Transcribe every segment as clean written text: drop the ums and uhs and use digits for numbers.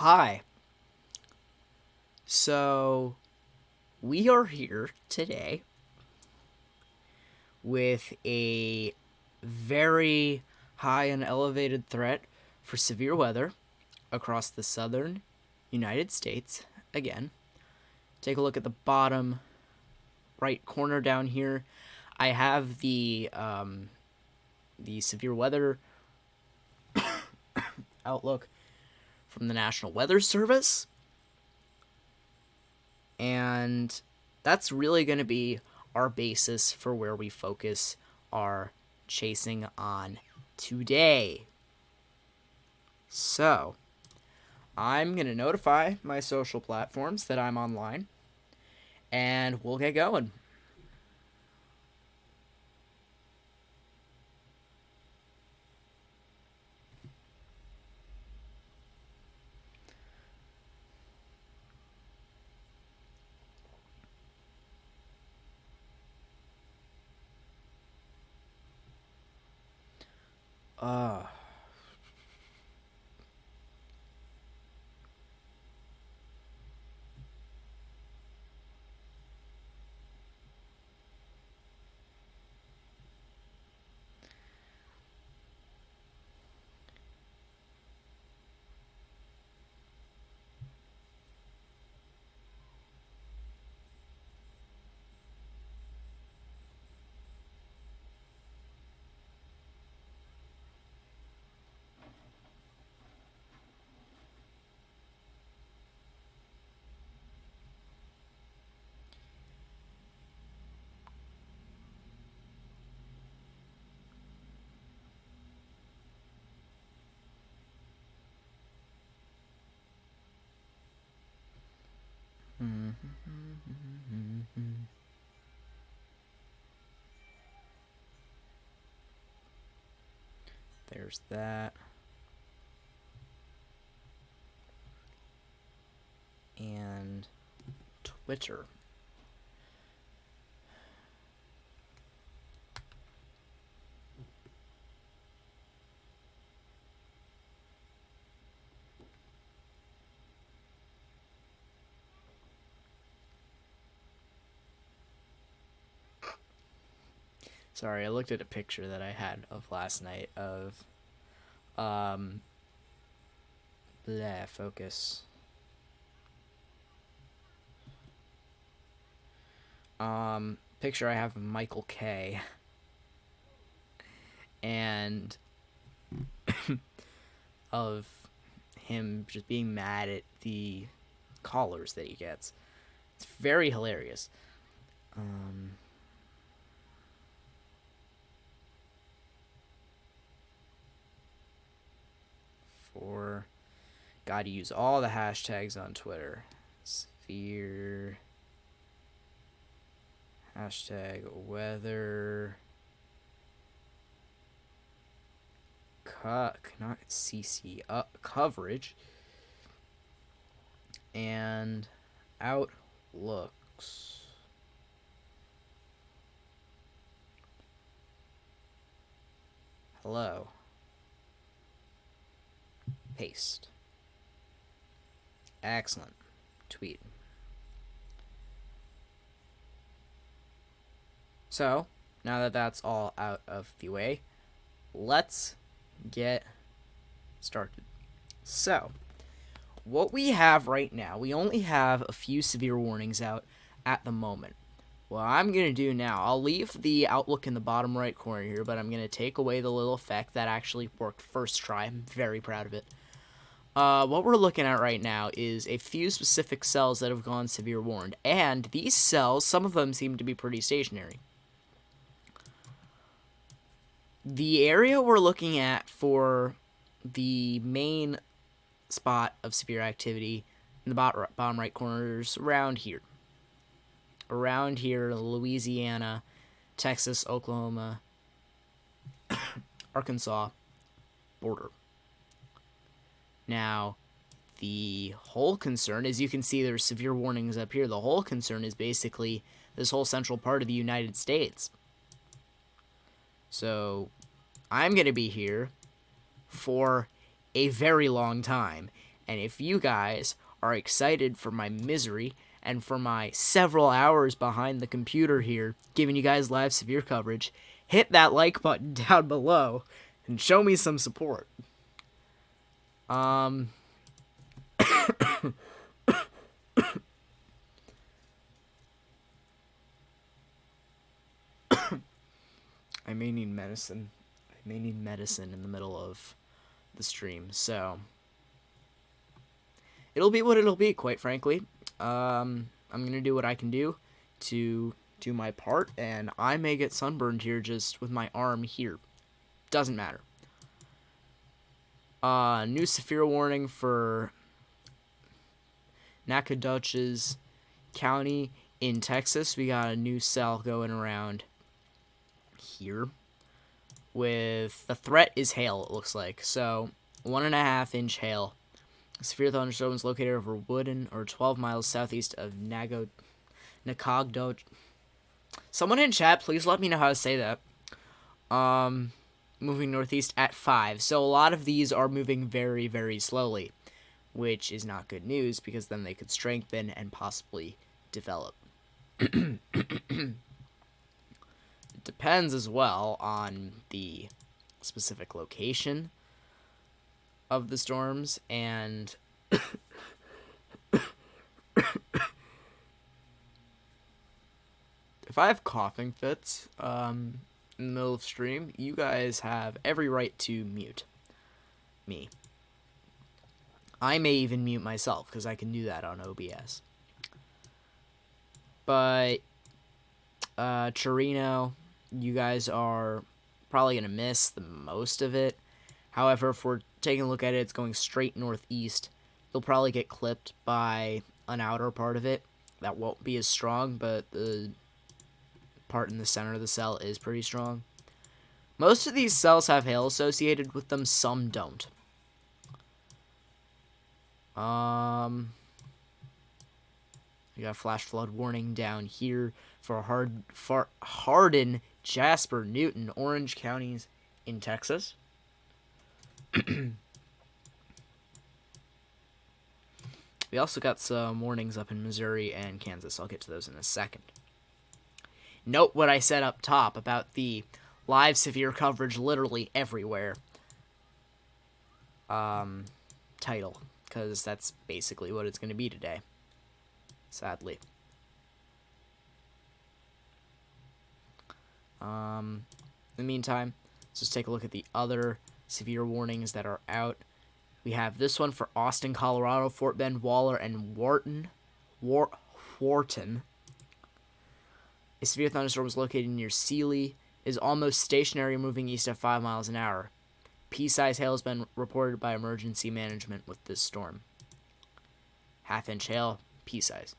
Hi. So, we are here today with a very high and elevated threat for severe weather across the southern United States. Again, take a look at the bottom right corner down here. I have the severe weather outlook from the National Weather Service, and that's really going to be our basis for where we focus our chasing on today. So, I'm going to notify my social platforms that I'm online, and we'll get going. Uh, there's that. And Twitter. Sorry, I looked at a picture that I had of last night of um focus. Picture I have of Michael K. And of him just being mad at the callers that he gets. It's very hilarious. Um, for Gotta use all the hashtags on Twitter. Sphere. Hashtag weather. Not CC coverage. And outlooks. Hello. Paste. Excellent. Tweet. So, now that that's all out of the way, let's get started. So, what we have right now, we only have a few severe warnings out at the moment. What I'm going to do now, I'll leave the outlook in the bottom right corner here, but I'm going to take away the little effect that actually worked first try. I'm very proud of it. What we're looking at right now is a few specific cells that have gone severe warned, and these cells, some of them seem to be pretty stationary. The area we're looking at for the main spot of severe activity in the bottom right corner is around here. Around here, Louisiana, Texas, Oklahoma, Arkansas border. Now, the whole concern, as you can see, there's severe warnings up here. The whole concern is basically this whole central part of the United States. So, I'm going to be here for a very long time. And if you guys are excited for my misery and for my several hours behind the computer here, giving you guys live severe coverage, hit that like button down below and show me some support. I may need medicine. I may need medicine in the middle of the stream, so it'll be what it'll be, quite frankly. I'm gonna do what I can do to do my part, and I may get sunburned here just with my arm here. Doesn't matter. New severe warning for Nacogdoches County in Texas. We got a new cell going around here. With the threat is hail, it looks like. So 1.5-inch hail. A severe thunderstorm is located over Woodin, or 12 miles southeast of Nacogdoches. Someone in chat, please let me know how to say that. Moving northeast at 5. So a lot of these are moving very, very slowly, which is not good news because then they could strengthen and possibly develop. It depends as well on the specific location of the storms, and if I have coughing fits in the middle of stream, you guys have every right to mute me. I may even mute myself because I can do that on OBS. But Chirino, you guys are probably going to miss the most of it. However, if we're taking a look at it, it's going straight northeast. You'll probably get clipped by an outer part of it. That won't be as strong, but the part in the center of the cell is pretty strong. Most of these cells have hail associated with them, some don't. We got a flash flood warning down here for Hardin, Jasper, Newton, Orange counties in Texas. We also got some warnings up in Missouri and Kansas. I'll get to those in a second. Note what I said up top about the live severe coverage literally everywhere title, because that's basically what it's going to be today, sadly. In the meantime, let's just take a look at the other severe warnings that are out. We have this one for Austin, Colorado, Fort Bend, Waller, and Wharton. A severe thunderstorm was located near Sealy. Is almost stationary, moving east at 5 miles an hour. Pea-size hail has been reported by emergency management with this storm. 1/2-inch hail, pea-size.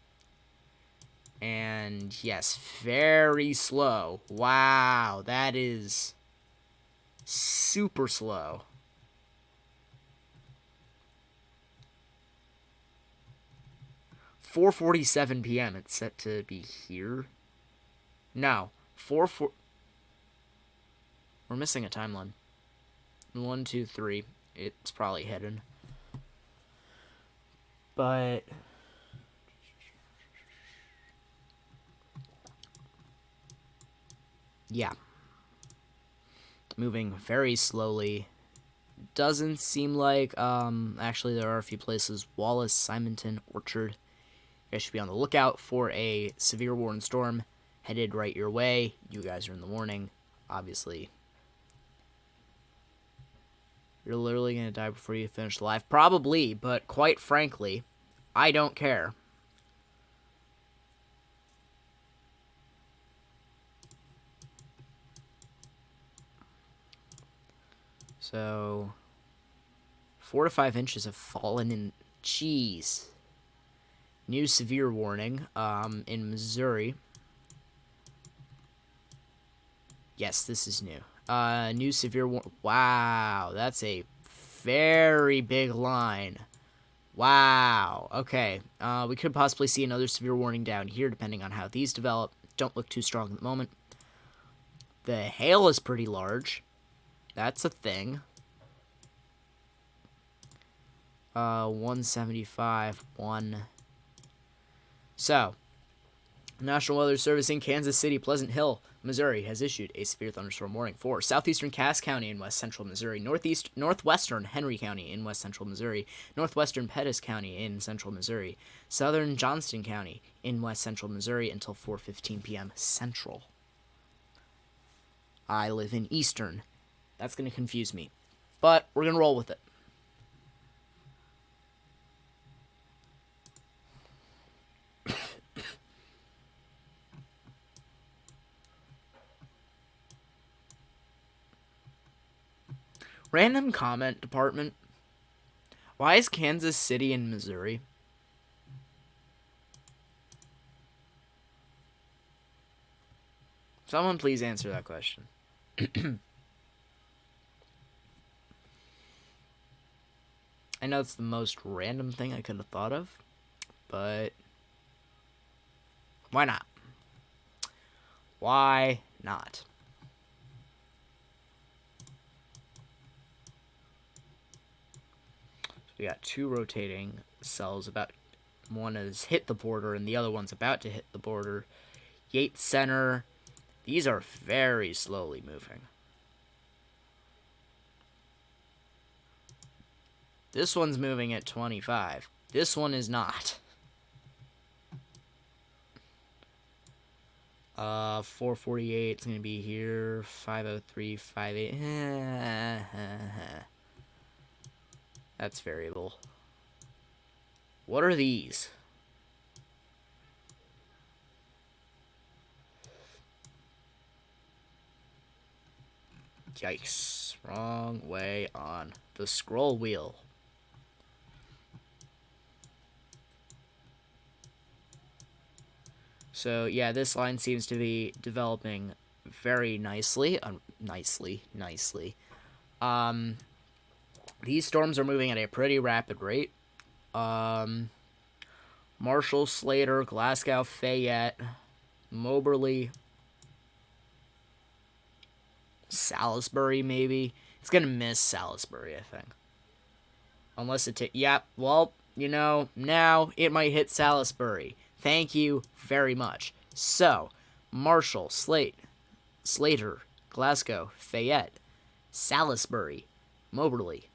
And yes, very slow. Wow, that is super slow. "4:47 p.m. It's set to be here. No, 4. We're missing a timeline. 1, 2, 3. It's probably hidden. But yeah, moving very slowly. Doesn't seem like actually there are a few places: Wallace, Simonton, Orchard. You guys should be on the lookout for a severe warning storm headed right your way. You guys are in the warning, obviously. You're literally going to die before you finish live. Probably, but quite frankly, I don't care. So, 4 to 5 inches have fallen in. Jeez. New severe warning in Missouri. Yes, this is new. New severe warning. Wow, that's a very big line. Wow. Okay. We could possibly see another severe warning down here, depending on how these develop. Don't look too strong at the moment. The hail is pretty large. That's a thing. 175, 1. So, National Weather Service in Kansas City, Pleasant Hill, Missouri has issued a severe thunderstorm warning for southeastern Cass County in west central Missouri, northwestern Henry County in west central Missouri, northwestern Pettis County in central Missouri, southern Johnston County in west central Missouri until 4:15 p.m. Central. I live in eastern. That's going to confuse me, but we're going to roll with it. Random comment department. Why is Kansas City in Missouri? Someone please answer that question. I know it's the most random thing I could have thought of, but why not? Why not? We got two rotating cells. One has hit the border and the other one's about to hit the border. Yates Center. These are very slowly moving. This one's moving at 25. This one is not. 448 is going to be here. 503, 58. That's variable. What are these? Yikes. Wrong way on the scroll wheel. So, yeah, this line seems to be developing very nicely. Nicely. These storms are moving at a pretty rapid rate. Marshall, Slater, Glasgow, Fayette, Moberly, Salisbury, maybe. It's going to miss Salisbury, I think. Unless it well, now it might hit Salisbury. Thank you very much. So, Marshall, Slater, Glasgow, Fayette, Salisbury, Moberly.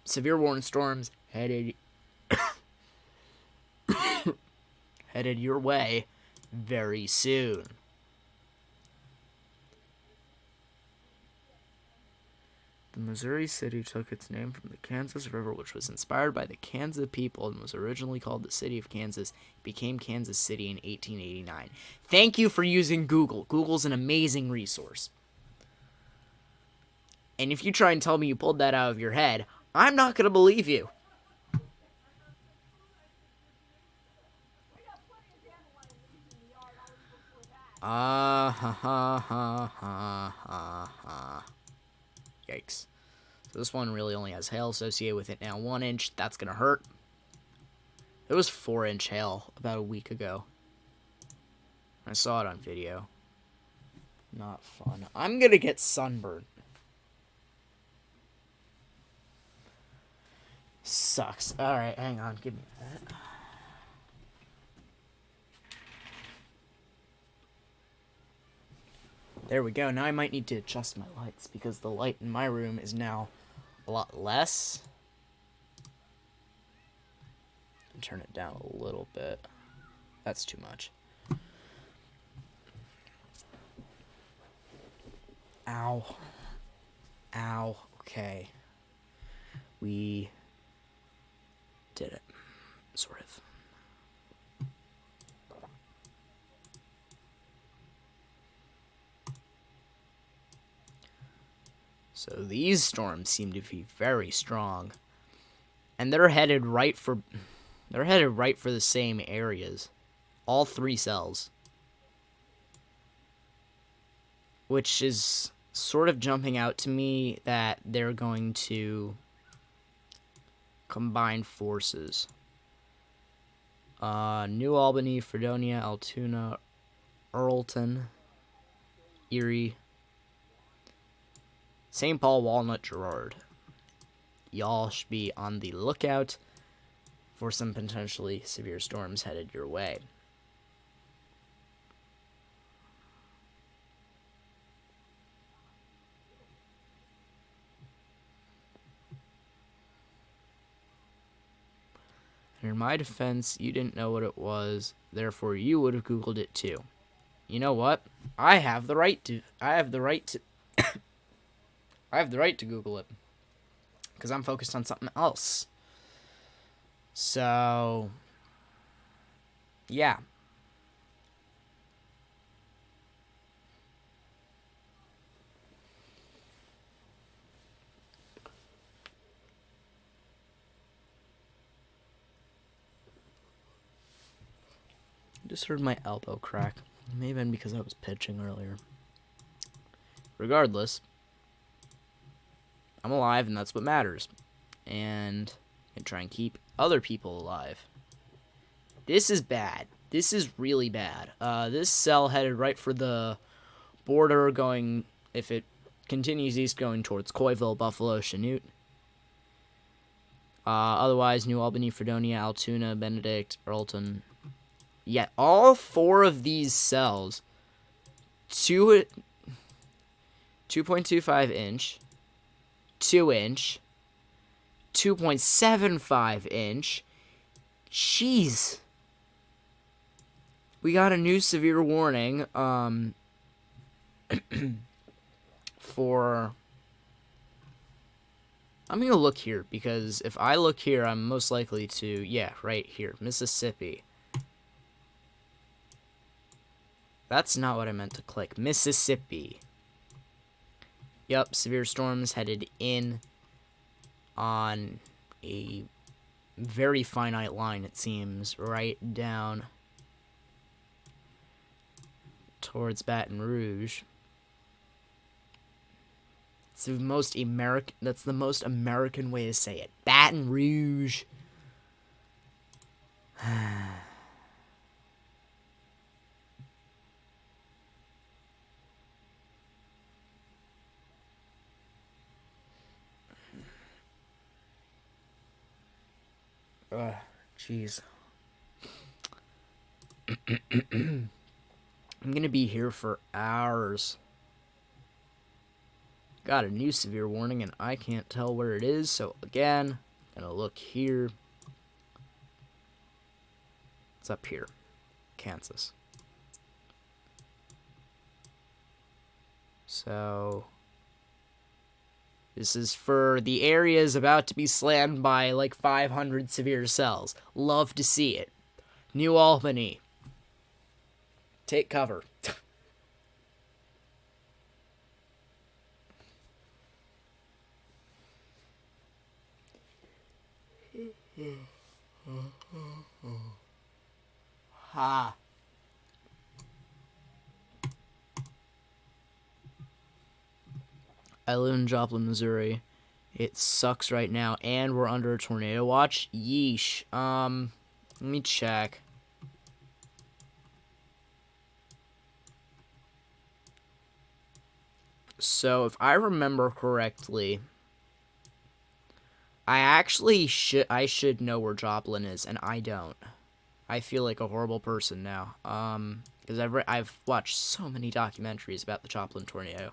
Severe warning storms headed your way very soon. The Missouri city took its name from the Kansas River, which was inspired by the Kansas people and was originally called the City of Kansas. It became Kansas City in 1889. Thank you for using Google. Google's an amazing resource. And if you try and tell me you pulled that out of your head, I'm not going to believe you. Yikes. So this one really only has hail associated with it now. 1 inch, that's going to hurt. There was 4-inch hail about a week ago. I saw it on video. Not fun. I'm going to get sunburned. Sucks. Alright, hang on. Give me that. There we go. Now I might need to adjust my lights because the light in my room is now a lot less. Turn it down a little bit. That's too much. Ow. Okay. We did it. Sort of. So these storms seem to be very strong. And they're headed right for the same areas. All 3 cells. Which is sort of jumping out to me that they're going to combine forces. New Albany, Fredonia, Altoona, Earlton, Erie, St. Paul, Walnut, Girard. y'all should be on the lookout for some potentially severe storms headed your way. In my defense, you didn't know what it was, therefore you would have Googled it too. You know what? I have the right to Google it. Because I'm focused on something else. So, yeah. I just heard my elbow crack. It may have been because I was pitching earlier. Regardless, I'm alive and that's what matters. And I try and keep other people alive. This is bad. This is really bad. This cell headed right for the border going, if it continues east, going towards Coyville, Buffalo, Chanute. Otherwise, New Albany, Fredonia, Altoona, Benedict, Earlton. Yeah, all four of these cells, 2.25 inch, 2 inch, 2.75 inch. Jeez. We got a new severe warning for... I'm going to look here, because if I look here, I'm most likely to... Yeah, right here. Mississippi. That's not what I meant to click. Mississippi. Yep, severe storms headed in on a very finite line, it seems, right down towards Baton Rouge. It's the most American. That's the most American way to say it. Baton Rouge. Jeez. I'm gonna be here for hours. Got a new severe warning and I can't tell where it is, so again, gonna look here. It's up here. Kansas. So this is for the areas about to be slammed by like 500 severe cells. Love to see it. New Albany. Take cover. Ha. I live in Joplin, Missouri. It sucks right now, and we're under a tornado watch. Yeesh. Let me check. So, if I remember correctly, I should know where Joplin is, and I don't. I feel like a horrible person now. Because I've watched so many documentaries about the Joplin tornado.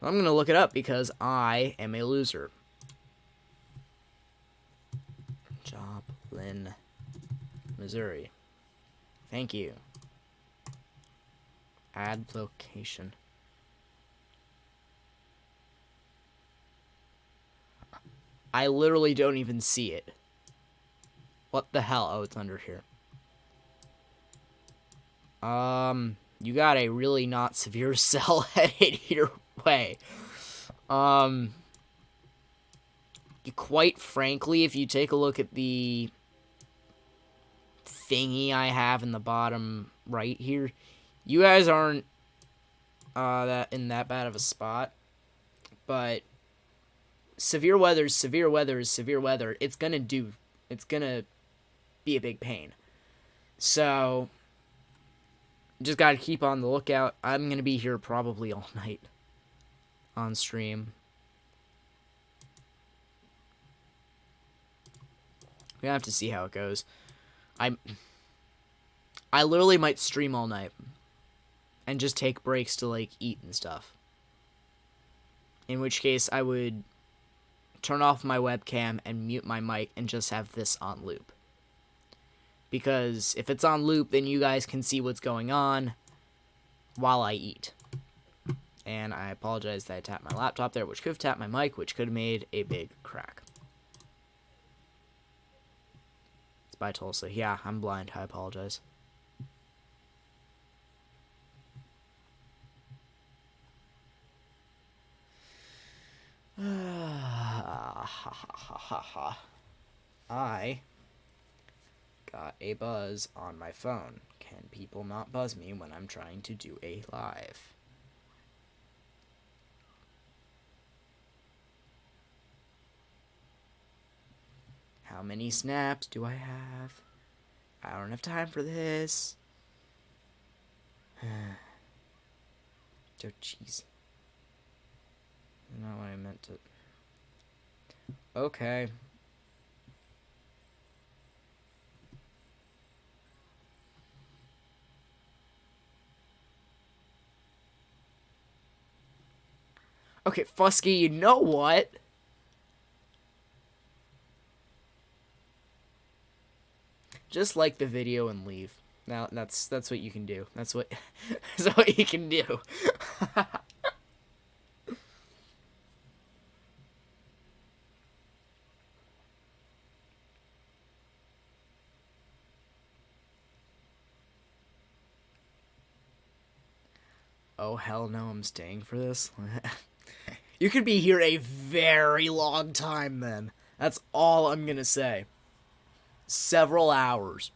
I'm gonna look it up because I am a loser. Joplin, Missouri. Thank you. Add location. I literally don't even see it. What the hell? Oh, it's under here. You got a really not severe cell headed your way. Quite frankly, if you take a look at the thingy I have in the bottom right here, you guys aren't that bad of a spot. But severe weather is severe weather is severe weather. It's gonna be a big pain. So just gotta keep on the lookout. I'm gonna be here probably all night on stream. We have to see how it goes. I literally might stream all night and just take breaks to like eat and stuff. In which case I would turn off my webcam and mute my mic and just have this on loop. Because if it's on loop, then you guys can see what's going on while I eat. And I apologize that I tapped my laptop there, which could have tapped my mic, which could have made a big crack. It's by Tulsa. Yeah, I'm blind. I apologize. I got a buzz on my phone. Can people not buzz me when I'm trying to do a live? How many snaps do I have? I don't have time for this. Oh, jeez. Not what I meant to. Okay. Okay, Fusky, you know what? Just like the video and leave. Now that's what you can do. That's what that's what you can do. Oh hell no, I'm staying for this. You could be here a very long time then. That's all I'm gonna say. Several hours.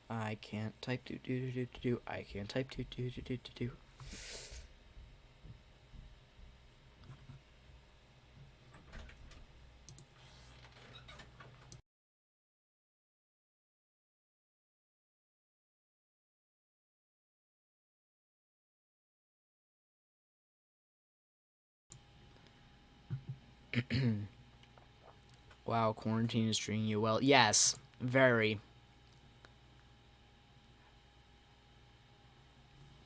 I can't type do do do do do. I can't type do do do do do do. Wow, quarantine is treating you well. Yes, very.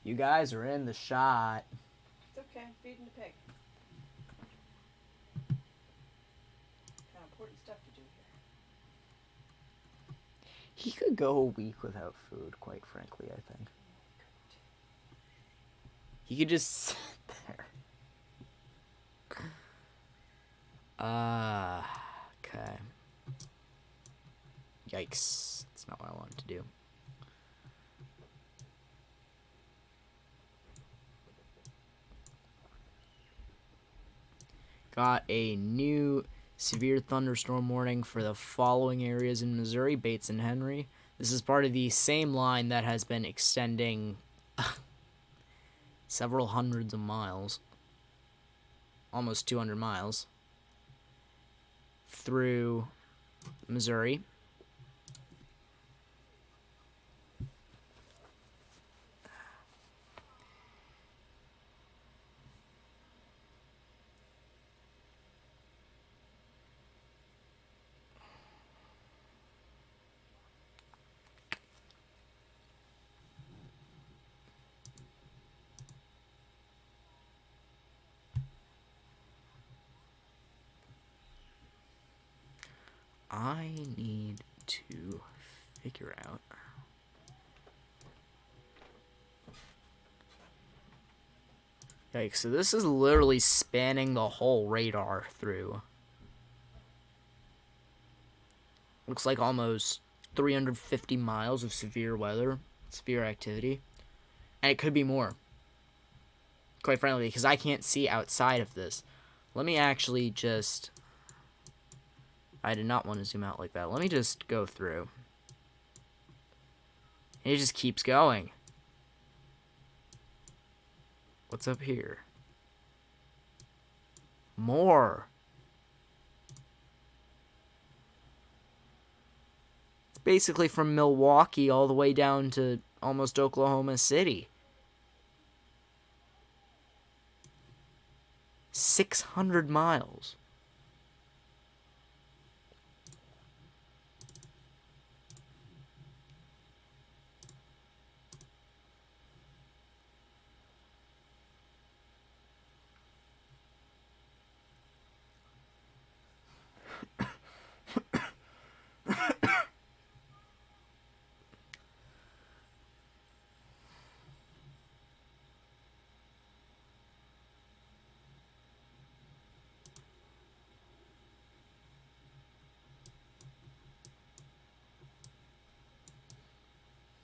You guys are in the shot. It's okay, I'm feeding the pig. Kind of important stuff to do here. He could go a week without food, quite frankly, I think. He could just sit there. Okay. Yikes. That's not what I wanted to do. Got a new severe thunderstorm warning for the following areas in Missouri, Bates and Henry. This is part of the same line that has been extending several hundreds of miles, almost 200 miles, through Missouri. I need to figure out. Yikes, so this is literally spanning the whole radar through. Looks like almost 350 miles of severe weather, severe activity. And it could be more. Quite frankly, because I can't see outside of this. Let me actually just... I did not want to zoom out like that. Let me just go through. It just keeps going. What's up here? More. basically from Milwaukee all the way down to almost Oklahoma City. 600 miles.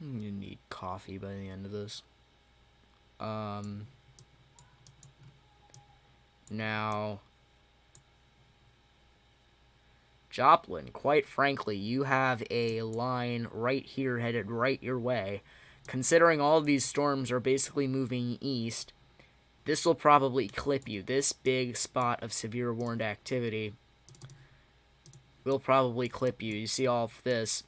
You need coffee by the end of this. Now, Joplin, quite frankly, you have a line right here headed right your way. Considering all of these storms are basically moving east, this will probably clip you. This big spot of severe warned activity will probably clip you. You see all of this.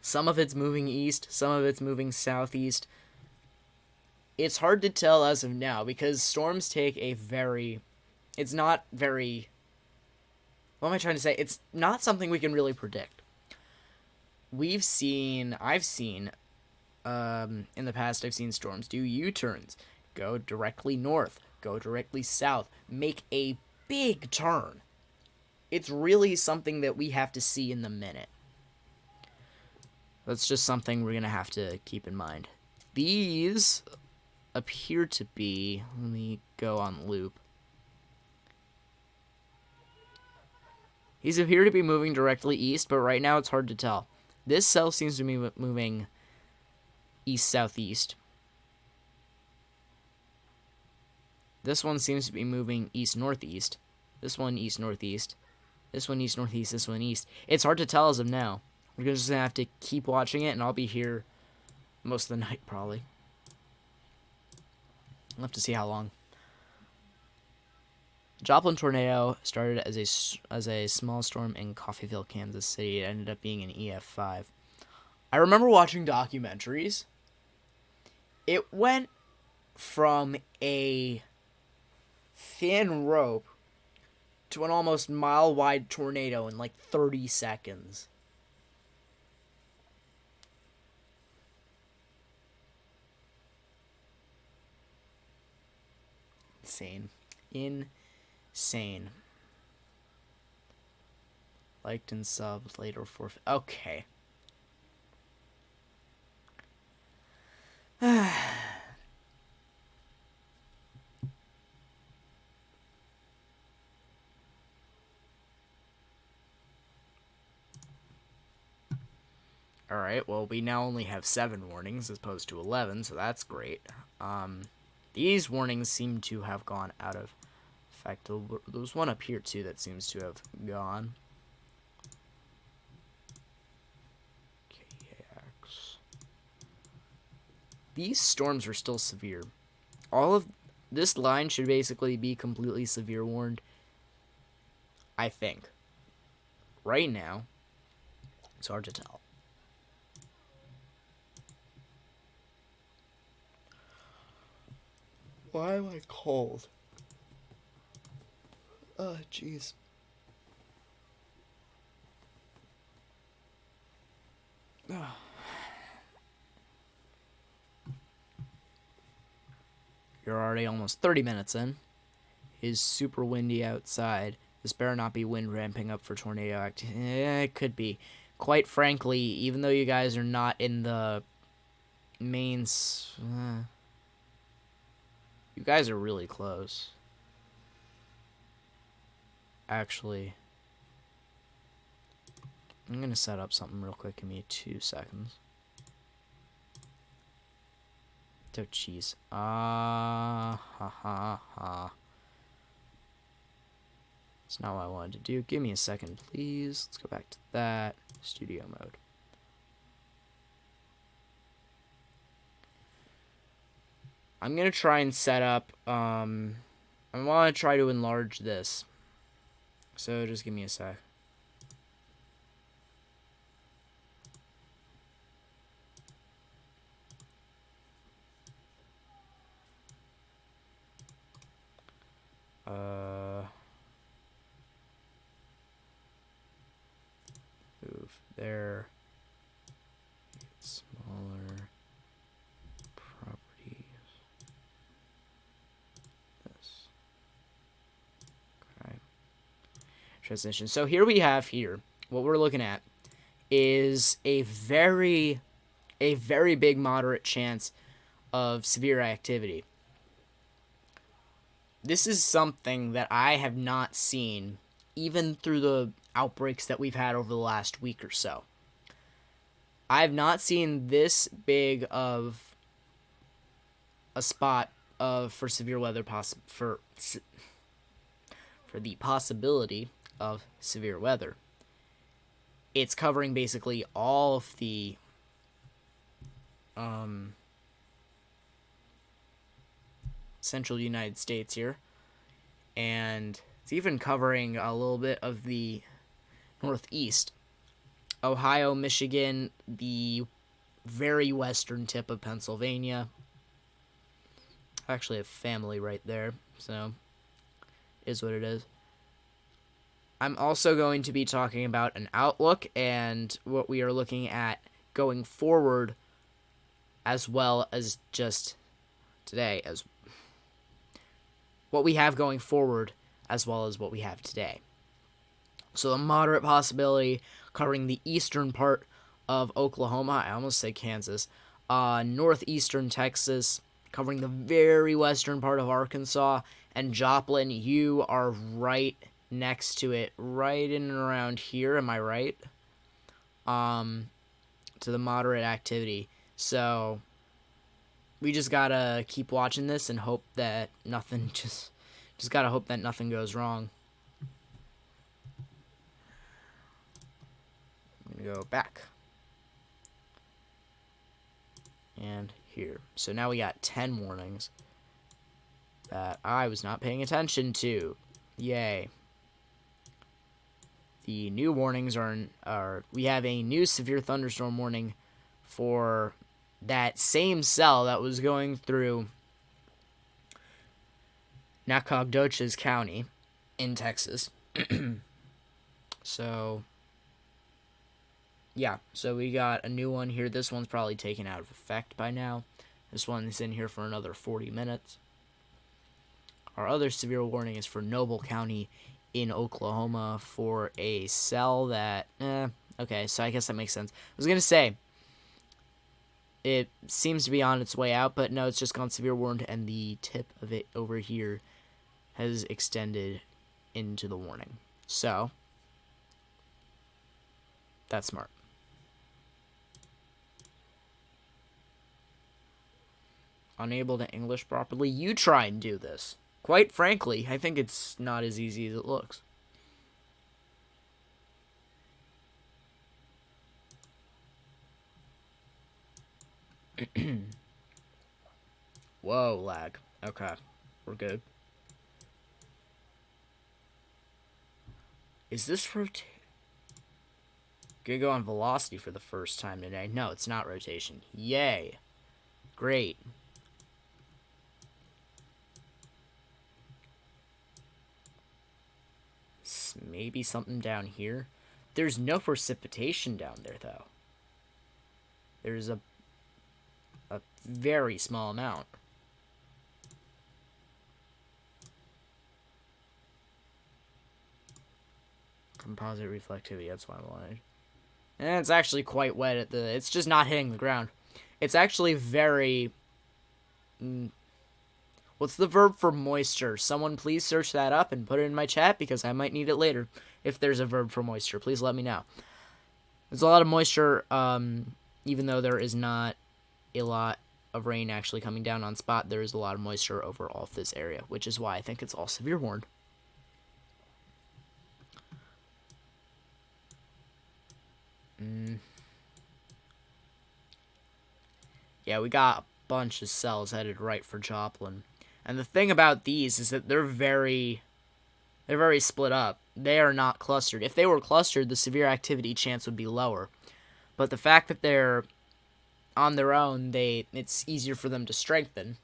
Some of it's moving east, some of it's moving southeast. It's hard to tell as of now because storms take a very... It's not very... What am I trying to say? It's not something we can really predict. I've seen, in the past, I've seen storms do U-turns. Go directly north, go directly south, make a big turn. It's really something that we have to see in the minute. That's just something we're going to have to keep in mind. These appear to be... Let me go on loop. These appear to be moving directly east, but right now it's hard to tell. This cell seems to be moving east-southeast. This one seems to be moving east-northeast. This one east-northeast. This one east-northeast. This one east. It's hard to tell as of now. We're just going to have to keep watching it, and I'll be here most of the night, probably. We'll have to see how long. Joplin tornado started as a small storm in Coffeyville, Kansas City. It ended up being an EF5. I remember watching documentaries. It went from a thin rope to an almost mile-wide tornado in like 30 seconds. Insane. Liked and subbed later for... Okay. Alright, well, we now only have 7 warnings as opposed to 11, so that's great. These warnings seem to have gone out of effect. There's one up here, too, that seems to have gone. KX. These storms are still severe. All of this line should basically be completely severe warned, I think. Right now, it's hard to tell. Why am I cold? Oh, jeez. You're already almost 30 minutes in. It's super windy outside. This better not be wind ramping up for tornado activity. It could be. Quite frankly, even though you guys are not in the main... you guys are really close. Actually, I'm going to set up something real quick. Give me 2 seconds. Oh, jeez. That's not what I wanted to do. Give me a second, please. Let's go back to that. Studio mode. I'm going to try and set up... I want to try to enlarge this. So just give me a sec. there. Smaller properties. This. Okay. Transition. So here we have what we're looking at is a very big moderate chance of severe activity. This is something that I have not seen even through the outbreaks that we've had over the last week or so. I have not seen this big of a spot for severe weather for the possibility of severe weather. It's covering basically all of the central United States here, and it's even covering a little bit of the northeast. Ohio, Michigan, the very western tip of Pennsylvania. I actually have family right there, so is what it is. I'm also going to be talking about an outlook and what we are looking at going forward, as well as just today, as what we have going forward, as well as what we have today. So a moderate possibility covering the eastern part of Oklahoma. I almost said Kansas. Northeastern Texas, covering the very western part of Arkansas, and Joplin. You are right next to it, right in and around here. Am I right? To the moderate activity. So we just gotta keep watching this and hope that nothing just gotta hope that nothing goes wrong. I'm gonna go back. And here. So now we got 10 warnings that I was not paying attention to. Yay. The new warnings are we have a new severe thunderstorm warning for that same cell that was going through Nacogdoches County in Texas. So yeah, so we got a new one here. This one's probably taken out of effect by now. This one's in here for another 40 minutes. Our other severe warning is for Noble County in Oklahoma for a cell that, okay, so I guess that makes sense. I was going to say, it seems to be on its way out, but no, it's just gone severe warned, and the tip of it over here has extended into the warning. So, that's smart. Unable to English properly? You try and do this. Quite frankly, I think it's not as easy as it looks. Whoa, lag. Okay, we're good. Is this rotation? Gonna go on velocity for the first time today. No, it's not rotation. Yay. Great. Maybe something down here. There's no precipitation down there, though. There's a very small amount. Composite reflectivity, that's what I wanted. And it's actually quite wet at the... It's just not hitting the ground. It's actually very... What's the verb for moisture? Someone please search that up and put it in my chat because I might need it later. If there's a verb for moisture, please let me know. There's a lot of moisture, even though there is not a lot of rain actually coming down on spot. There is a lot of moisture over all of this area, which is why I think it's all severe warned. Yeah, we got a bunch of cells headed right for Joplin. And the thing about these is that they're very split up. They are not clustered. If they were clustered, the severe activity chance would be lower. But the fact that they're on their own, it's easier for them to strengthen.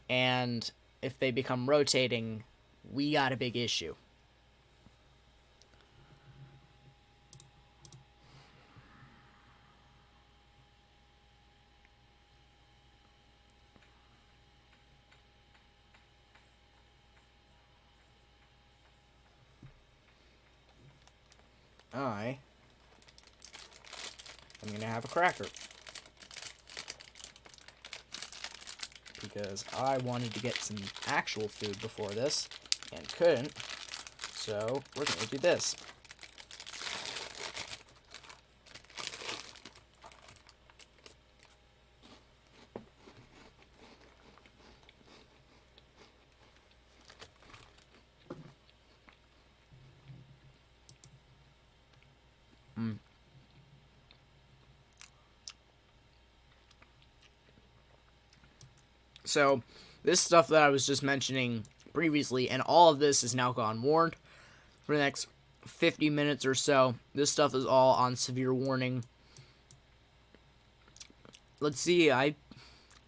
And if they become rotating, we got a big issue. I am going to have a cracker. Because I wanted to get some actual food before this and couldn't. So we're going to do this. So, this stuff that I was just mentioning previously, and all of this is now gone warned for the next 50 minutes or so. This stuff is all on severe warning. Let's see,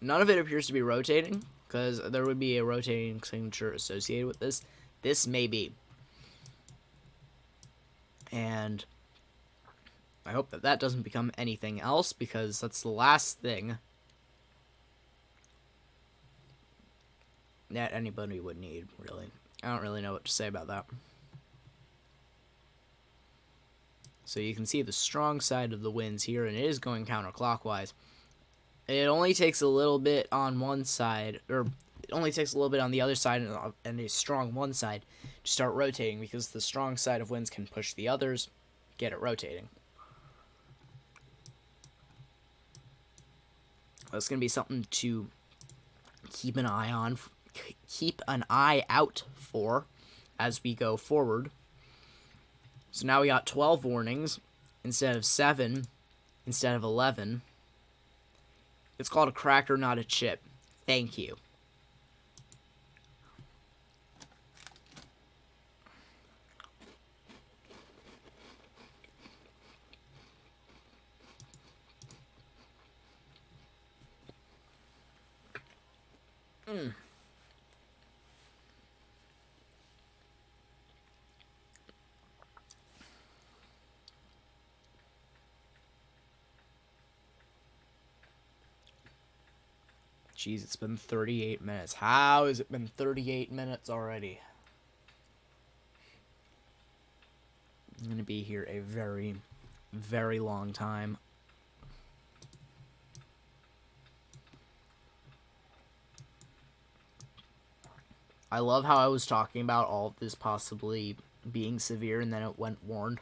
none of it appears to be rotating, because there would be a rotating signature associated with this. This may be. And I hope that that doesn't become anything else, because that's the last thing that anybody would need, really. I don't really know what to say about that. So you can see the strong side of the winds here, and it is going counterclockwise. It only takes a little bit on one side, or it only takes a little bit on the other side and a strong one side to start rotating, because the strong side of winds can push the others, get it rotating. That's going to be something to keep an eye on, keep an eye out for as we go forward. So now we got 12 warnings instead of 7, instead of 11. It's called a cracker, not a chip. Thank you. Jeez, it's been 38 minutes. How has it been 38 minutes already? I'm going to be here a very, very long time. I love how I was talking about all of this possibly being severe and then it went warned.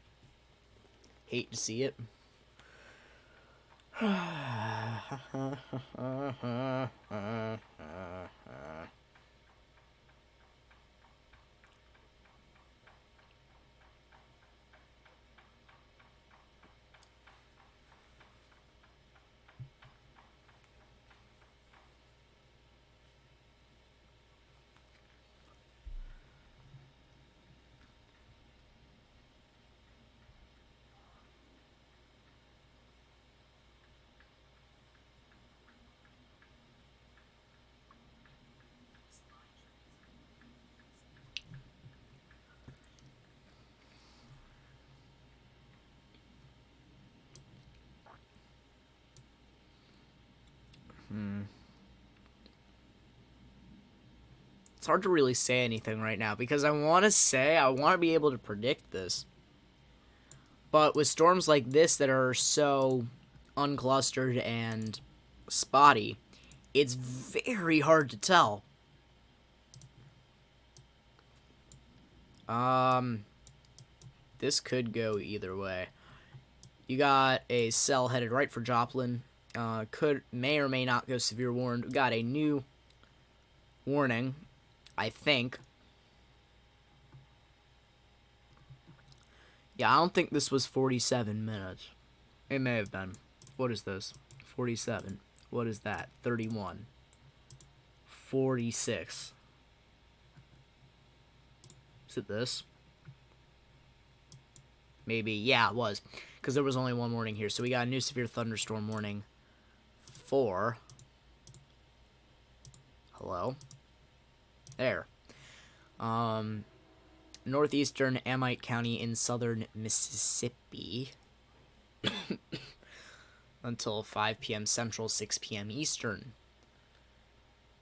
Hate to see it. It's hard to really say anything right now because I want to be able to predict this. But with storms like this that are so unclustered and spotty, it's very hard to tell. This could go either way. You got a cell headed right for Joplin. May or may not go severe warned. We got a new warning, I think. Yeah, I don't think this was 47 minutes. It may have been. What is this? 47. What is that? 31. 46. Is it this? Maybe. Yeah, it was. Because there was only one warning here. So we got a new severe thunderstorm warning for... Hello? There. Northeastern Amite County in southern Mississippi. Until 5 p.m. Central, 6 p.m. Eastern.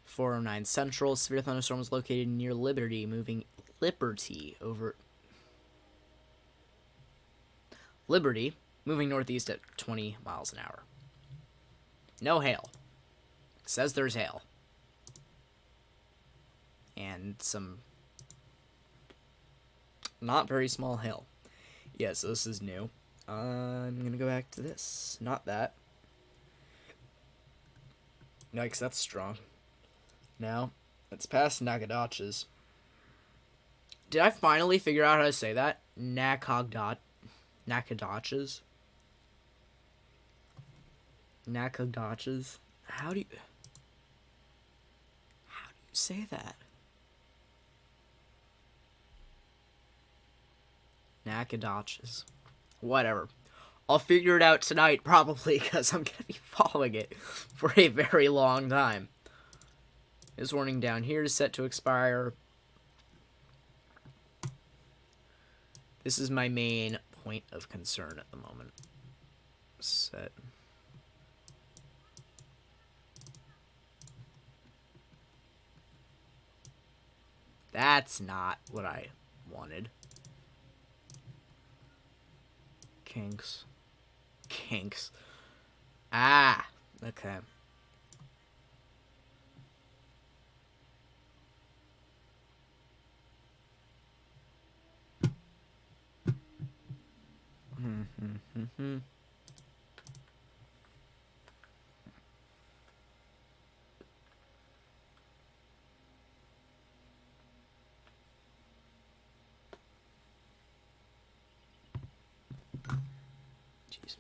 409 Central. Severe thunderstorm was located near Liberty, moving Liberty over... Liberty, moving northeast at 20 miles an hour. No hail. It says there's hail. And some not very small hail. Yeah, so this is new. I'm going to go back to this. Not that. Yikes, that's strong. Now, it's past Nagadachas. Did I finally figure out how to say that? Nakagachas? Nakagachas? How do you say that? Nakagachas. Whatever. I'll figure it out tonight, probably, because I'm going to be following it for a very long time. This warning down here is set to expire. This is my main point of concern at the moment. Set. That's not what I wanted. Kinks. Ah, okay. Jeez.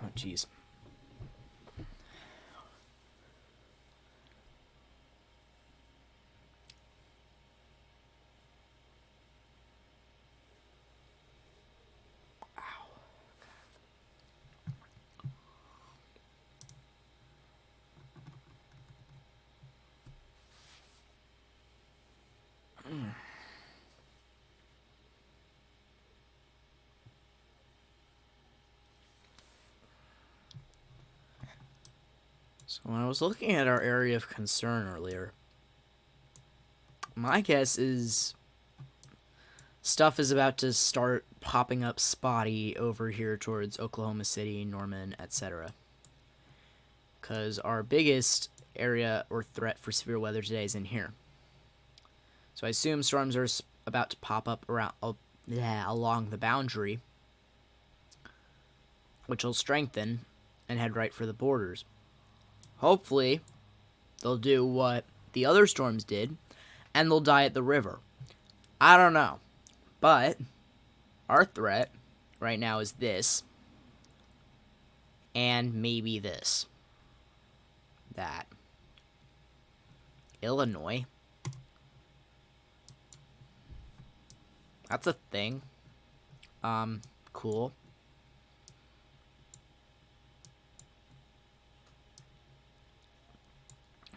Oh, jeez. So when I was looking at our area of concern earlier, my guess is stuff is about to start popping up spotty over here towards Oklahoma City, Norman, etc. Because our biggest area or threat for severe weather today is in here. So I assume storms are about to pop up around along the boundary, which will strengthen and head right for the borders. Hopefully, they'll do what the other storms did, and they'll die at the river. I don't know. But our threat right now is this, and maybe this. That. Illinois. That's a thing. Cool.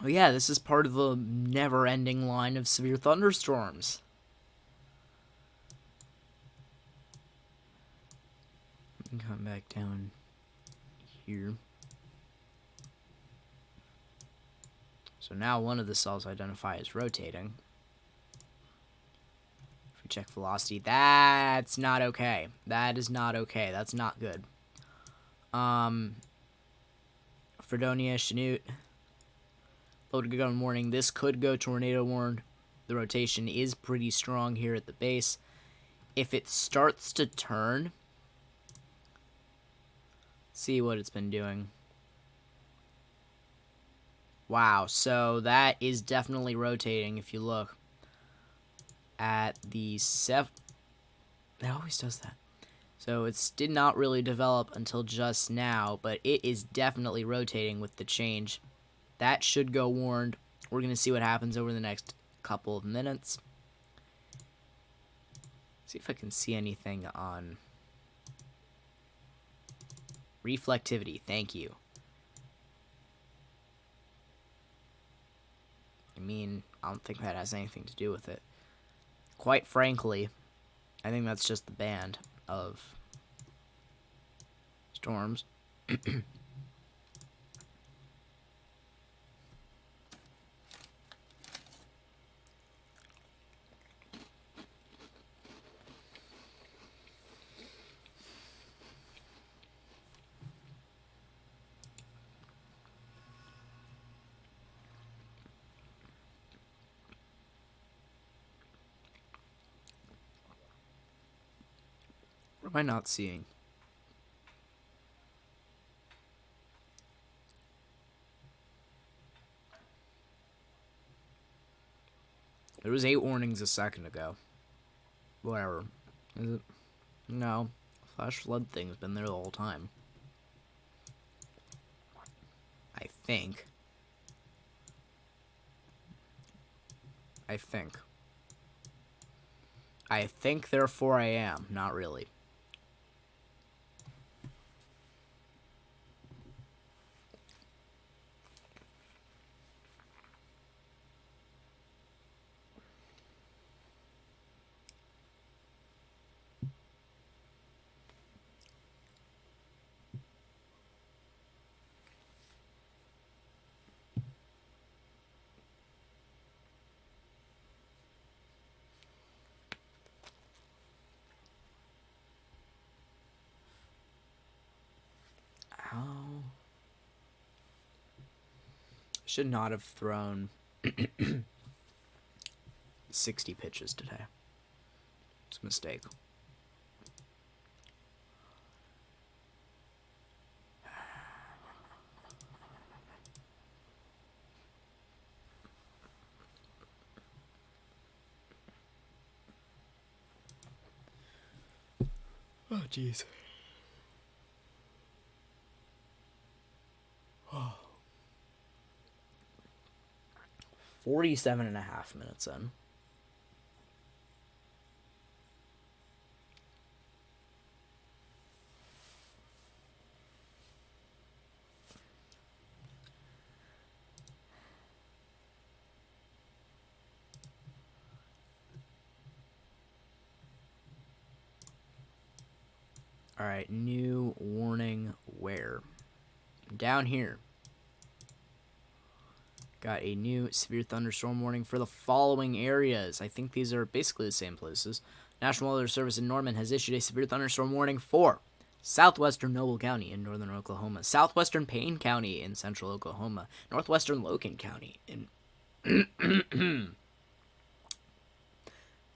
Oh yeah, this is part of the never-ending line of severe thunderstorms. Come back down here. So now one of the cells identify as rotating. If we check velocity, that's not okay. That is not okay. That's not good. Fredonia, Chanute. Loaded gun warning. This could go tornado warned. The rotation is pretty strong here at the base. If it starts to turn, see what it's been doing. Wow, so that is definitely rotating if you look at the it always does that. So it did not really develop until just now, but it is definitely rotating with the change. That should go warned. We're going to see what happens over the next couple of minutes. See if I can see anything on reflectivity. Thank you. I mean, I don't think that has anything to do with it. Quite frankly, I think that's just the band of storms. am I not seeing? There was 8 warnings a second ago. Whatever. Is it? No. Flash flood thing's been there the whole time. I think. I think, therefore I am. Not really. Ow. Should not have thrown 60 pitches today. It's a mistake. Oh, jeez. 47.5 minutes in. Alright, new warning where? Down here. Got a new severe thunderstorm warning for the following areas. I think these are basically the same places. National Weather Service in Norman has issued a severe thunderstorm warning for southwestern Noble County in northern Oklahoma, southwestern Payne County in central Oklahoma, northwestern Logan County in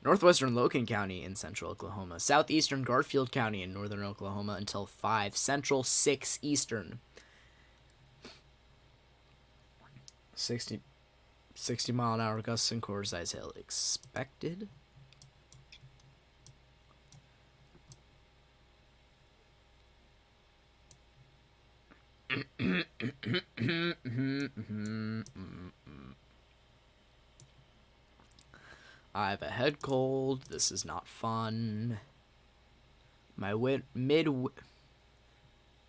northwestern Logan County in central Oklahoma, southeastern Garfield County in northern Oklahoma until 5, central 6 eastern. 60 mile an hour gusts and core size hail expected. I have a head cold. This is not fun. My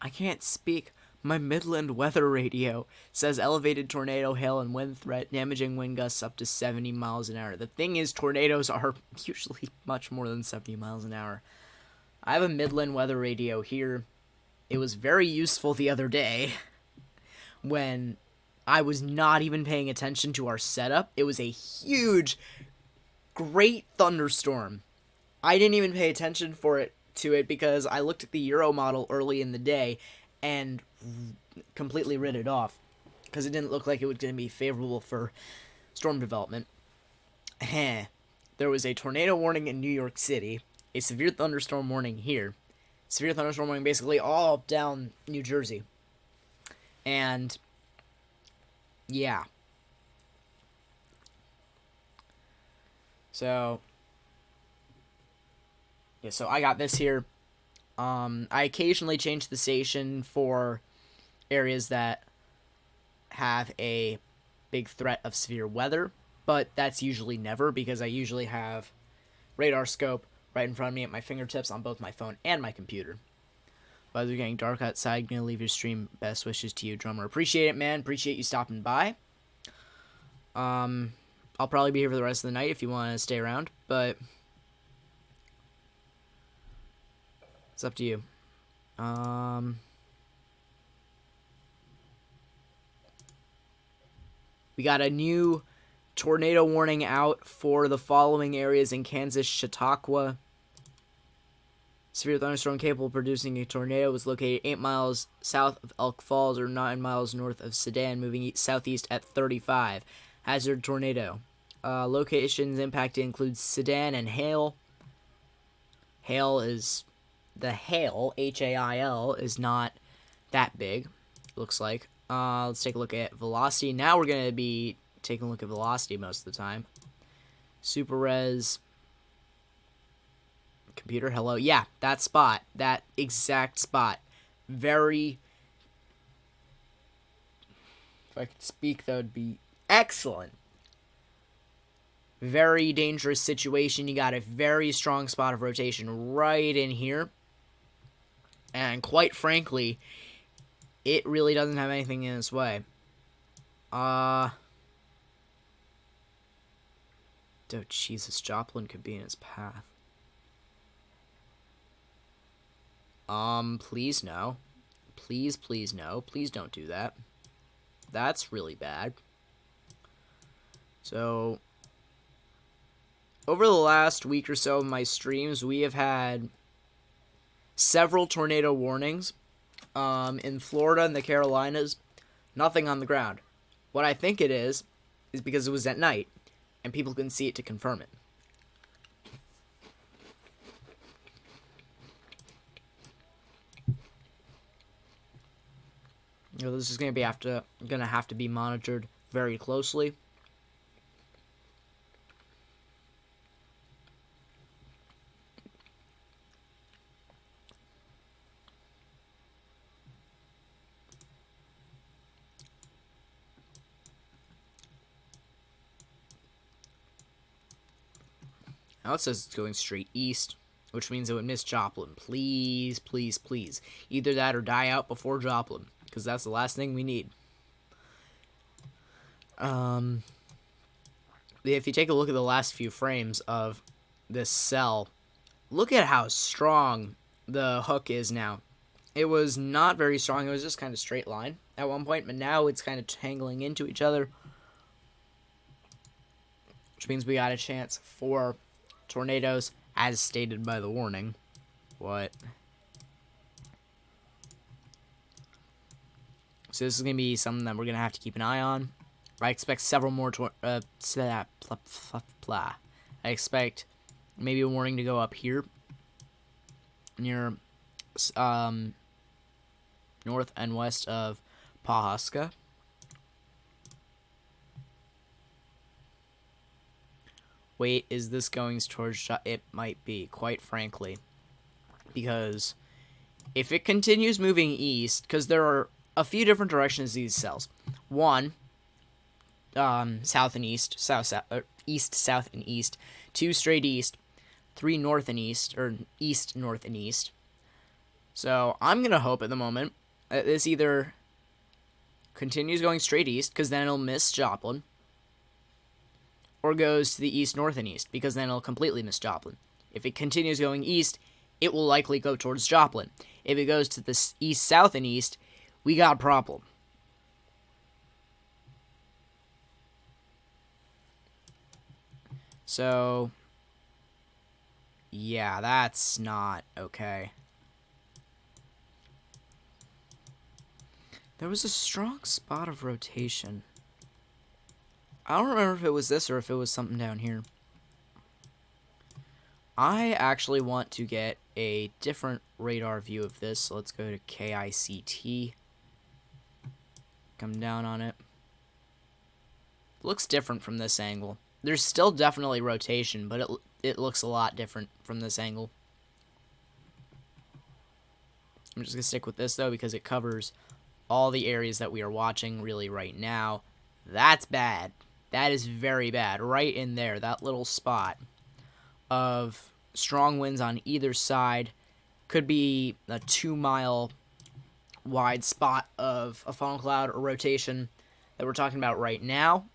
I can't speak. My Midland weather radio says elevated tornado, hail, and wind threat, damaging wind gusts up to 70 miles an hour. The thing is, tornadoes are usually much more than 70 miles an hour. I have a Midland weather radio here. It was very useful the other day when I was not even paying attention to our setup. It was a huge, great thunderstorm. I didn't even pay attention to it because I looked at the Euro model early in the day and completely writ it off because it didn't look like it was going to be favorable for storm development. There was a tornado warning in New York City, a severe thunderstorm warning here, severe thunderstorm warning basically all down New Jersey. And yeah. So I got this here. I occasionally change the station for areas that have a big threat of severe weather, but that's usually never because I usually have radar scope right in front of me at my fingertips on both my phone and my computer. But as it's getting dark outside, gonna leave your stream. Best wishes to you, drummer. Appreciate it, man. Appreciate you stopping by. I'll probably be here for the rest of the night if you want to stay around, but it's up to you. We got a new tornado warning out for the following areas in Kansas: Chautauqua. Severe thunderstorm capable of producing a tornado was located 8 miles south of Elk Falls or 9 miles north of Sedan, moving southeast at 35. Hazard tornado. Locations impacted include Sedan and Hale. Hale is the hail, Hail, is not that big, looks like. Let's take a look at velocity. Now we're going to be taking a look at velocity most of the time. Super res. Computer, hello. Yeah, that spot. That exact spot. Very... If I could speak, that would be excellent. Very dangerous situation. You got a very strong spot of rotation right in here. And quite frankly, it really doesn't have anything in its way. Oh, Jesus, Joplin could be in its path. Please no. Please, please no. Please don't do that. That's really bad. So, over the last week or so of my streams, we have had several tornado warnings. In Florida and the Carolinas, nothing on the ground. What I think it is because it was at night, and people can see it to confirm it. You know, this is going to have to be monitored very closely. Now it says it's going straight east, which means it would miss Joplin. Please, please, please. Either that or die out before Joplin, because that's the last thing we need. If you take a look at the last few frames of this cell, look at how strong the hook is now. It was not very strong. It was just kind of straight line at one point, but now it's kind of tangling into each other, which means we got a chance for tornadoes, as stated by the warning. What? So this is going to be something that we're going to have to keep an eye on. I expect several more I expect maybe a warning to go up here near north and west of Pawhuska. Wait, is this going towards... It might be, quite frankly. Because if it continues moving east, because there are a few different directions these cells. One, south and east, east, south, and east. 2 straight east. 3 north and east, or east, north, and east. So I'm going to hope at the moment that this either continues going straight east, because then it'll miss Joplin, or goes to the east, north, and east, because then it'll completely miss Joplin. If it continues going east, it will likely go towards Joplin. If it goes to the east, south, and east, we got a problem. So, yeah, that's not okay. There was a strong spot of rotation. I don't remember if it was this or if it was something down here. I actually want to get a different radar view of this, so let's go to KICT. Come down on it. Looks different from this angle. There's still definitely rotation, but it looks a lot different from this angle. I'm just going to stick with this, though, because it covers all the areas that we are watching really right now. That's bad. That is very bad. Right in there, that little spot of strong winds on either side could be a 2-mile wide spot of a funnel cloud or rotation that we're talking about right now.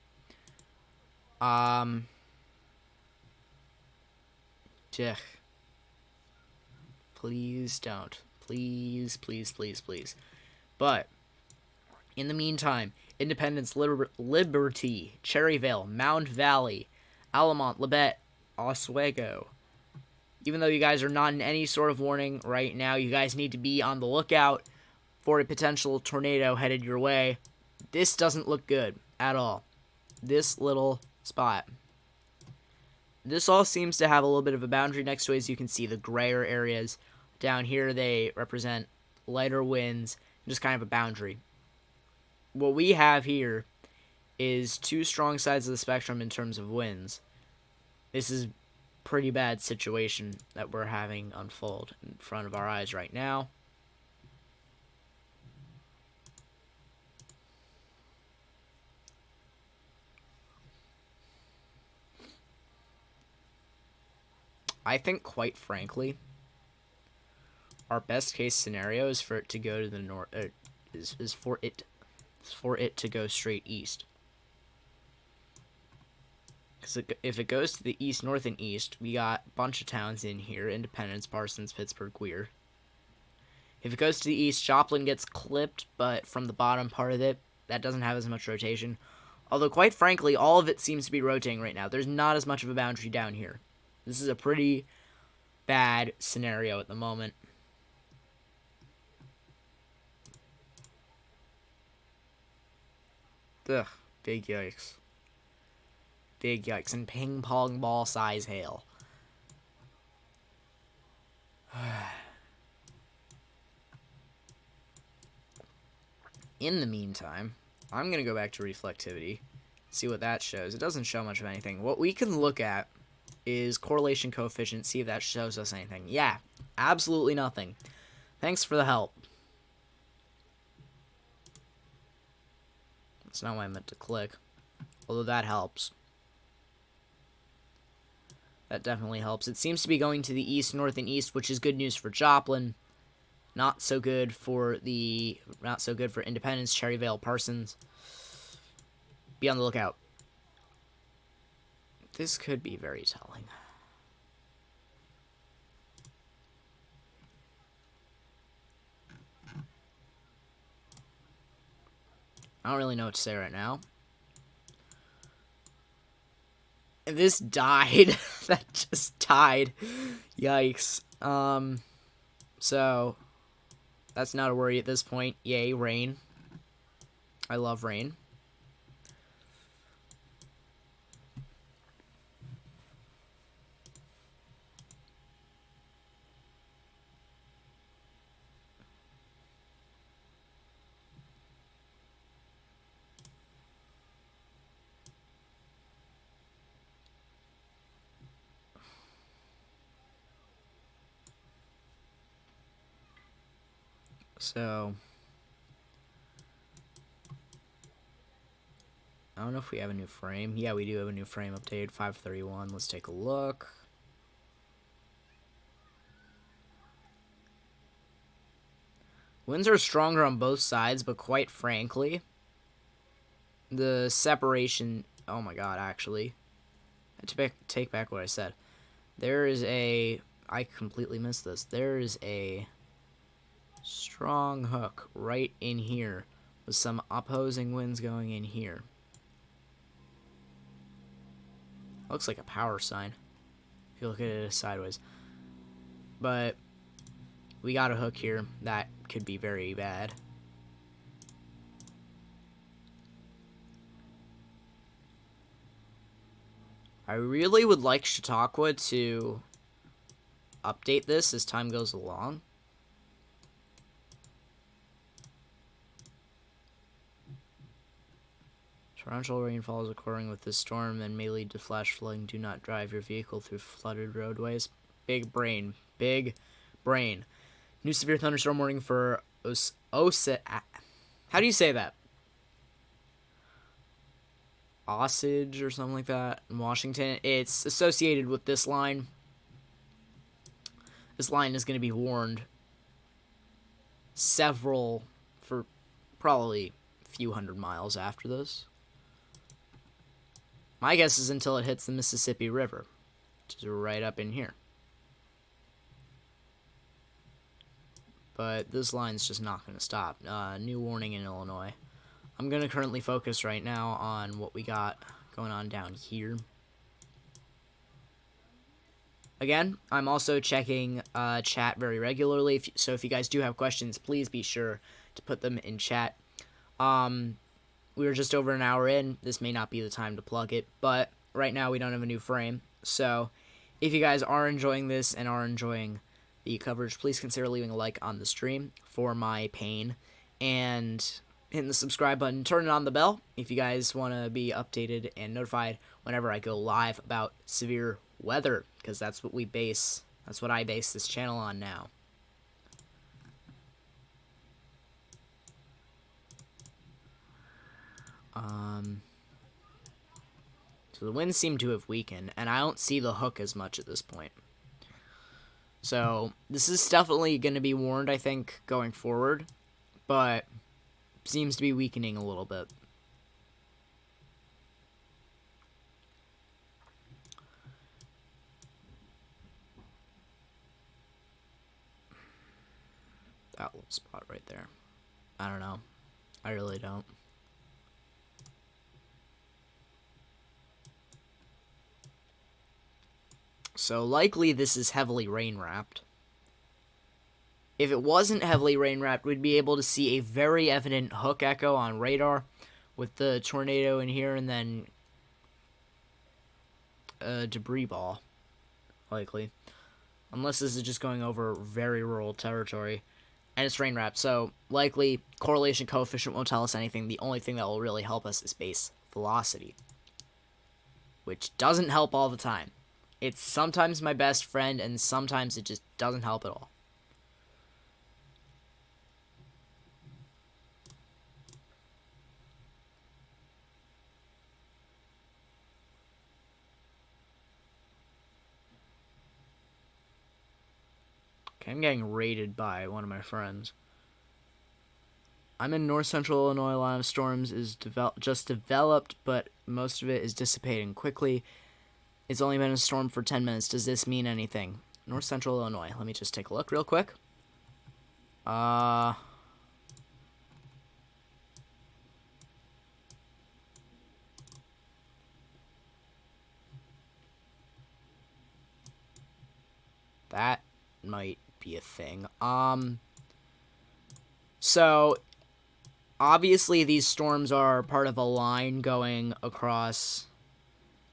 Please don't. Please, please, please, please. But in the meantime, Independence, Liberty, Cherryvale, Mound Valley, Alamont, Labette, Oswego. Even though you guys are not in any sort of warning right now, you guys need to be on the lookout for a potential tornado headed your way. This doesn't look good at all. This little spot. This all seems to have a little bit of a boundary next to it. As you can see, the grayer areas Down here, they represent lighter winds, just kind of a boundary. What we have here is two strong sides of the spectrum in terms of winds. This is pretty bad situation that we're having unfold in front of our eyes right now. I think, quite frankly, our best case scenario is for it to go to the north. Is for it to go straight east. Because if it goes to the east, north, and east, we got a bunch of towns in here: Independence, Parsons, Pittsburgh, Weir. If it goes to the east, Joplin gets clipped, but from the bottom part of it, that doesn't have as much rotation. Although, quite frankly, all of it seems to be rotating right now. There's not as much of a boundary down here. This is a pretty bad scenario at the moment. Ugh, big yikes. Big yikes. And ping pong ball size hail. In the meantime, I'm going to go back to reflectivity, see what that shows. It doesn't show much of anything. What we can look at is correlation coefficient, see if that shows us anything. Yeah, absolutely nothing. Thanks for the help. That's not what I meant to click, although that helps. That definitely helps. It seems to be going to the east, north, and east, which is good news for Joplin. Not so good for Independence, Cherryvale, Parsons. Be on the lookout. This could be very telling. I don't really know what to say right now. This died. That just died. Yikes. So that's not a worry at this point. Yay, rain. I love rain. So I don't know if we have a new frame. Yeah, we do have a new frame updated, 531. Let's take a look. Winds are stronger on both sides, but quite frankly, the separation... Oh my god, actually. I take back what I said. There is a... I completely missed this. There is a strong hook right in here with some opposing winds going in here. Looks like a power sign if you look at it sideways. But we got a hook here that could be very bad. I really would like Chautauqua to update this as time goes along. Torrential rainfall is occurring with this storm and may lead to flash flooding. Do not drive your vehicle through flooded roadways. Big brain. Big brain. New severe thunderstorm warning for how do you say that? Osage or something like that in Washington. It's associated with this line. This line is going to be warned for probably a few hundred miles after this. My guess is until it hits the Mississippi River, which is right up in here. But this line's just not going to stop. New warning in Illinois. I'm going to currently focus right now on what we got going on down here. Again, I'm also checking chat very regularly, so if you guys do have questions, please be sure to put them in chat. We were just over an hour in. This may not be the time to plug it, but right now we don't have a new frame. So if you guys are enjoying this and are enjoying the coverage, please consider leaving a like on the stream for my pain, and hitting the subscribe button, turning on the bell if you guys want to be updated and notified whenever I go live about severe weather, because that's what I base this channel on now. So the winds seem to have weakened, and I don't see the hook as much at this point. So this is definitely going to be warned, I think, going forward, but seems to be weakening a little bit. That little spot right there. I don't know. I really don't. So likely this is heavily rain wrapped. If it wasn't heavily rain wrapped, we'd be able to see a very evident hook echo on radar with the tornado in here, and then a debris ball, likely. Unless this is just going over very rural territory. And it's rain wrapped, so likely correlation coefficient won't tell us anything. The only thing that will really help us is base velocity, which doesn't help all the time. It's sometimes my best friend, and sometimes it just doesn't help at all. Okay, I'm getting raided by one of my friends. I'm in north central Illinois. A lot of storms is just developed, but most of it is dissipating quickly. It's only been a storm for 10 minutes. Does this mean anything? North central Illinois. Let me just take a look real quick. That might be a thing. So obviously these storms are part of a line going across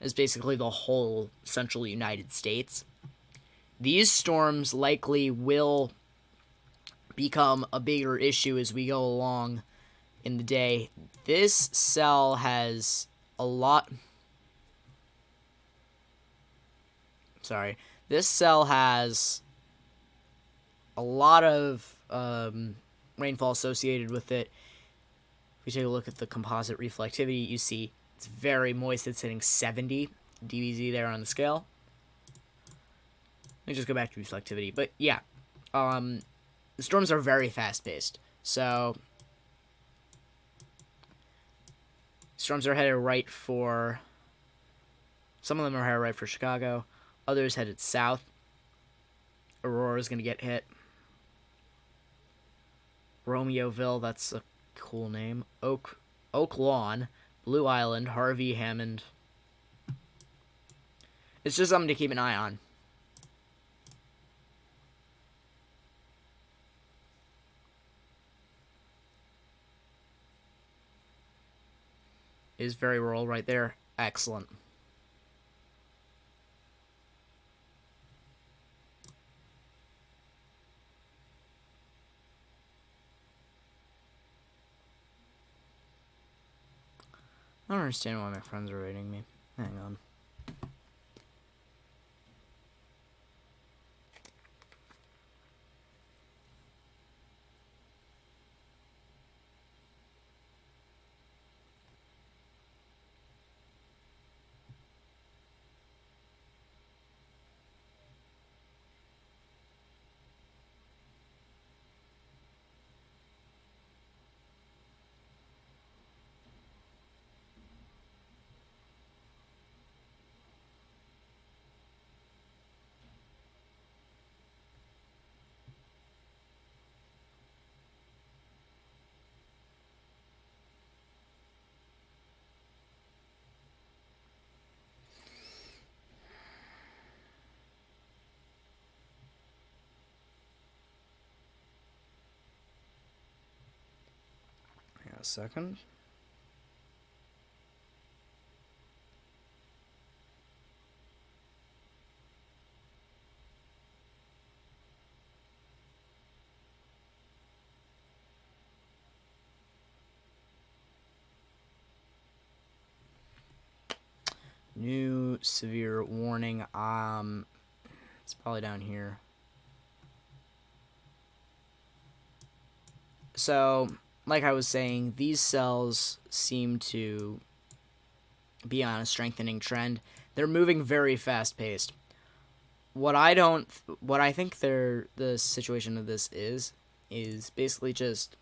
is basically the whole central United States. These storms likely will become a bigger issue as we go along in the day. This cell has a lot... Sorry. This cell has a lot of rainfall associated with it. If we take a look at the composite reflectivity, you see it's very moist. It's hitting 70 dBz there on the scale. Let me just go back to reflectivity. But yeah, the storms are very fast-paced. So storms are headed right for... Some of them are headed right for Chicago. Others headed south. Aurora is going to get hit. Romeoville, that's a cool name. Oak Lawn, Blue Island, Harvey, Hammond. It's just something to keep an eye on. Is very rural right there. Excellent. I don't understand why my friends are rating me. Hang on. Hang on a second. New severe warning. It's probably down here. So, like I was saying, these cells seem to be on a strengthening trend. They're moving very fast paced. What I think the situation of this is basically just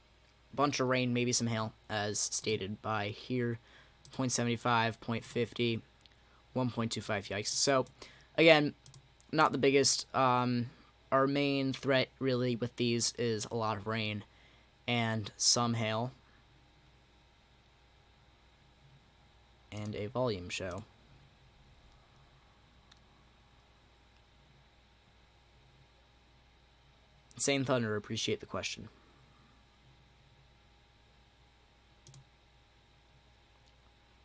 a bunch of rain, maybe some hail, as stated by here, 0.75, 0.50, 1.25 yikes. So, again, not the biggest. Our main threat really with these is a lot of rain and some hail and a volume show. Insane Thunder, appreciate the question.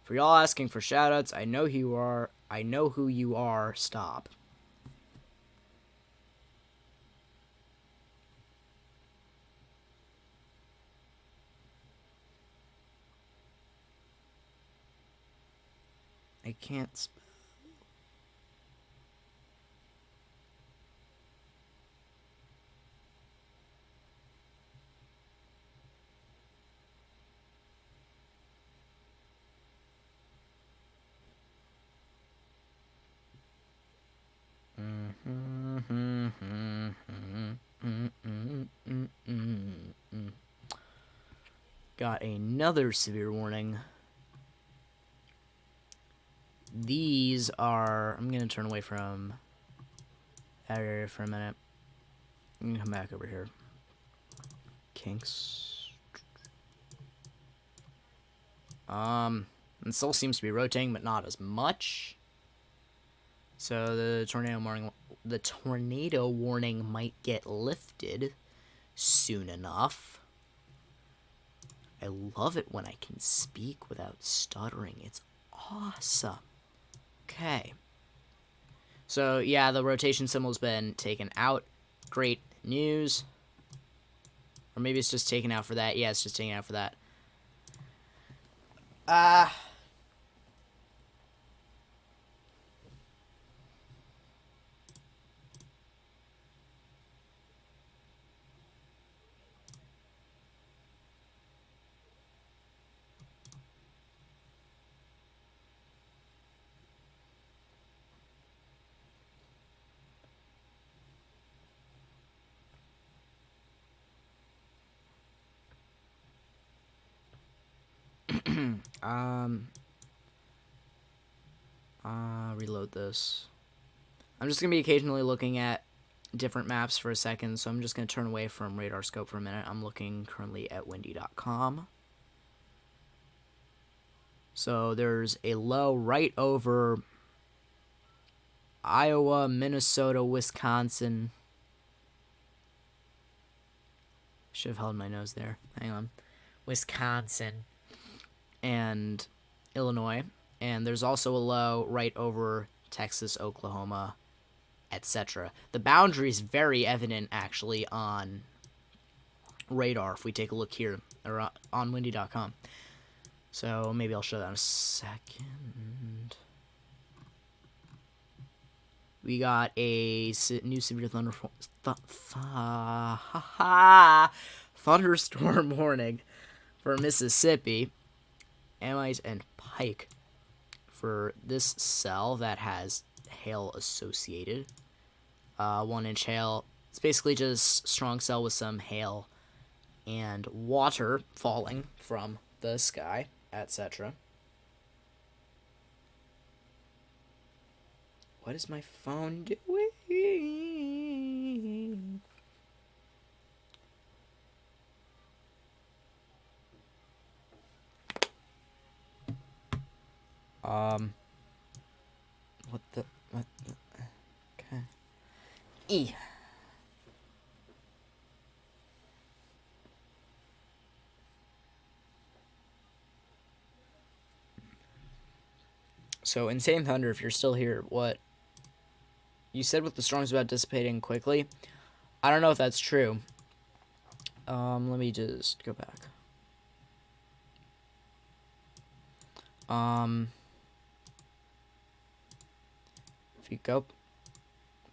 For y'all asking for shoutouts, I know who you are. I know who you are. Stop. I can't spell. Got another severe warning. These are... I'm going to turn away from that area for a minute. I'm going to come back over here. Kinks. It still seems to be rotating, but not as much. So the tornado warning might get lifted soon enough. I love it when I can speak without stuttering. It's awesome. Okay. So, yeah, the rotation symbol's been taken out. Great news. Or maybe it's just taken out for that. Yeah, it's just taken out for that. Reload this. I'm just going to be occasionally looking at different maps for a second, so I'm just going to turn away from radar scope for a minute. I'm looking currently at windy.com. So there's a low right over Iowa, Minnesota, Wisconsin. Should have held my nose there. Hang on. Wisconsin and Illinois. And there's also a low right over Texas, Oklahoma, etc. The boundary is very evident, actually, on radar if we take a look here, or on windy.com. So maybe I'll show that in a second. We got a new severe thunderstorm warning for Mississippi. Amite and Pike for this cell that has hail associated. 1 inch hail. It's basically just strong cell with some hail and water falling from the sky, etc. What is my phone doing? What the? Okay. E. So, Insane Thunder, if you're still here, what you said with the storms about dissipating quickly, I don't know if that's true. Let me just go back. If you go,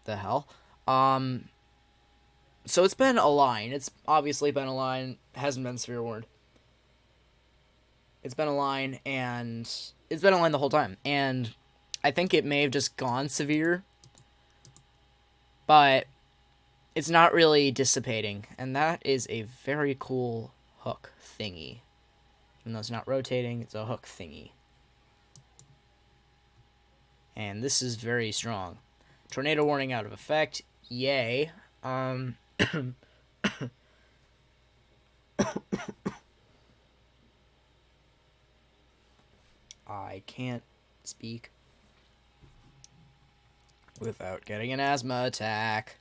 the hell. So it's been a line. It's obviously been a line. Hasn't been severe warned. It's been a line, and it's been a line the whole time. And I think it may have just gone severe, but it's not really dissipating. And that is a very cool hook thingy. Even though it's not rotating, it's a hook thingy. And this is very strong. Tornado warning out of effect. Yay. I can't speak without getting an asthma attack.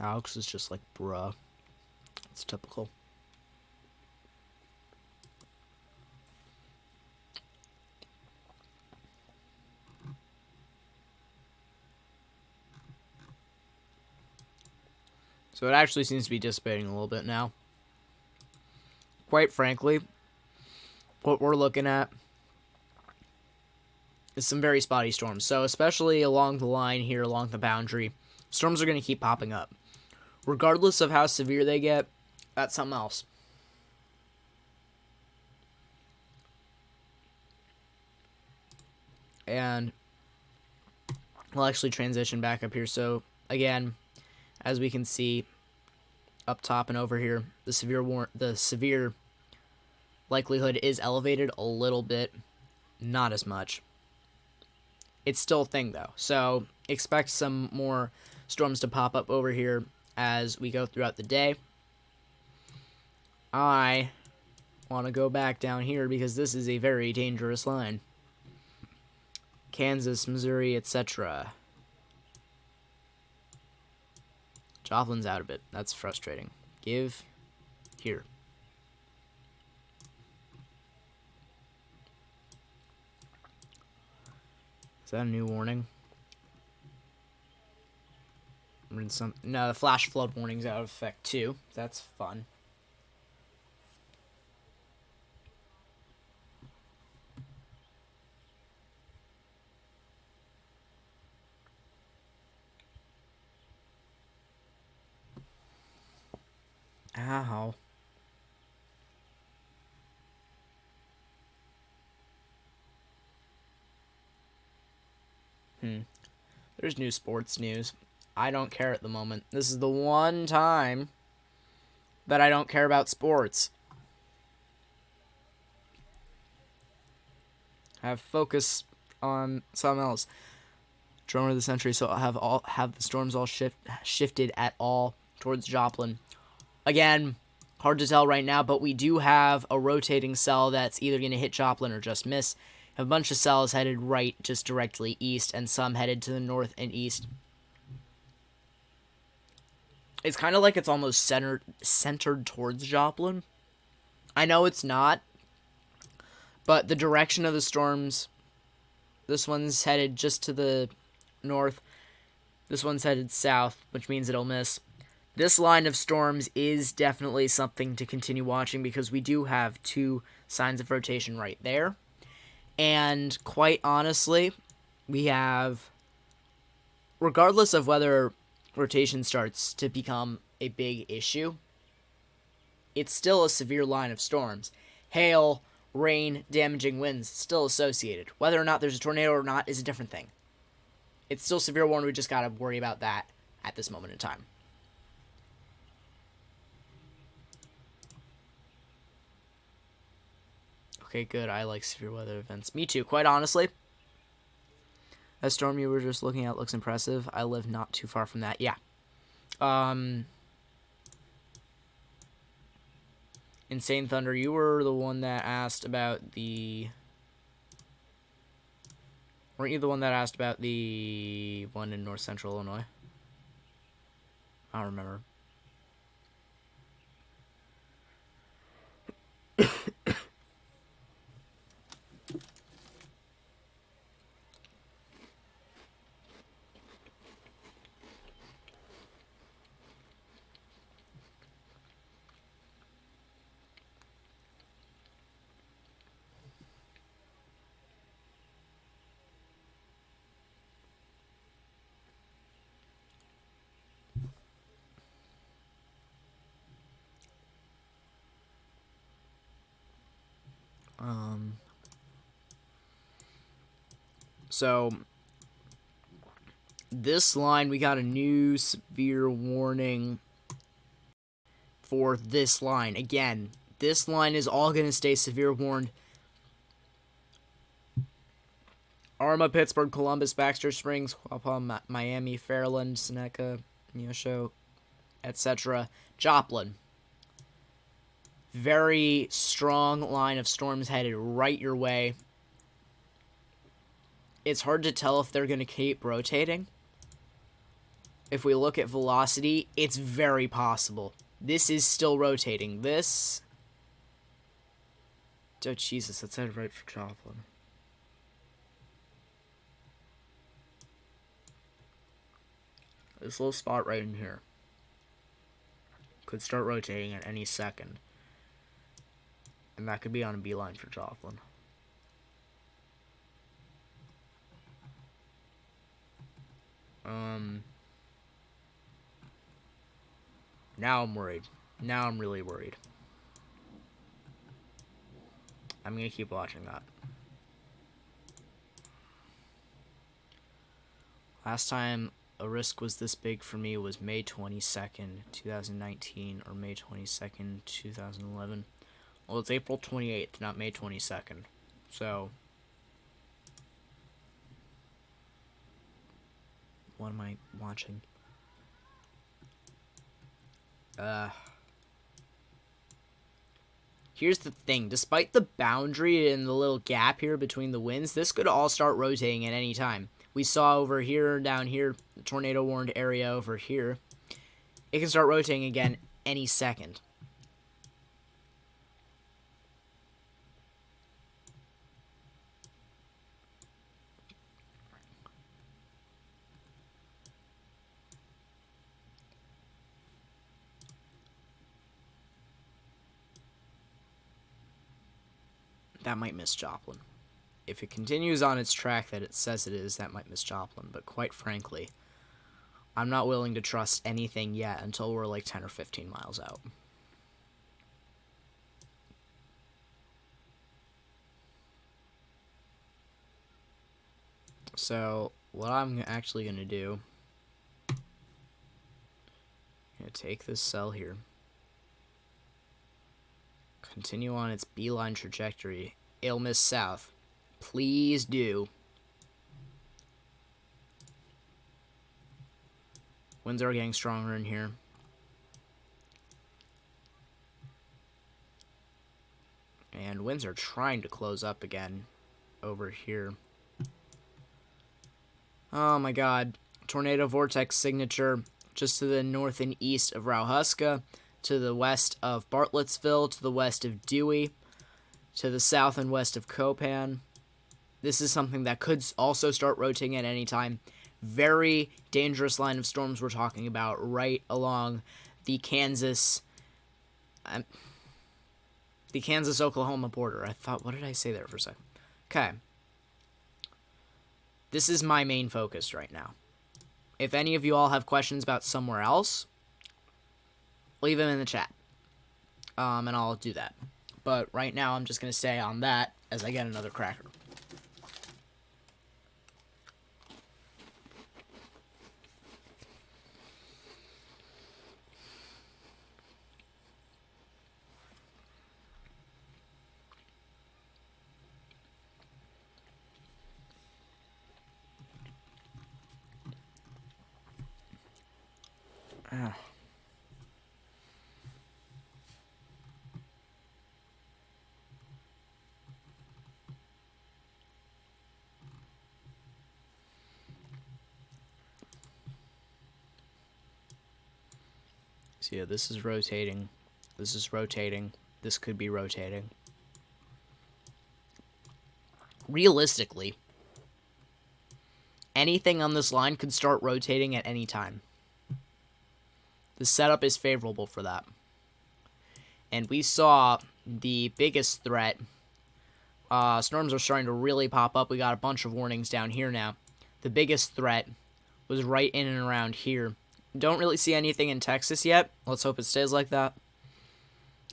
Alex is just like, bruh. It's typical. So it actually seems to be dissipating a little bit now. Quite frankly, what we're looking at is some very spotty storms. So especially along the line here, along the boundary, storms are going to keep popping up. Regardless of how severe they get, that's something else. And we'll actually transition back up here. So again, as we can see up top and over here, the severe likelihood is elevated a little bit, not as much. It's still a thing though, so expect some more storms to pop up over here as we go throughout the day. I want to go back down here because this is a very dangerous line. Kansas, Missouri, etc. Joplin's out of it. That's frustrating. Give here. Is that a new warning? No, the flash flood warning's out of effect too. That's fun. Ow. There's new sports news. I don't care at the moment. This is the one time that I don't care about sports. I have focus on something else. Drone of the century, so I'll have the storms all shifted at all towards Joplin. Again, hard to tell right now, but we do have a rotating cell that's either going to hit Joplin or just miss. Have a bunch of cells headed right, just directly east, and some headed to the north and east. It's kind of like it's almost centered towards Joplin. I know it's not, but the direction of the storms, this one's headed just to the north. This one's headed south, which means it'll miss. This line of storms is definitely something to continue watching because we do have two signs of rotation right there. And quite honestly, we have, regardless of whether rotation starts to become a big issue, it's still a severe line of storms. Hail, rain, damaging winds still associated. Whether or not there's a tornado or not is a different thing. It's still severe warning. We just gotta worry about that at this moment in time. Okay, good. I like severe weather events. Me too, quite honestly. That storm you were just looking at looks impressive. I live not too far from that. Yeah. Insane Thunder, you were the one that asked about the... Weren't you the one that asked about the one in north central Illinois? I don't remember. So this line, we got a new severe warning for this line. Again, this line is all going to stay severe warned. Arma, Pittsburgh, Columbus, Baxter Springs, Quapaw, Miami, Fairland, Seneca, Neosho, etc. Joplin. Very strong line of storms headed right your way. It's hard to tell if they're going to keep rotating. If we look at velocity, it's very possible. This is still rotating. This... Oh, Jesus, that's headed right for Joplin. This little spot right in here could start rotating at any second. And that could be on a beeline for Joplin. Now I'm worried. Now I'm really worried. I'm going to keep watching that. Last time a risk was this big for me was May 22nd, 2019, or May 22nd, 2011. Well, it's April 28th, not May 22nd. So, what am I watching? Here's the thing. Despite the boundary and the little gap here between the winds, this could all start rotating at any time. We saw over here, down here, the tornado warned area over here. It can start rotating again any second. That might miss Joplin. If it continues on its track that it says it is, that might miss Joplin. But quite frankly, I'm not willing to trust anything yet until we're like 10 or 15 miles out. So, what I'm actually going to do, I'm going to take this cell here, continue on its beeline trajectory. It'll miss south. Please do. Winds are getting stronger in here. And winds are trying to close up again over here. Oh my god. Tornado vortex signature just to the north and east of Rauhuska, to the west of Bartlettsville, to the west of Dewey, to the south and west of Copan. This is something that could also start rotating at any time. Very dangerous line of storms we're talking about right along the Kansas-Oklahoma border. I thought, what did I say there for a second? Okay. This is my main focus right now. If any of you all have questions about somewhere else, leave them in the chat. And I'll do that. But right now, I'm just going to stay on that as I get another cracker. So yeah, this is rotating. This is rotating. This could be rotating. Realistically, anything on this line could start rotating at any time. The setup is favorable for that. And we saw the biggest threat. Storms are starting to really pop up. We got a bunch of warnings down here now. The biggest threat was right in and around here. Don't really see anything in Texas yet. Let's hope it stays like that.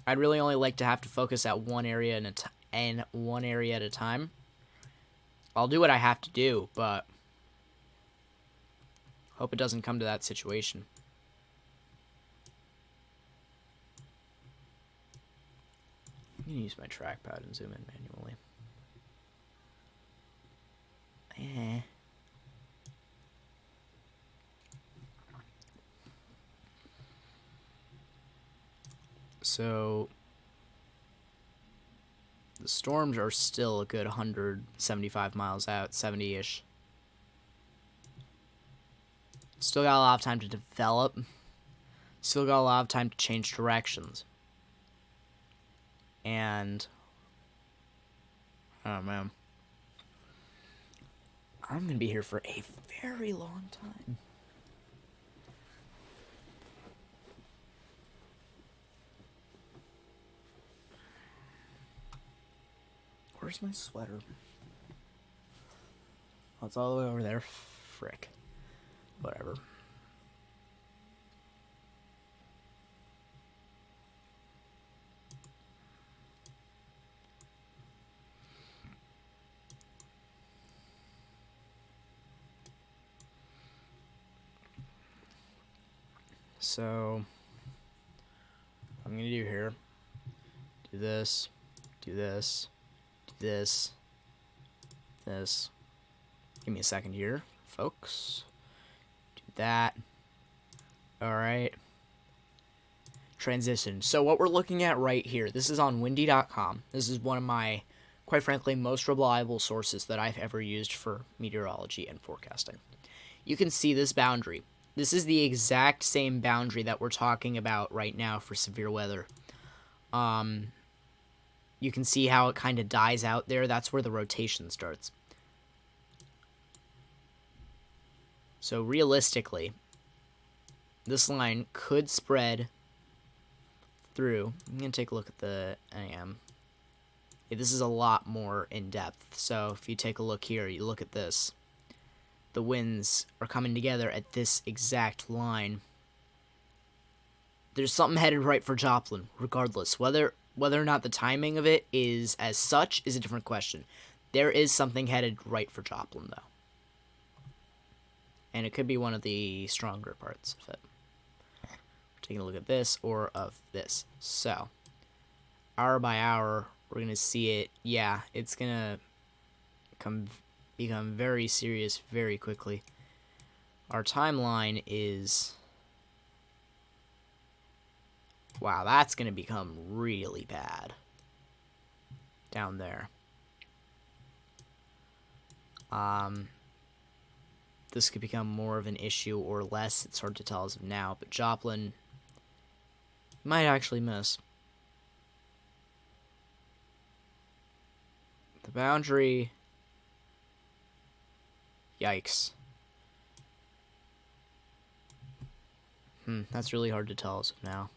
I'd really only like to have to focus at one area in one area at a time. I'll do what I have to do, but hope it doesn't come to that situation. I'm going to use my trackpad and zoom in manually. So the storms are still a good 175 miles out, 70-ish. Still got a lot of time to develop. Still got a lot of time to change directions. And oh man, I'm going to be here for a very long time. Where's my sweater? Oh, it's all the way over there. Frick. Whatever. So, what I'm going to do here, do this, do this, do this, this. Give me a second here, folks. Do that. Alright. Transition. So what we're looking at right here, this is on windy.com. This is one of my, quite frankly, most reliable sources that I've ever used for meteorology and forecasting. You can see this boundary. This is the exact same boundary that we're talking about right now for severe weather. You can see how it kind of dies out there. That's where the rotation starts. So realistically, this line could spread through. I'm going to take a look at the AM. Yeah, this is a lot more in depth. So if you take a look here, you look at this. The winds are coming together at this exact line. There's something headed right for Joplin, regardless. Whether or not the timing of it is as such is a different question. There is something headed right for Joplin, though. And it could be one of the stronger parts of it. We're taking a look at this or of this. So, hour by hour, we're going to see it. Yeah, it's going to become very serious very quickly. Our timeline is... Wow, that's going to become really bad. Down there. This could become more of an issue or less. It's hard to tell as of now. But Joplin might actually miss. The boundary... Yikes. That's really hard to tell as of now.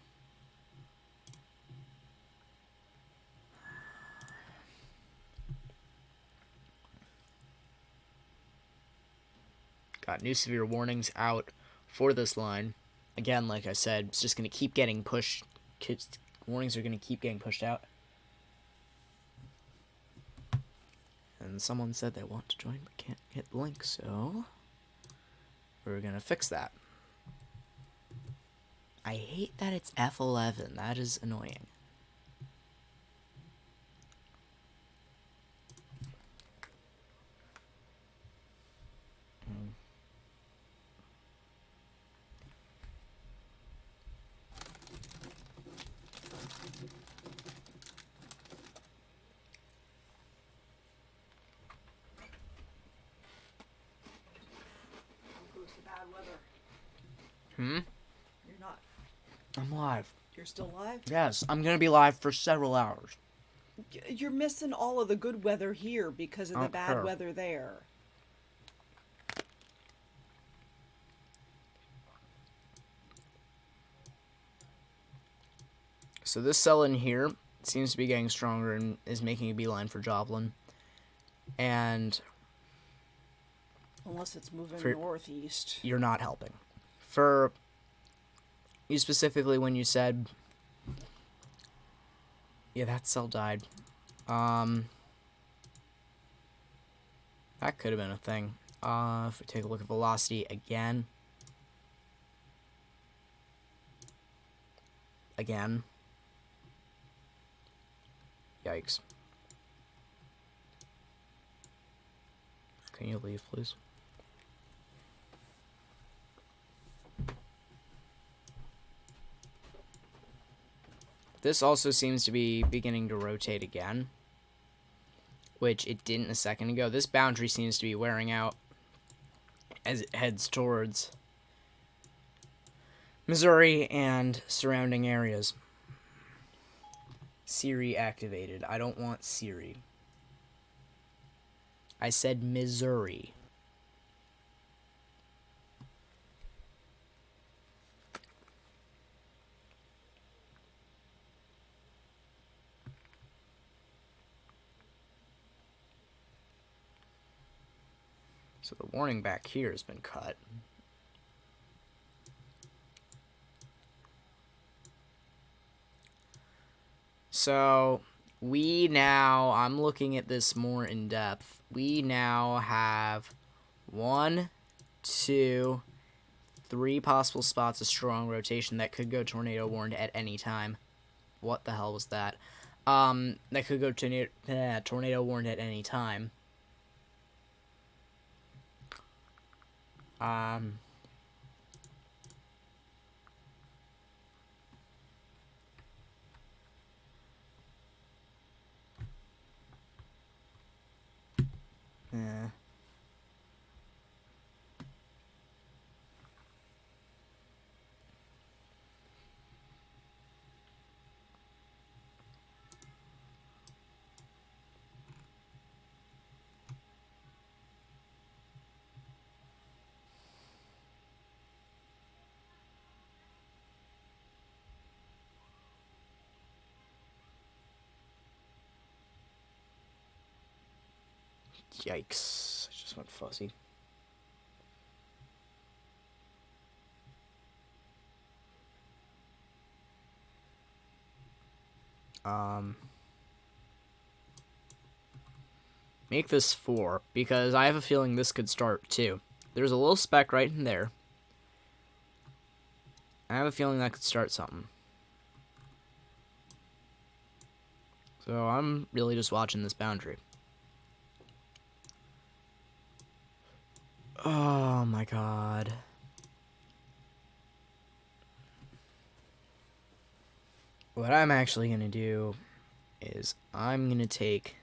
Got new severe warnings out for this line. Again, like I said, it's just going to keep getting pushed. Warnings are going to keep getting pushed out. And someone said they want to join but can't hit the link, so we're going to fix that. I hate that it's F11. That is annoying. Who's the bad weather? You're not. I'm live. You're still live? Yes, I'm going to be live for several hours. You're missing all of the good weather here because of the bad Okay. weather there. So this cell in here seems to be getting stronger and is making a beeline for Joplin. And Unless it's moving For- northeast. you're not helping. For you specifically when you said... Yeah, that cell died. Um, that could have been a thing. If we take a look at velocity again. Again. Yikes. Can you leave, please? This also seems to be beginning to rotate again, which it didn't a second ago. This boundary seems to be wearing out as it heads towards Missouri and surrounding areas. Siri activated. I don't want Siri. I said Missouri. So the warning back here has been cut. So I'm looking at this more in depth. We now have 1, 2, 3 possible spots of strong rotation that could go tornado warned at any time. What the hell was that? That could go tornado warned at any time. Yeah. Yikes. I just went fuzzy. Make this 4, because I have a feeling this could start too. There's a little speck right in there. I have a feeling that could start something. So I'm really just watching this boundary. Oh my god. What I'm actually going to do is I'm going to take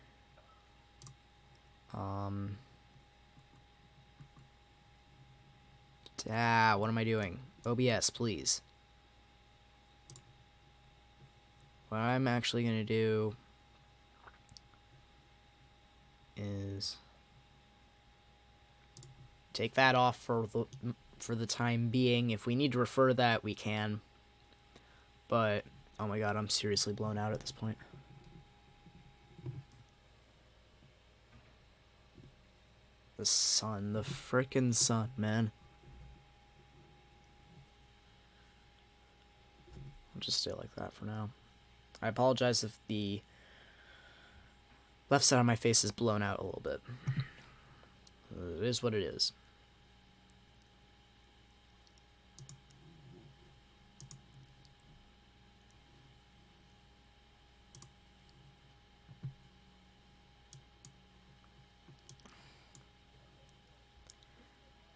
what am I doing? OBS, please. What I'm actually going to do is take that off for the time being. If we need to refer that, we can. But oh my god, I'm seriously blown out at this point. The sun, the frickin' sun, man. I'll just stay like that for now. I apologize if the left side of my face is blown out a little bit. It is what it is.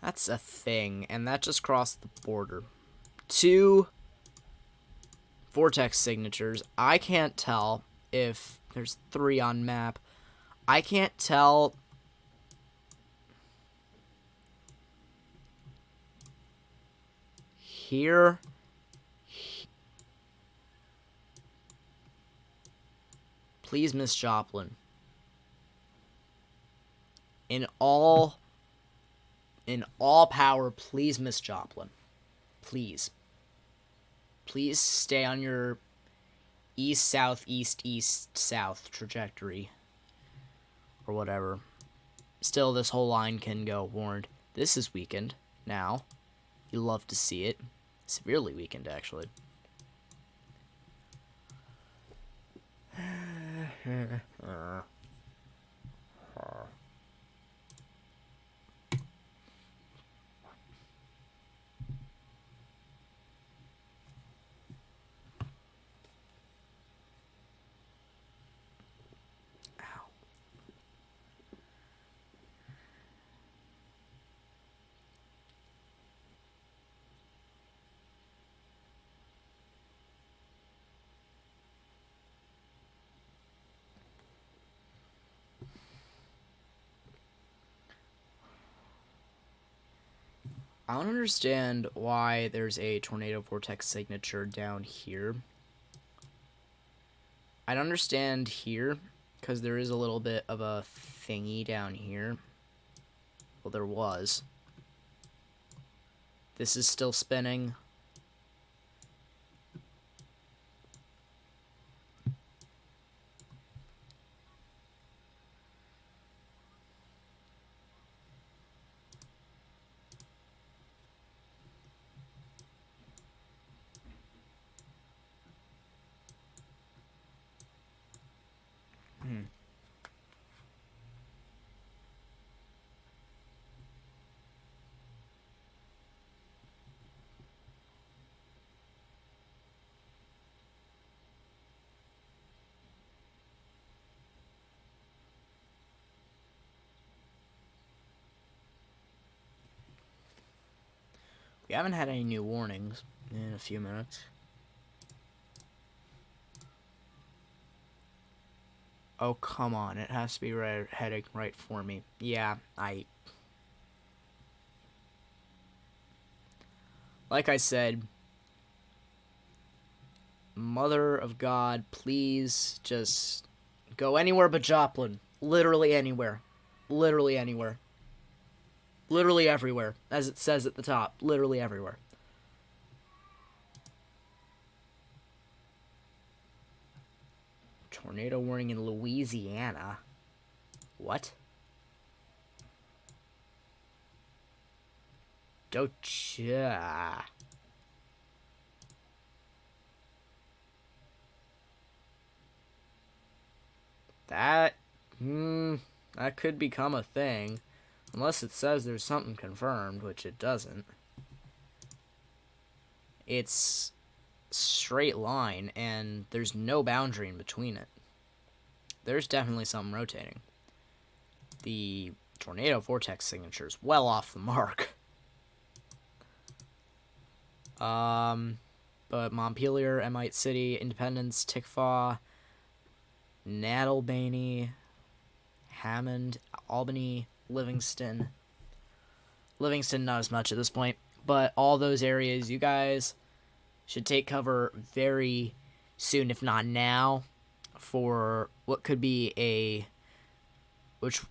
That's a thing, and that just crossed the border. 2 vortex signatures. I can't tell if there's 3 on map. I can't tell. Here. Please, Miss Joplin. In all power, please, Miss Joplin. Please. Please stay on your east, south, east, east, south trajectory. Or whatever. Still, this whole line can go warned. This is weakened now. You love to see it. Severely weakened, actually. I don't understand why there's a tornado vortex signature down here. I don't understand here, because there is a little bit of a thingy down here. Well, there was. This is still spinning. We haven't had any new warnings in a few minutes. Oh, come on. It has to be heading right for me. Yeah, like I said, Mother of God, please just go anywhere but Joplin. Literally anywhere. Literally anywhere. Literally everywhere. As it says at the top. Literally everywhere. Tornado warning in Louisiana. What? Docha. That, that could become a thing. Unless it says there's something confirmed, which it doesn't. It's straight line, and there's no boundary in between it. There's definitely something rotating. The tornado vortex signature is well off the mark. But Montpelier, Emite City, Independence, Tickfaw, Nattlebany, Hammond, Albany, Livingston. Livingston, not as much at this point, but all those areas, you guys should take cover very soon, if not now, for what could be which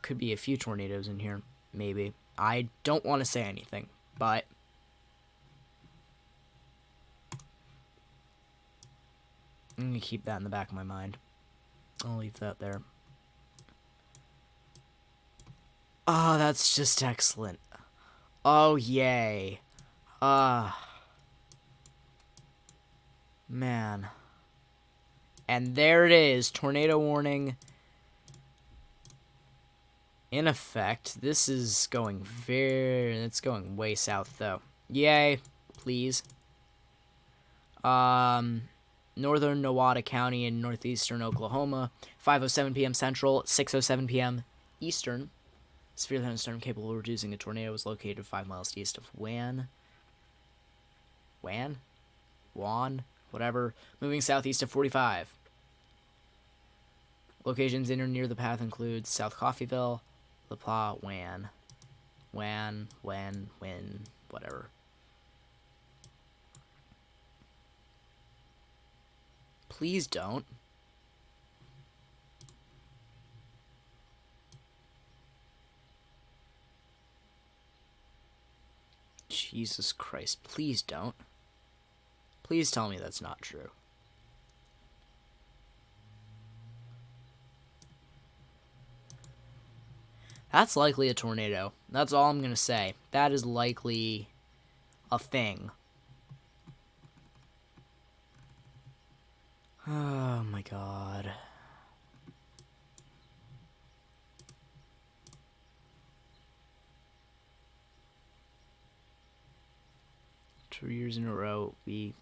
could be a few tornadoes in here, maybe. I don't want to say anything, but I'm going to keep that in the back of my mind. I'll leave that there. Oh, that's just excellent. Oh, yay. Man. And there it is. Tornado warning in effect. This is going it's going way south, though. Yay. Please. Northern Nowata County in northeastern Oklahoma. 5:07 p.m. Central. 6:07 p.m. Eastern. Severe thunderstorm capable of reducing a tornado was located 5 miles east of Wan? Whatever. Moving southeast of 45. Locations in or near the path include South Coffeyville, La Pla, Win, whatever. Please don't. Jesus Christ, please don't. Please tell me that's not true. That's likely a tornado. That's all I'm going to say. That is likely a thing. Oh my god. Two years in a row, we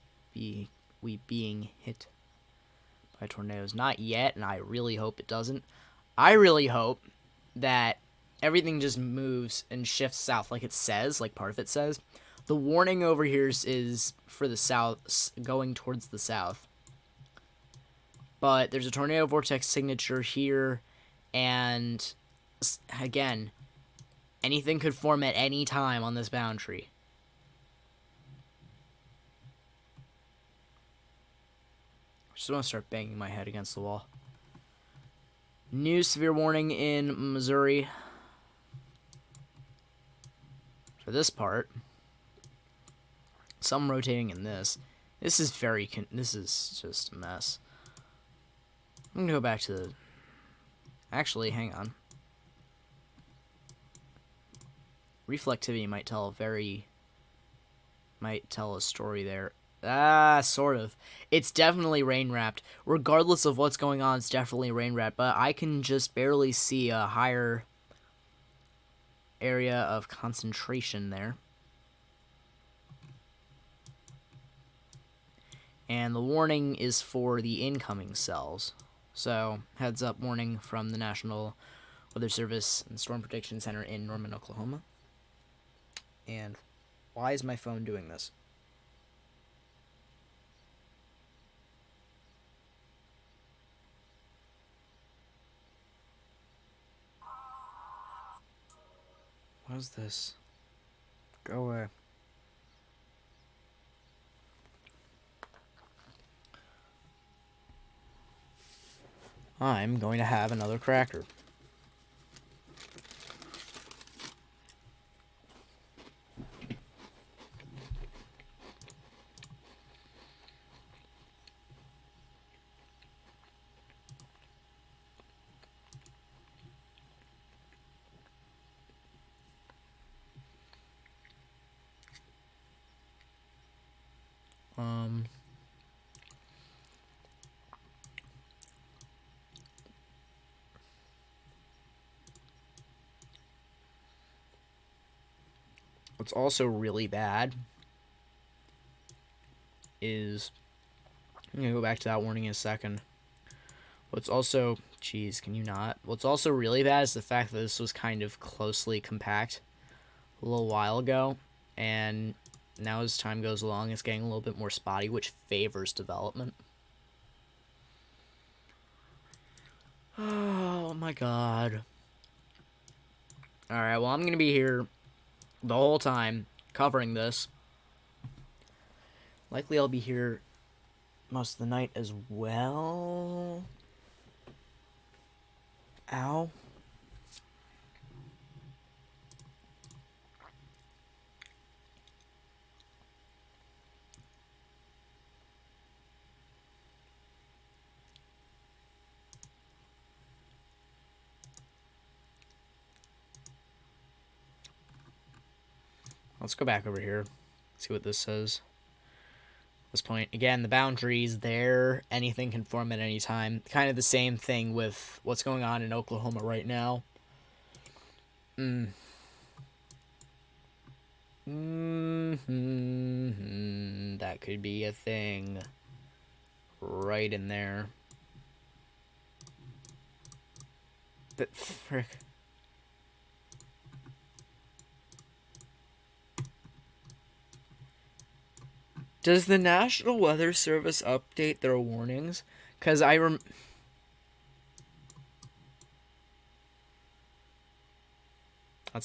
being hit by tornadoes. Not yet, and I really hope it doesn't. I really hope that everything just moves and shifts south like it says, like part of it says. The warning over here is for the south, going towards the south. But there's a tornado vortex signature here, and again, Anything could form at any time on this boundary. I just want to start banging my head against the wall. New severe warning in Missouri. For this part. Some rotating in this. This is this is just a mess. I'm gonna go back to the... Actually, hang on. Reflectivity might tell a story there. Sort of. It's definitely rain-wrapped. Regardless of what's going on, it's definitely rain-wrapped. But I can just barely see a higher area of concentration there. And the warning is for the incoming cells. So, heads up warning from the National Weather Service and Storm Prediction Center in Norman, Oklahoma. And why is my phone doing this? What is this? Go away. I'm going to have another cracker. What's also really bad is... I'm going to go back to that warning in a second. What's also... Jeez, can you not? What's also really bad is the fact that this was kind of closely compact a little while ago. And now as time goes along, it's getting a little bit more spotty, which favors development. Oh my god. Alright, well, I'm going to be here the whole time covering this. Likely I'll be here most of the night as well. Ow. Let's go back over here. See what this says. This point. Again, the boundary's there. Anything can form at any time. Kind of the same thing with what's going on in Oklahoma right now. That could be a thing. Right in there. But frick. Does the National Weather Service update their warnings? Because that's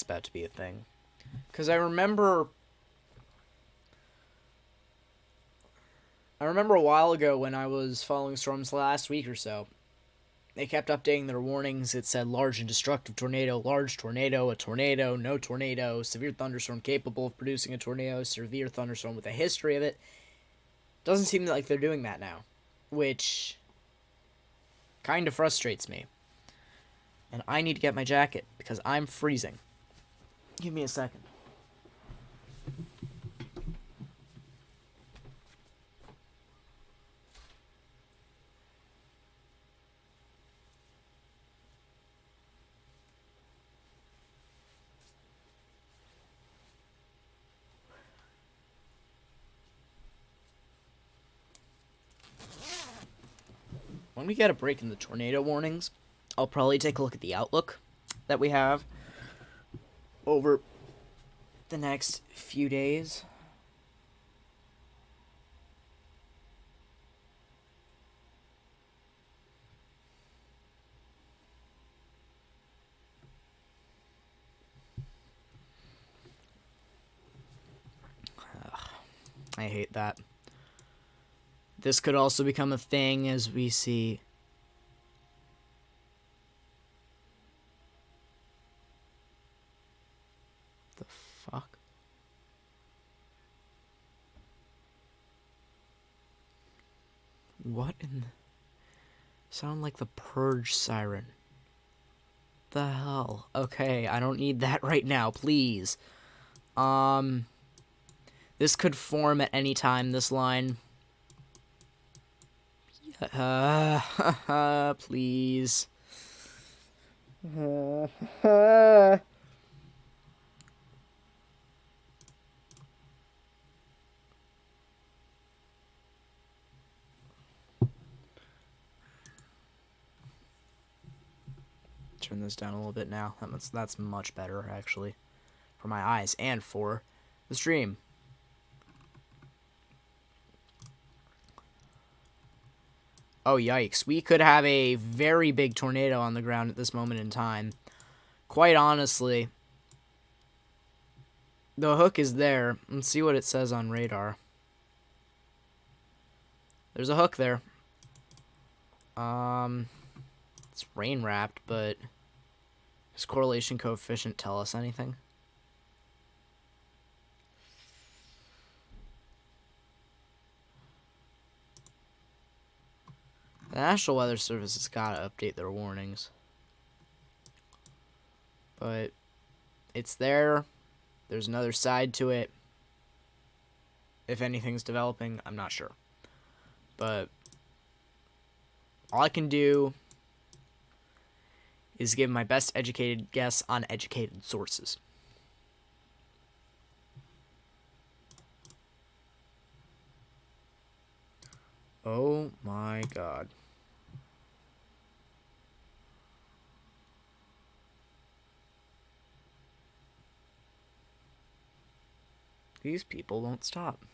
about to be a thing. Because I remember a while ago when I was following storms last week or so, they kept updating their warnings. It said large and destructive tornado, large tornado, a tornado, no tornado, severe thunderstorm capable of producing a tornado, severe thunderstorm with a history of it. Doesn't seem like they're doing that now, which kind of frustrates me. And I need to get my jacket because I'm freezing. Give me a second. When we get a break in the tornado warnings, I'll probably take a look at the outlook that we have over the next few days. I hate that. This could also become a thing as we see. The fuck? What in the... Sound like the purge siren. The hell? Okay, I don't need that right now, please. This could form at any time, this line. Please. Turn this down a little bit now. That's much better, actually. For my eyes and for the stream. Oh, yikes. We could have a very big tornado on the ground at this moment in time. Quite honestly, the hook is there. Let's see what it says on radar. There's a hook there. It's rain wrapped, but does correlation coefficient tell us anything? The National Weather Service has got to update their warnings. But it's there. There's another side to it. If anything's developing, I'm not sure. But all I can do is give my best educated guess on educated sources. Oh my god. These people won't stop.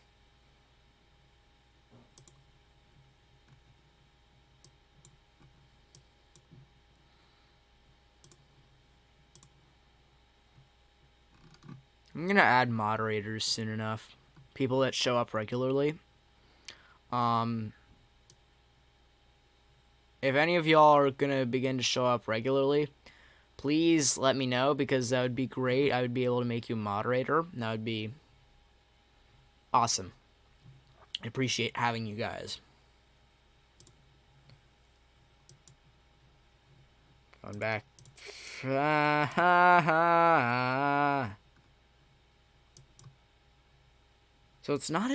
I'm gonna add moderators soon enough. People that show up regularly. If any of y'all are gonna begin to show up regularly, please let me know, because that would be great. I would be able to make you a moderator. That would be awesome. I appreciate having you guys. Going back. So it's not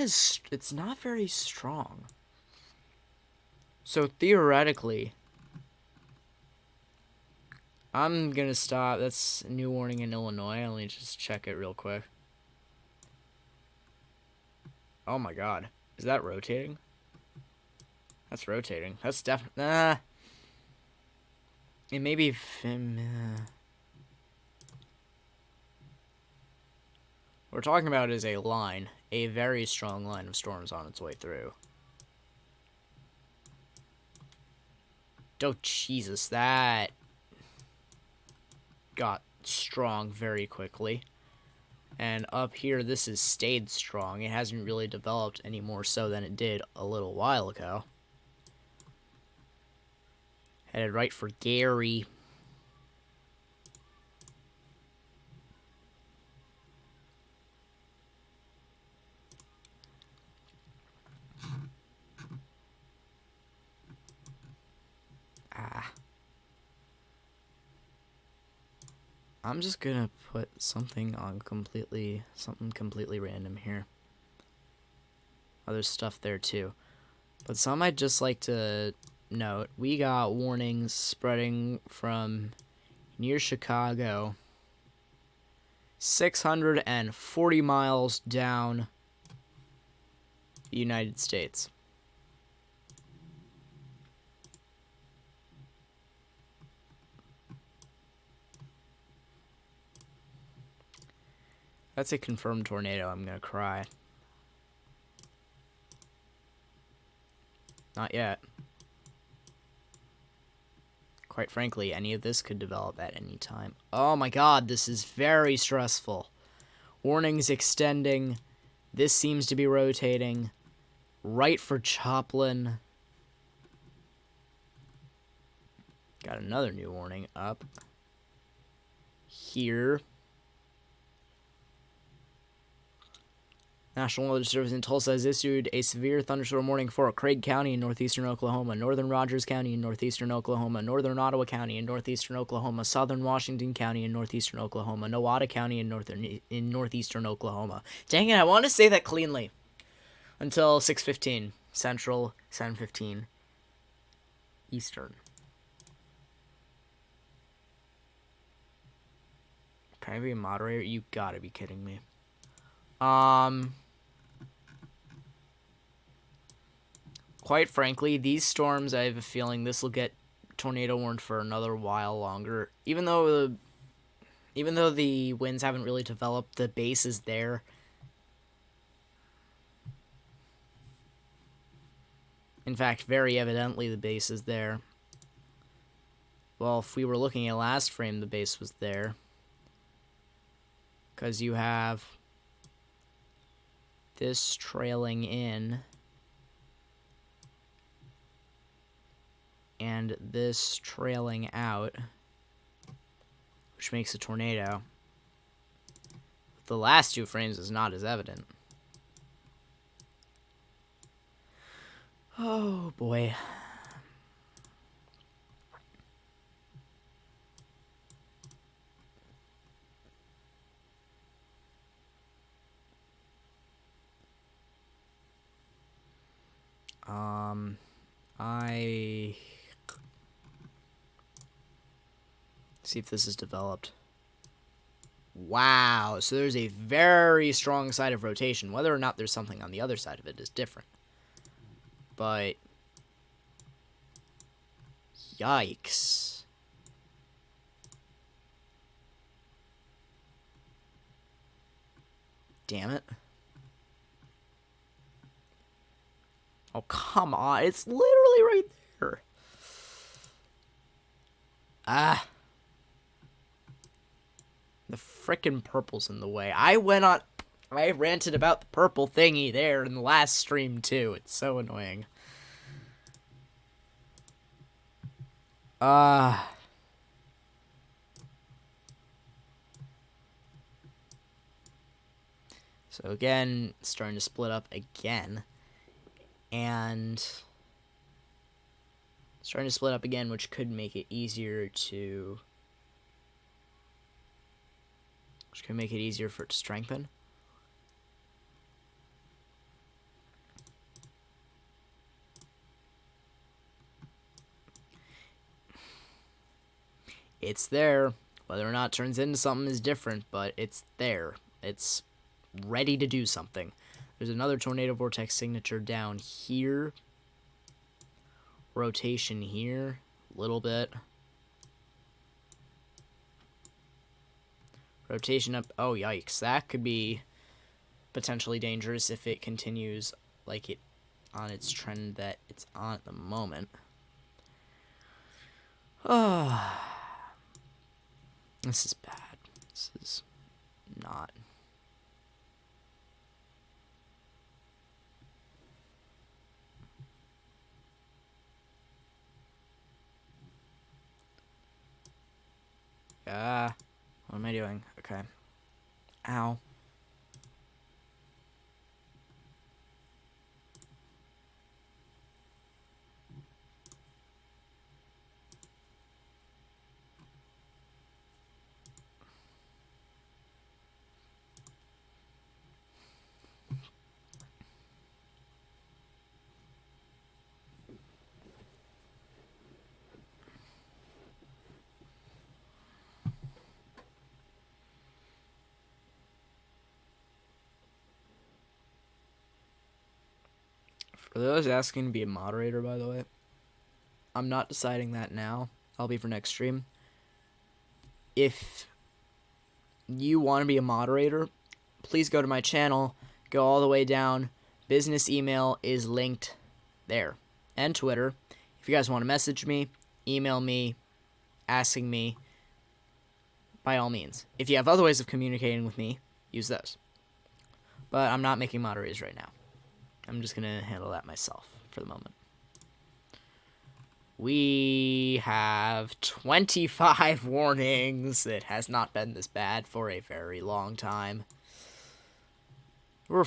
very strong. So theoretically, I'm gonna stop. That's a new warning in Illinois. Let me just check it real quick. Oh my god. Is that rotating? That's rotating. That's definitely... It may be... What we're talking about is a line. A very strong line of storms on its way through. Oh, Jesus. That got strong very quickly. And up here, this has stayed strong. It hasn't really developed any more so than it did a little while ago. Headed right for Gary. I'm just gonna put something completely random here. Oh, there's stuff there too. But some I'd just like to note. We got warnings spreading from near Chicago, 640 miles down the United States. That's a confirmed tornado. I'm gonna cry. Not yet. Quite frankly, any of this could develop at any time. Oh my god, this is very stressful. Warnings extending This seems to be rotating right for Joplin. Got another new warning up here. National Weather Service in Tulsa has issued a severe thunderstorm warning for Craig County in northeastern Oklahoma, northern Rogers County in northeastern Oklahoma, northern Ottawa County in northeastern Oklahoma, southern Washington County in northeastern Oklahoma, Nowata County in northeastern Oklahoma. Dang it, I want to say that cleanly. Until 6:15 Central, 7:15 Eastern. Can I be a moderator? You gotta be kidding me. Quite frankly, these storms, I have a feeling this will get tornado warned for another while longer. Even though the winds haven't really developed, the base is there. In fact, very evidently the base is there. Well, if we were looking at last frame, the base was there. Because you have this trailing in. And this trailing out, which makes a tornado. The last two frames is not as evident. Oh boy. I see if this is developed. Wow, so there's a very strong side of rotation. Whether or not there's something on the other side of it is different. But yikes. Damn it. Oh, come on. It's literally right there. Ah. The frickin' purple's in the way. I ranted about the purple thingy there in the last stream, too. It's so annoying. So again, starting to split up again. And starting to split up again, which could make it easier to... which could make it easier for it to strengthen. It's there. Whether or not it turns into something is different, but it's there. It's ready to do something. There's another tornado vortex signature down here. Rotation here. A little bit. Rotation up. Oh, yikes. That could be potentially dangerous if it continues like it on its trend that it's on at the moment. This is bad. This is not. What am I doing? Okay. Ow. For those asking to be a moderator, by the way, I'm not deciding that now. I'll be for next stream. If you want to be a moderator, please go to my channel, go all the way down. Business email is linked there. And Twitter. If you guys want to message me, email me, asking me, by all means. If you have other ways of communicating with me, use those. But I'm not making moderators right now. I'm just going to handle that myself for the moment. We have 25 warnings. It has not been this bad for a very long time. There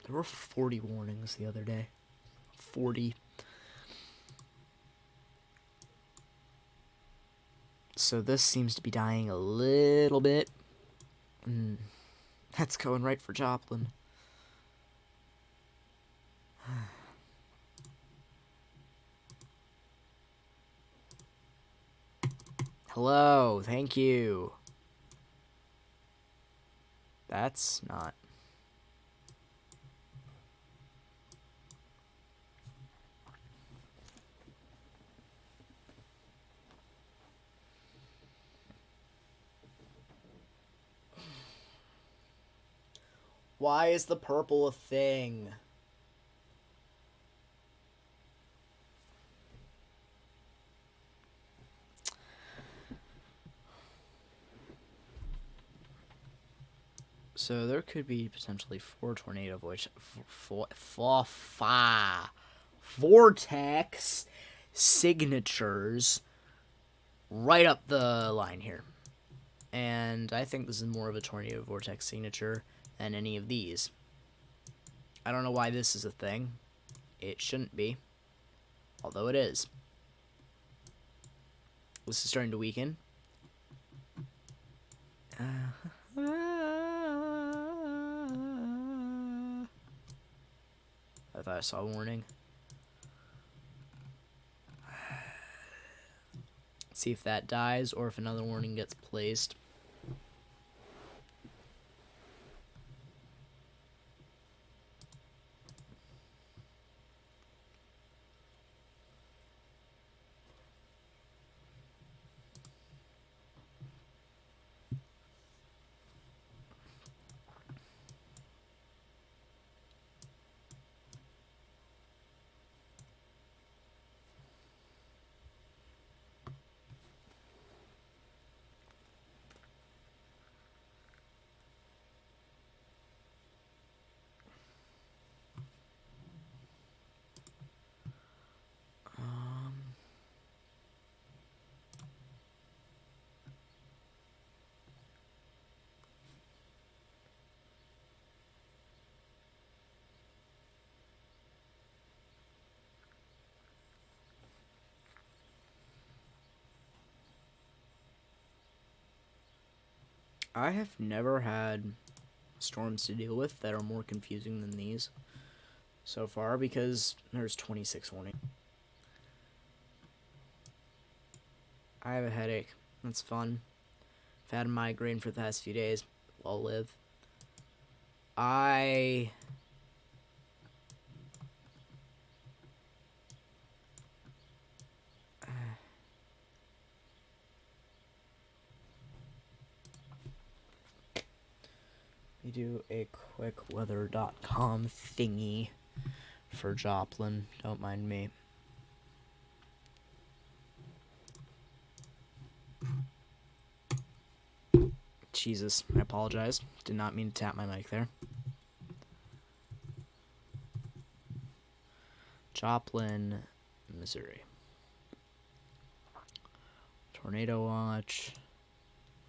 were 40 warnings the other day. 40. So this seems to be dying a little bit. That's going right for Joplin. Hello, thank you. That's not... Why is the purple a thing? So there could be potentially 4 tornado vortex signatures right up the line here. And I think this is more of a tornado vortex signature than any of these. I don't know why this is a thing. It shouldn't be. Although it is. This is starting to weaken. I thought I saw a warning. Let's see if that dies or if another warning gets placed. I have never had storms to deal with that are more confusing than these so far because there's 26 warnings. I have a headache. That's fun. I've had a migraine for the past few days. I'll live. I... We do a quick weather.com thingy for Joplin. Don't mind me. Jesus, I apologize. Did not mean to tap my mic there. Joplin, Missouri. Tornado watch.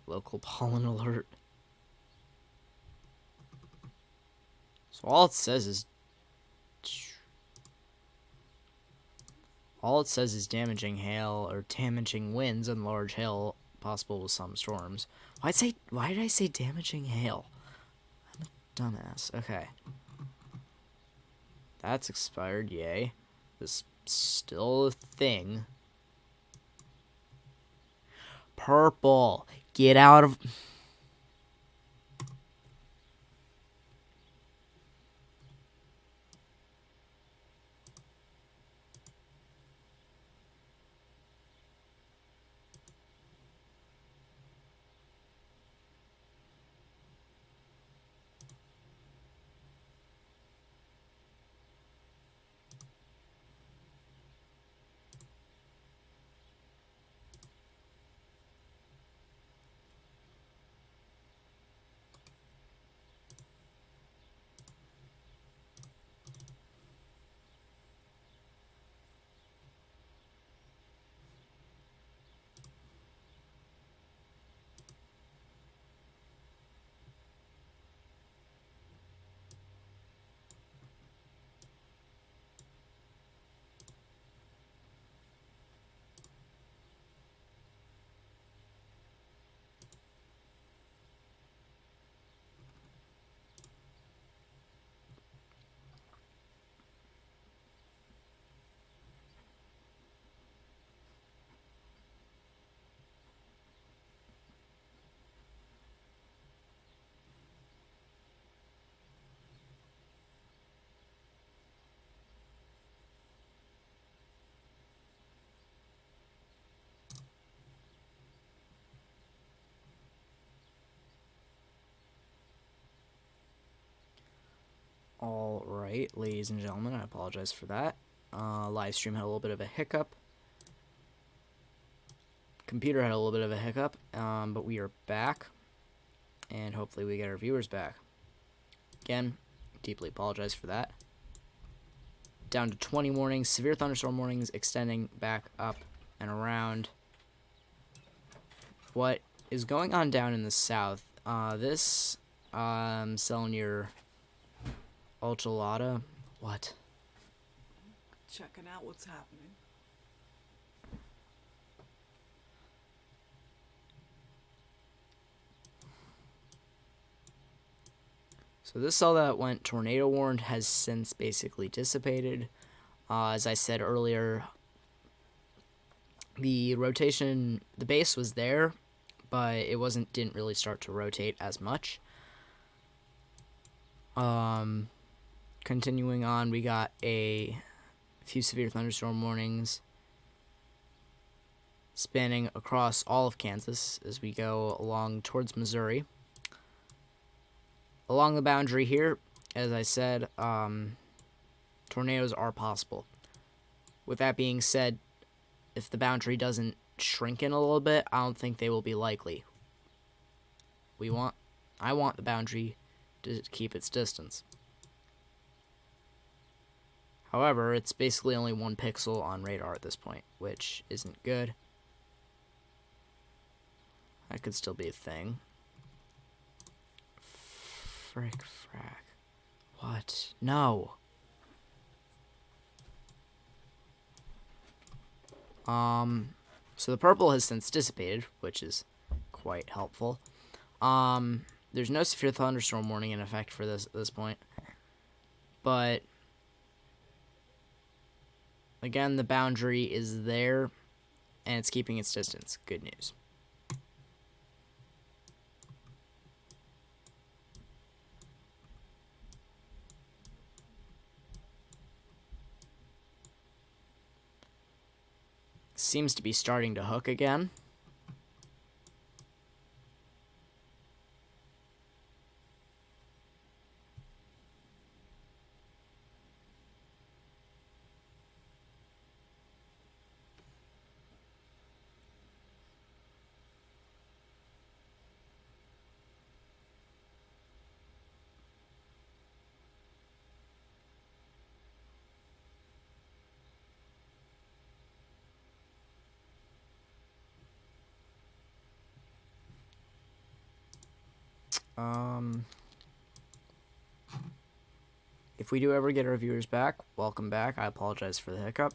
Local pollen alert. So all it says is damaging hail or damaging winds and large hail possible with some storms. Why did I say damaging hail? I'm a dumbass. Okay. That's expired, yay. This still a thing. Purple. Get out of... All right, ladies and gentlemen, I apologize for that. Live stream had a little bit of a hiccup. Computer had a little bit of a hiccup, but we are back, and hopefully we get our viewers back. Again, deeply apologize for that. Down to 20 warnings, severe thunderstorm warnings extending back up and around. What is going on down in the south? This selling your Ultralata. What? Checking out what's happening. So this cell that went tornado warned has since basically dissipated. As I said earlier, the rotation, the base was there, but it didn't really start to rotate as much. Continuing on, we got a few severe thunderstorm warnings spanning across all of Kansas as we go along towards Missouri. Along the boundary here, as I said, tornadoes are possible. With that being said, if the boundary doesn't shrink in a little bit, I don't think they will be likely. I want the boundary to keep its distance. However, it's basically only 1 pixel on radar at this point, which isn't good. That could still be a thing. Frick, frack. What? No. So the purple has since dissipated, which is quite helpful. There's no severe thunderstorm warning in effect for this at this point. But again, the boundary is there and it's keeping its distance. Good news. Seems to be starting to hook again. If we do ever get our viewers back, welcome back. I apologize for the hiccup.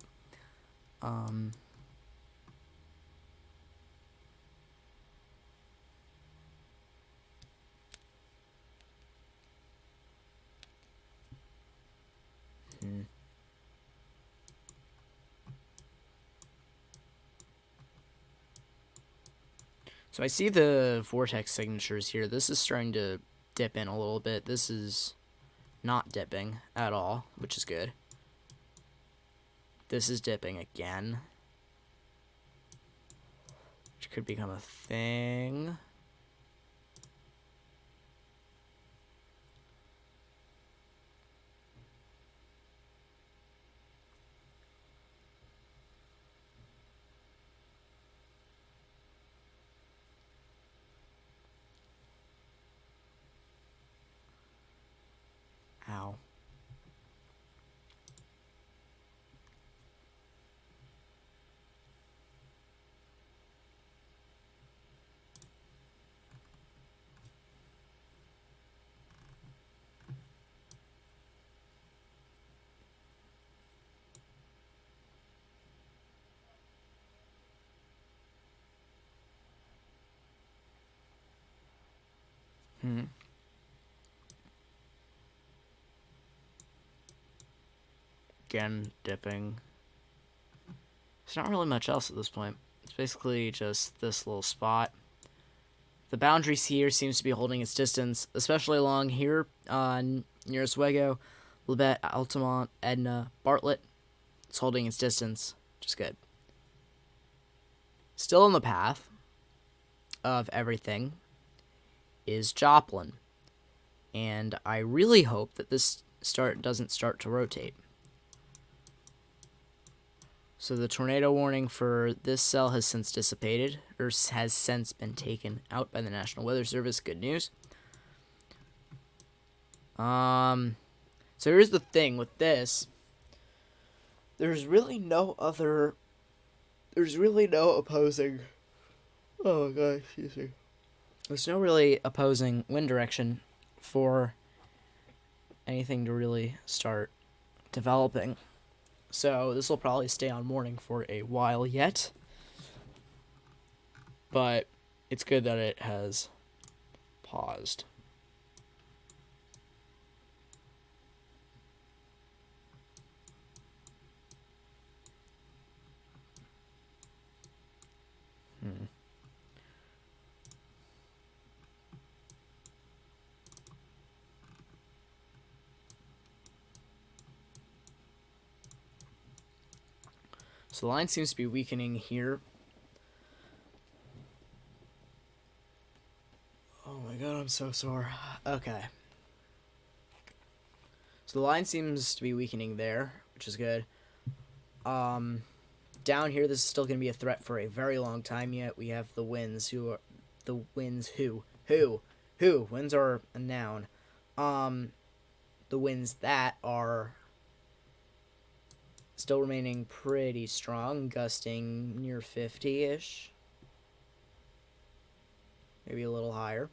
So I see the vortex signatures here. This is starting to dip in a little bit. This is not dipping at all, which is good. This is dipping again, which could become a thing. Ow. Again, dipping. There's not really much else at this point. It's basically just this little spot. The boundaries here seems to be holding its distance, especially along here near Oswego, Labette, Altamont, Edna, Bartlett. It's holding its distance, which is good. Still in the path of everything is Joplin. And I really hope that this doesn't start to rotate. So the tornado warning for this cell has since dissipated, or has since been taken out by the National Weather Service. Good news. So here's the thing with this. There's really no opposing. Oh my god, excuse me. There's no really opposing wind direction for anything to really start developing. So this will probably stay on warning for a while yet. But it's good that it has paused. So the line seems to be weakening here. Oh my god, I'm so sore. Okay. So the line seems to be weakening there, which is good. Down here, this is still going to be a threat for a very long time yet. We have the winds winds are a noun. The winds that are still remaining pretty strong, gusting near 50-ish. Maybe a little higher.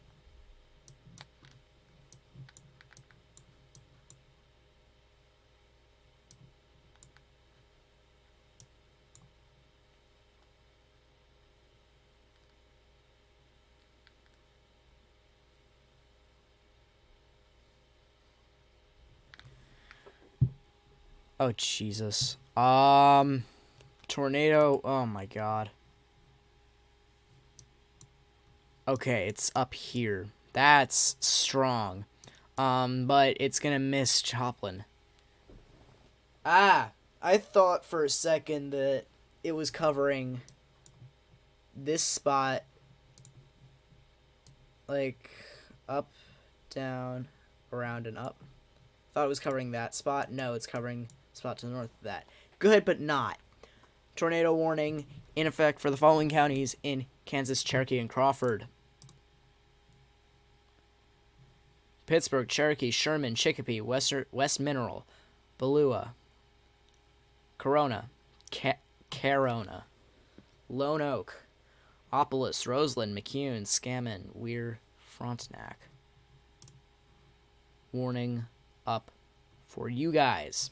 Oh, Jesus. Tornado. Oh, my God. Okay, it's up here. That's strong. But it's gonna miss Joplin. Ah! I thought for a second that it was covering this spot. Like, up, down, around, and up. Thought it was covering that spot. No, it's covering the spot to the north of that. Good, but not. Tornado warning in effect for the following counties in Kansas, Cherokee, and Crawford: Pittsburgh, Cherokee, Sherman, Chicopee, West Mineral, Balua, Corona, Carona, Lone Oak, Opolis, Roseland, McCune, Scammon, Weir, Frontenac. Warning up for you guys.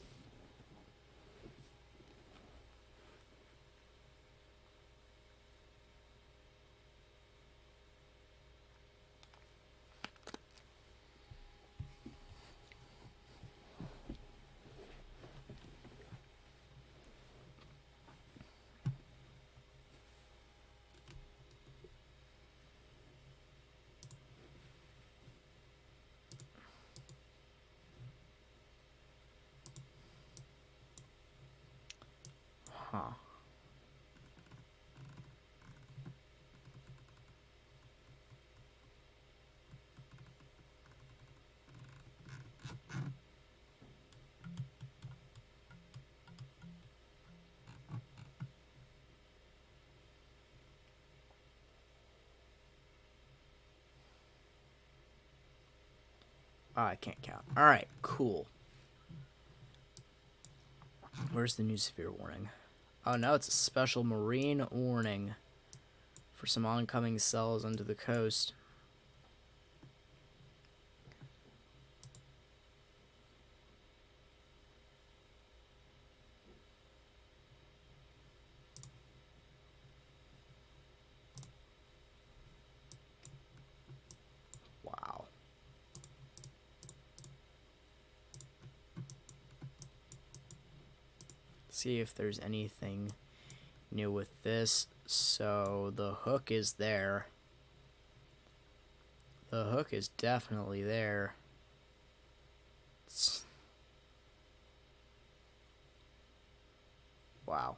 Huh. Oh, I can't count. Alright, cool. Where's the new severe warning? Oh no, it's a special marine warning for some oncoming cells onto the coast. Wow. See if there's anything new with this. So the hook is there. The hook is definitely there. Wow.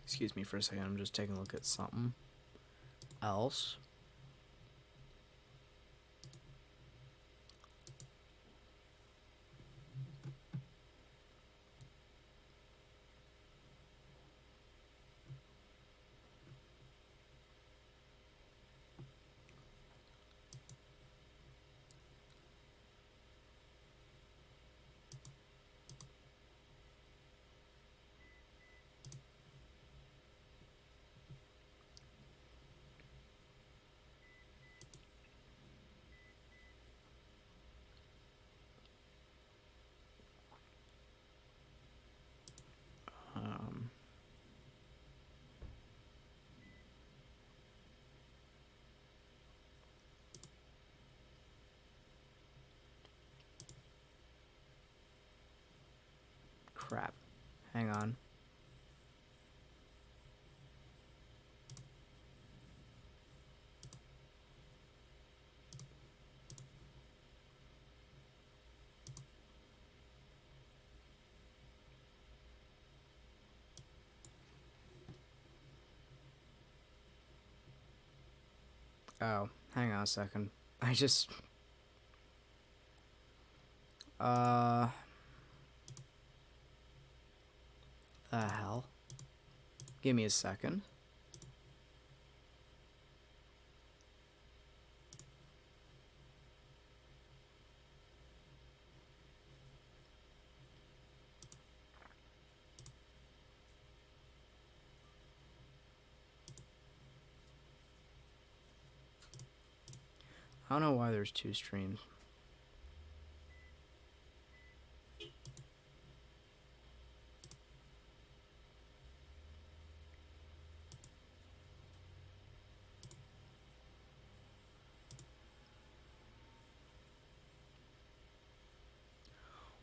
Excuse me for a second. I'm just taking a look at something else. Um, Crap. Hang on. Oh, hang on a second. I just... Uh... The hell? Give me a second. I don't know why there's two streams.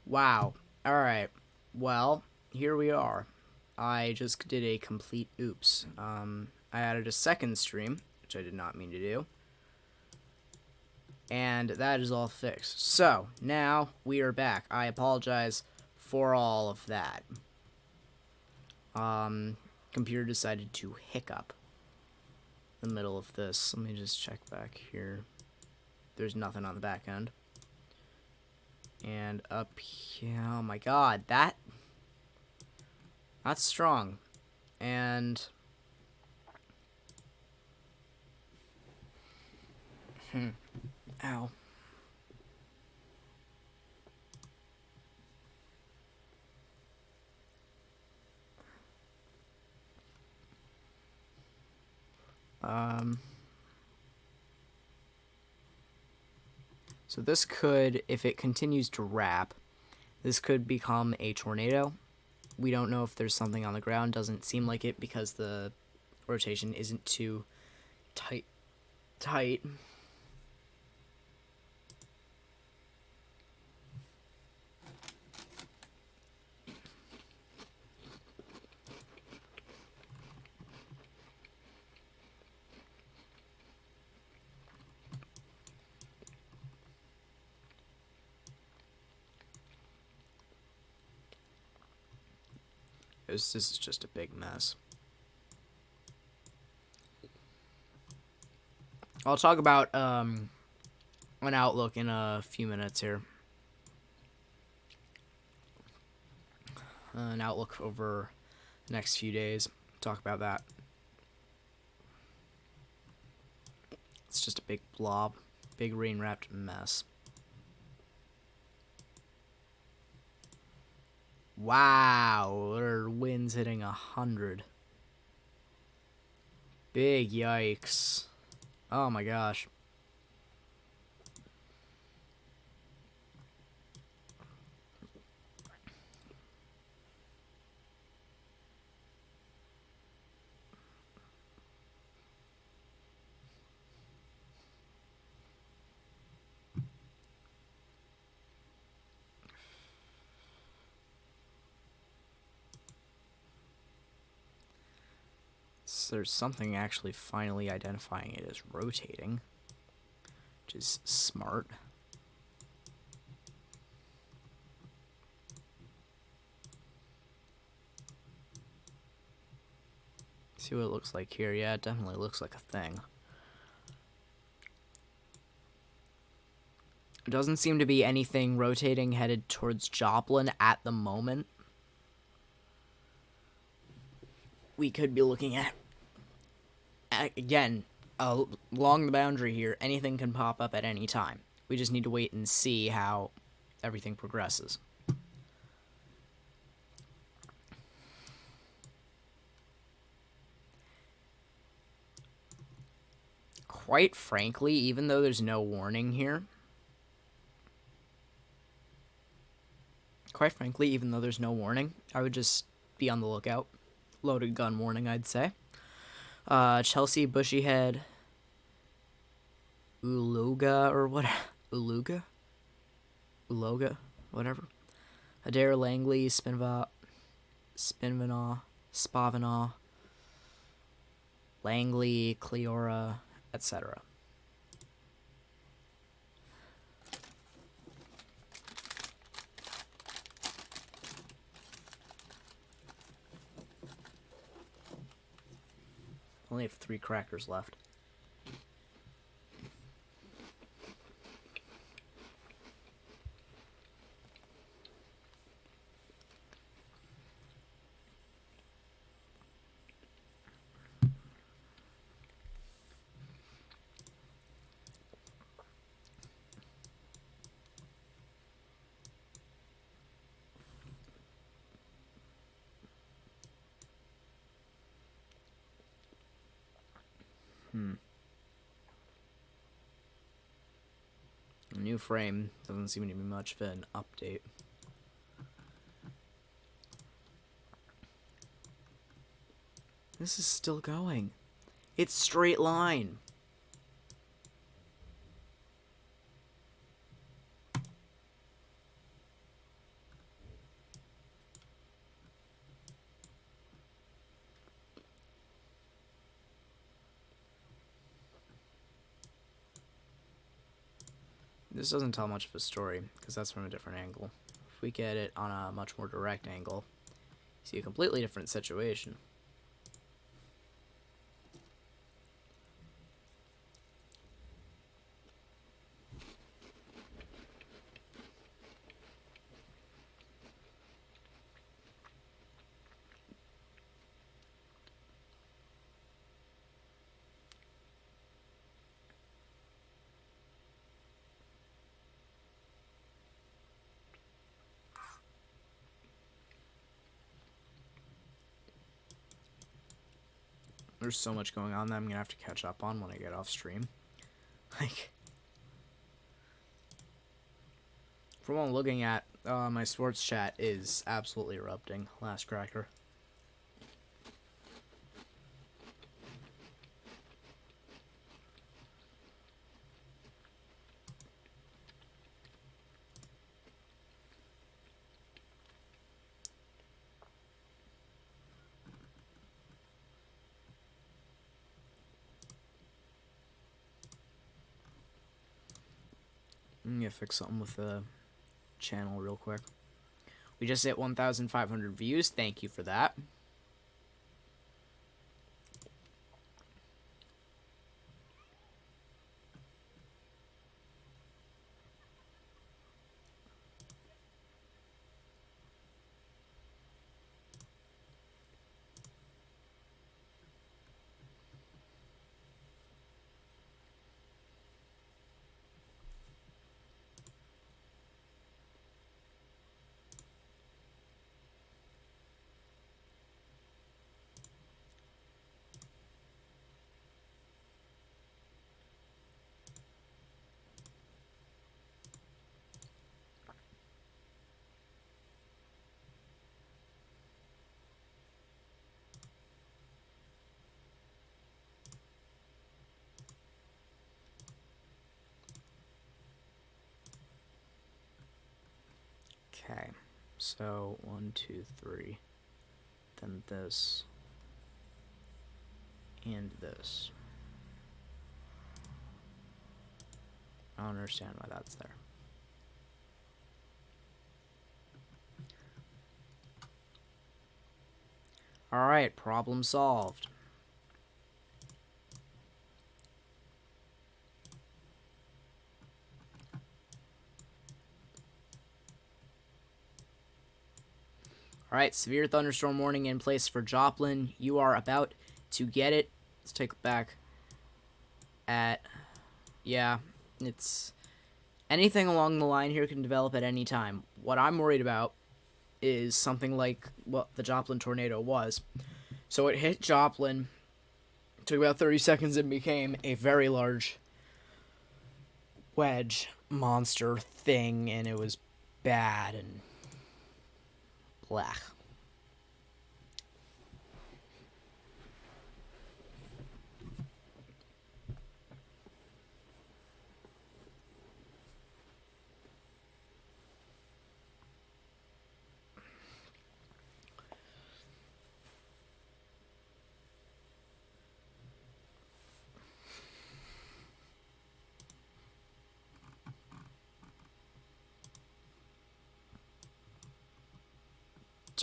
Wow. Alright. Well, here we are. I just did a complete oops. I added a second stream, which I did not mean to do. And that is all fixed. So, now we are back. I apologize for all of that. Computer decided to hiccup in the middle of this. Let me just check back here. There's nothing on the back end. And up here, oh my god, that's strong. And ow. So this could, if it continues to wrap, this could become a tornado. We don't know if there's something on the ground. Doesn't seem like it because the rotation isn't too tight. This is just a big mess. I'll talk about an outlook in a few minutes here. An outlook over the next few days. Talk about that. It's just a big blob, big rain-wrapped mess. Wow, there are winds hitting 100. Big yikes. Oh my gosh. So there's something actually finally identifying it as rotating, which is smart. See what it looks like here. Yeah, it definitely looks like a thing. It doesn't seem to be anything rotating headed towards Joplin at the moment. We could be looking at, again, along the boundary here, anything can pop up at any time. We just need to wait and see how everything progresses. Quite frankly, even though there's no warning here, I would just be on the lookout. Loaded gun warning, I'd say. Chelsea, Bushyhead, Uluga, or what? Uluga? Uloga? Whatever. Adair, Langley, Spinvanaw, Spavanaw, Langley, Cleora, etc. Only have 3 crackers left. New frame doesn't seem to be much of an update. This is still going. It's straight line. This doesn't tell much of a story, because that's from a different angle. If we get it on a much more direct angle, you see a completely different situation. There's so much going on that I'm gonna have to catch up on when I get off stream. Like, from what I'm looking at, my sports chat is absolutely erupting. Last cracker. I'm gonna fix something with the channel real quick. We just hit 1,500 views. Thank you for that. Okay, so 1, 2, 3, then this, and this. I don't understand why that's there. Alright, problem solved. All right, severe thunderstorm warning in place for Joplin. You are about to get it. Let's take a look back at, yeah, it's anything along the line here can develop at any time. What I'm worried about is something like what the Joplin tornado was. So it hit Joplin, took about 30 seconds, and became a very large wedge monster thing, and it was bad and black.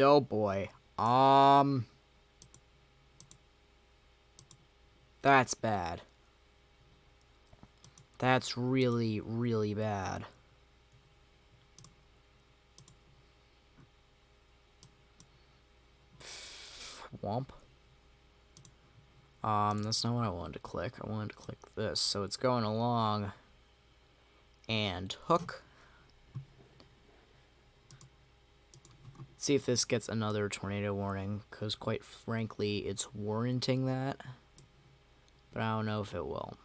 Oh boy. That's bad. That's really, really bad. Womp. That's not what I wanted to click. I wanted to click this. So it's going along. And hook. See if this gets another tornado warning, because quite frankly, it's warranting that. But I don't know if it will.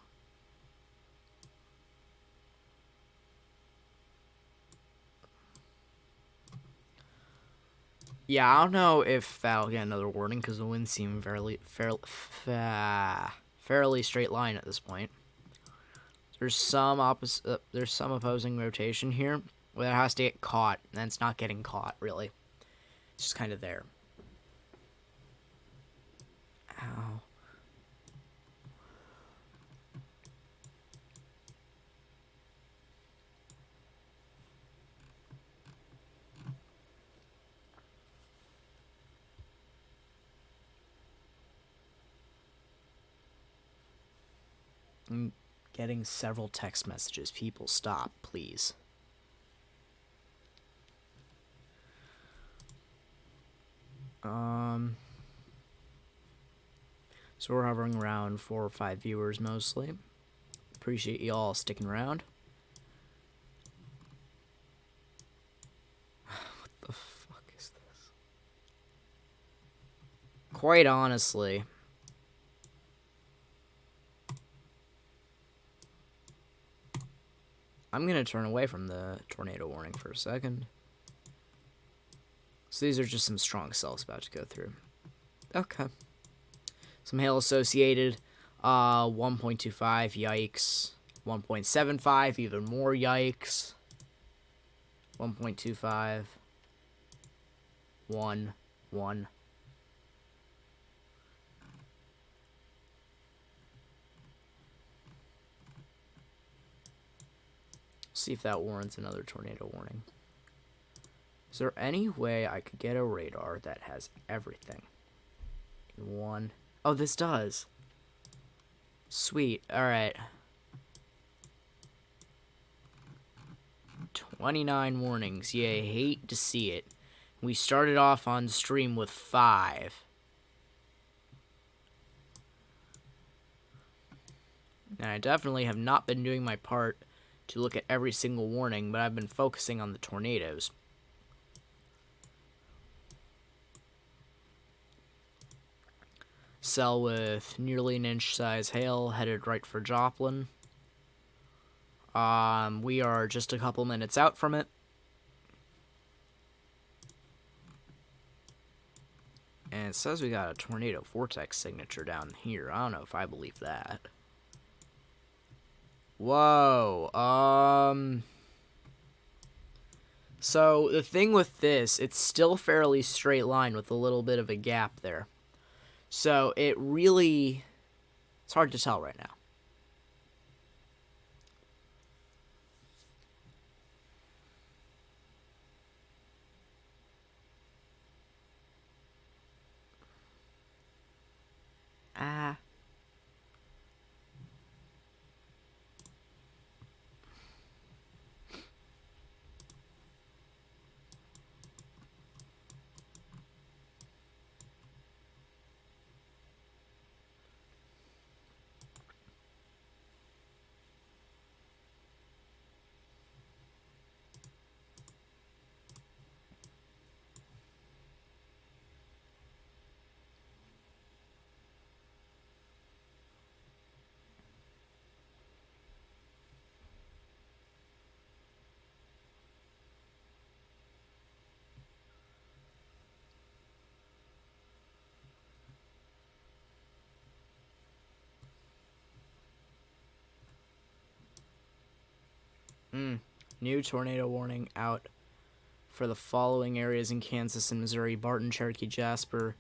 Yeah, I don't know if that'll get another warning, because the winds seem fairly straight line at this point. There's some opposing rotation here, where it has to get caught, and it's not getting caught, really. It's just kind of there. Ow. I'm getting several text messages. People, stop, please. So we're hovering around 4 or 5 viewers mostly. Appreciate y'all sticking around. What the fuck is this? Quite honestly. I'm gonna turn away from the tornado warning for a second. So these are just some strong cells about to go through. Okay. Some hail associated. 1.25, yikes. 1.75, even more yikes. 1.25. 1. See if that warrants another tornado warning. Is there any way I could get a radar that has everything in one? Oh, this does. Sweet. Alright. 29 warnings. Yeah, I hate to see it. We started off on stream with 5. And I definitely have not been doing my part to look at every single warning, but I've been focusing on the tornadoes. Cell with nearly an inch size hail headed right for Joplin. We are just a couple minutes out from it. And it says we got a tornado vortex signature down here. I don't know if I believe that. Whoa. So the thing with this, it's still fairly straight line with a little bit of a gap there. So it really, it's hard to tell right now. Ah. New tornado warning out for the following areas in Kansas and Missouri: Barton, Cherokee, Jasper.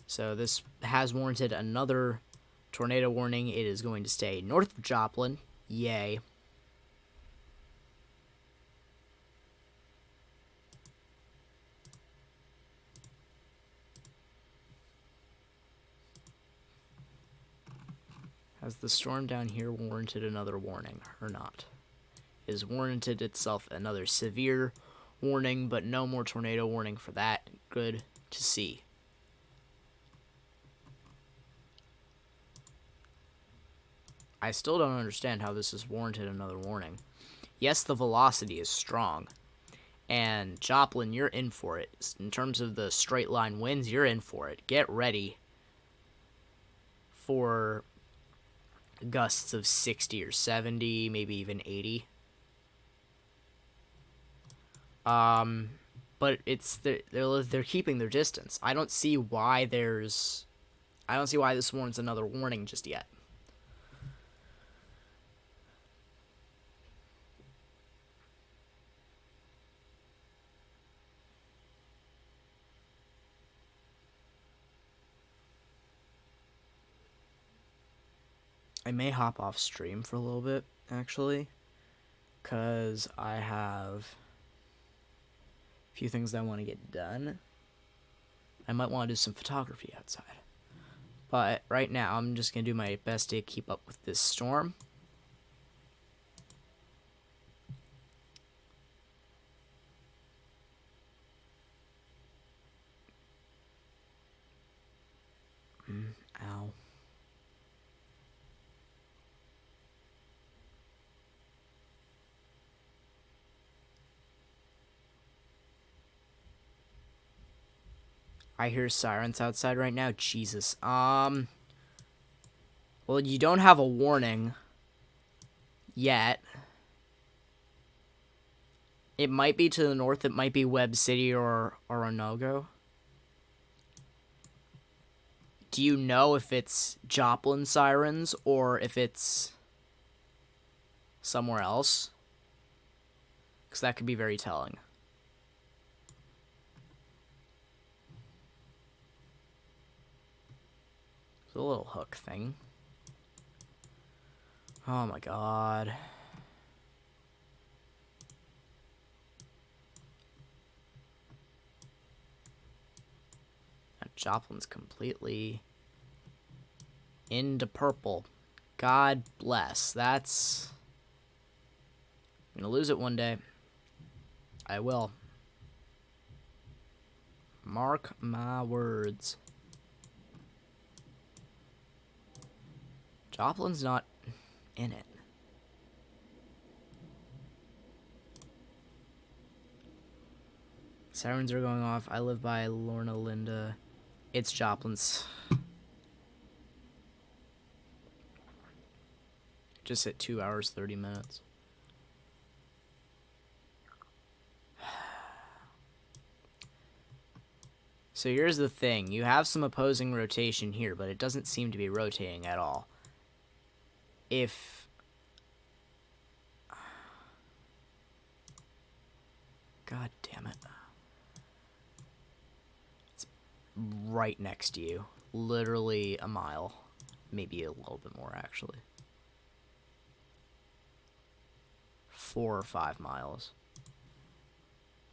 So this has warranted another tornado warning. It is going to stay north of Joplin. Yay. Has the storm down here warranted another warning or not? It has warranted itself another severe warning, but no more tornado warning for that. Good to see. I still don't understand how this has warranted another warning. Yes, the velocity is strong. And Joplin, you're in for it. In terms of the straight line winds, you're in for it. Get ready for gusts of 60 or 70, maybe even 80. But they're keeping their distance. I don't see why this warrants another warning just yet. I may hop off stream for a little bit, actually, because I have a few things that I want to get done. I might want to do some photography outside. But right now, I'm just going to do my best to keep up with this storm. Ow. I hear sirens outside right now. Jesus. Well, you don't have a warning yet. It might be to the north. It might be Webb City or Oronogo. Do you know if it's Joplin sirens or if it's somewhere else? Because that could be very telling. It's a little hook thing. Oh my god. Joplin's completely into purple. God bless. I'm gonna lose it one day. I will. Mark my words. Joplin's not in it. Sirens are going off. I live by Lorna Linda. It's Joplin's. Just at 2 hours, 30 minutes. So here's the thing. You have some opposing rotation here, but it doesn't seem to be rotating at all. God damn it. It's right next to you. Literally a mile. Maybe a little bit more, actually. 4 or 5 miles.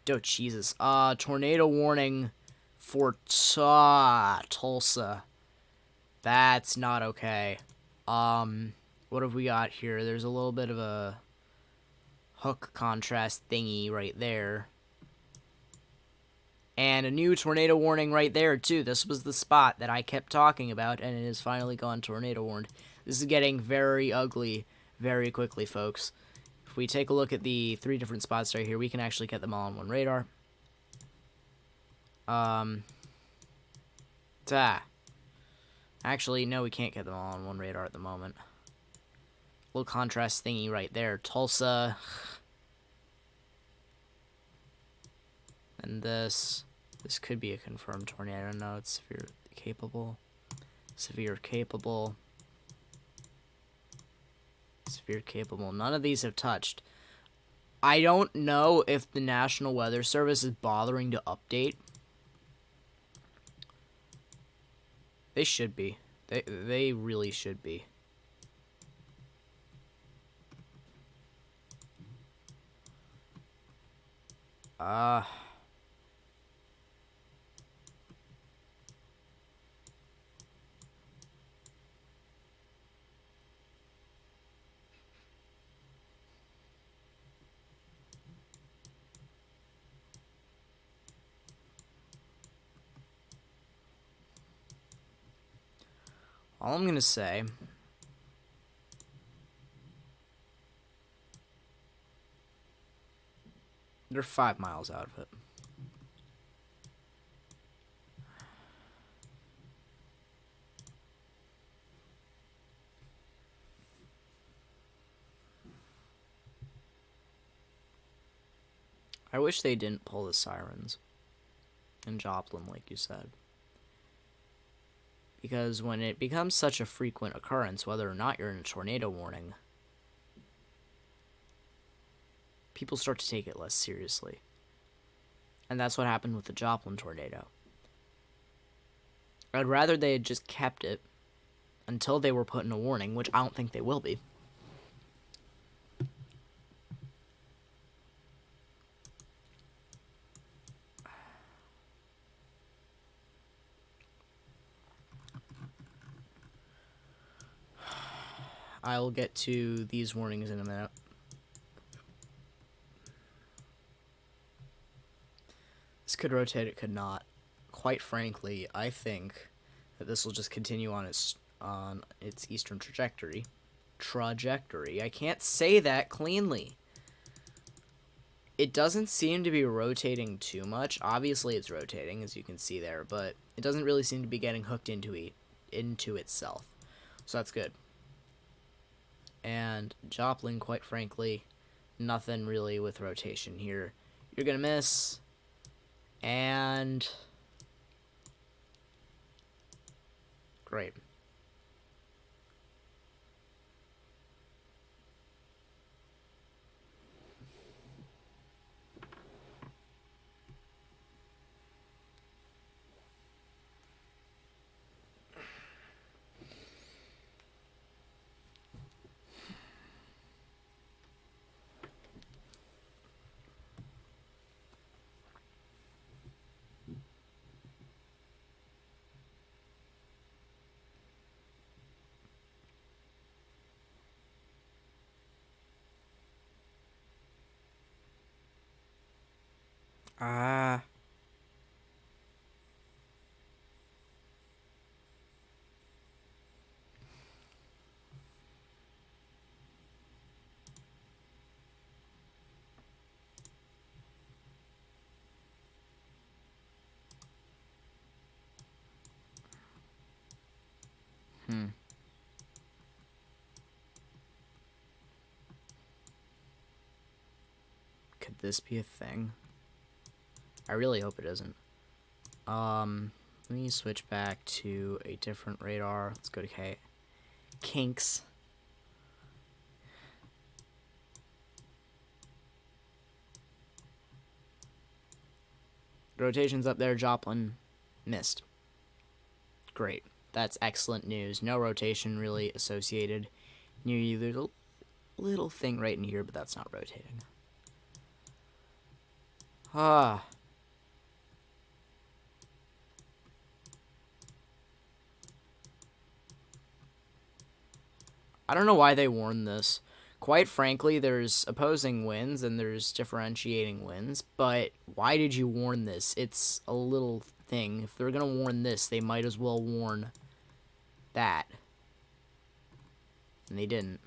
Oh, Jesus. Tornado warning for Tulsa. That's not okay. What have we got here? There's a little bit of a hook contrast thingy right there. And a new tornado warning right there, too. This was the spot that I kept talking about, and it has finally gone tornado warned. This is getting very ugly very quickly, folks. If we take a look at the 3 different spots right here, we can actually get them all on one radar. Actually, no, we can't get them all on one radar at the moment. Little contrast thingy right there. Tulsa. And this could be a confirmed tornado. No, it's severe capable. Severe capable. Severe capable. None of these have touched. I don't know if the National Weather Service is bothering to update. They should be. They really should be. Uh all I'm gonna say, they're 5 miles out of it. I wish they didn't pull the sirens in Joplin, like you said. Because when it becomes such a frequent occurrence, whether or not you're in a tornado warning, people start to take it less seriously. And that's what happened with the Joplin tornado. I'd rather they had just kept it until they were put in a warning, which I don't think they will be. I'll get to these warnings in a minute. This could rotate, it could not. Quite frankly, I think that this will just continue on its eastern trajectory. I can't say that cleanly. It doesn't seem to be rotating too much. Obviously, it's rotating, as you can see there, but it doesn't really seem to be getting hooked into itself. So that's good. And Joplin, quite frankly, nothing really with rotation here. You're gonna miss, and great. Ah. Could this be a thing? I really hope it isn't. Let me switch back to a different radar. Let's go to Kinks. Rotation's up there. Joplin missed. Great. That's excellent news. No rotation really associated near you. There's a little thing right in here, but that's not rotating. Ah. I don't know why they warned this. Quite frankly, there's opposing winds and there's differentiating winds, but why did you warn this? It's a little thing. If they're gonna warn this, they might as well warn that. And they didn't.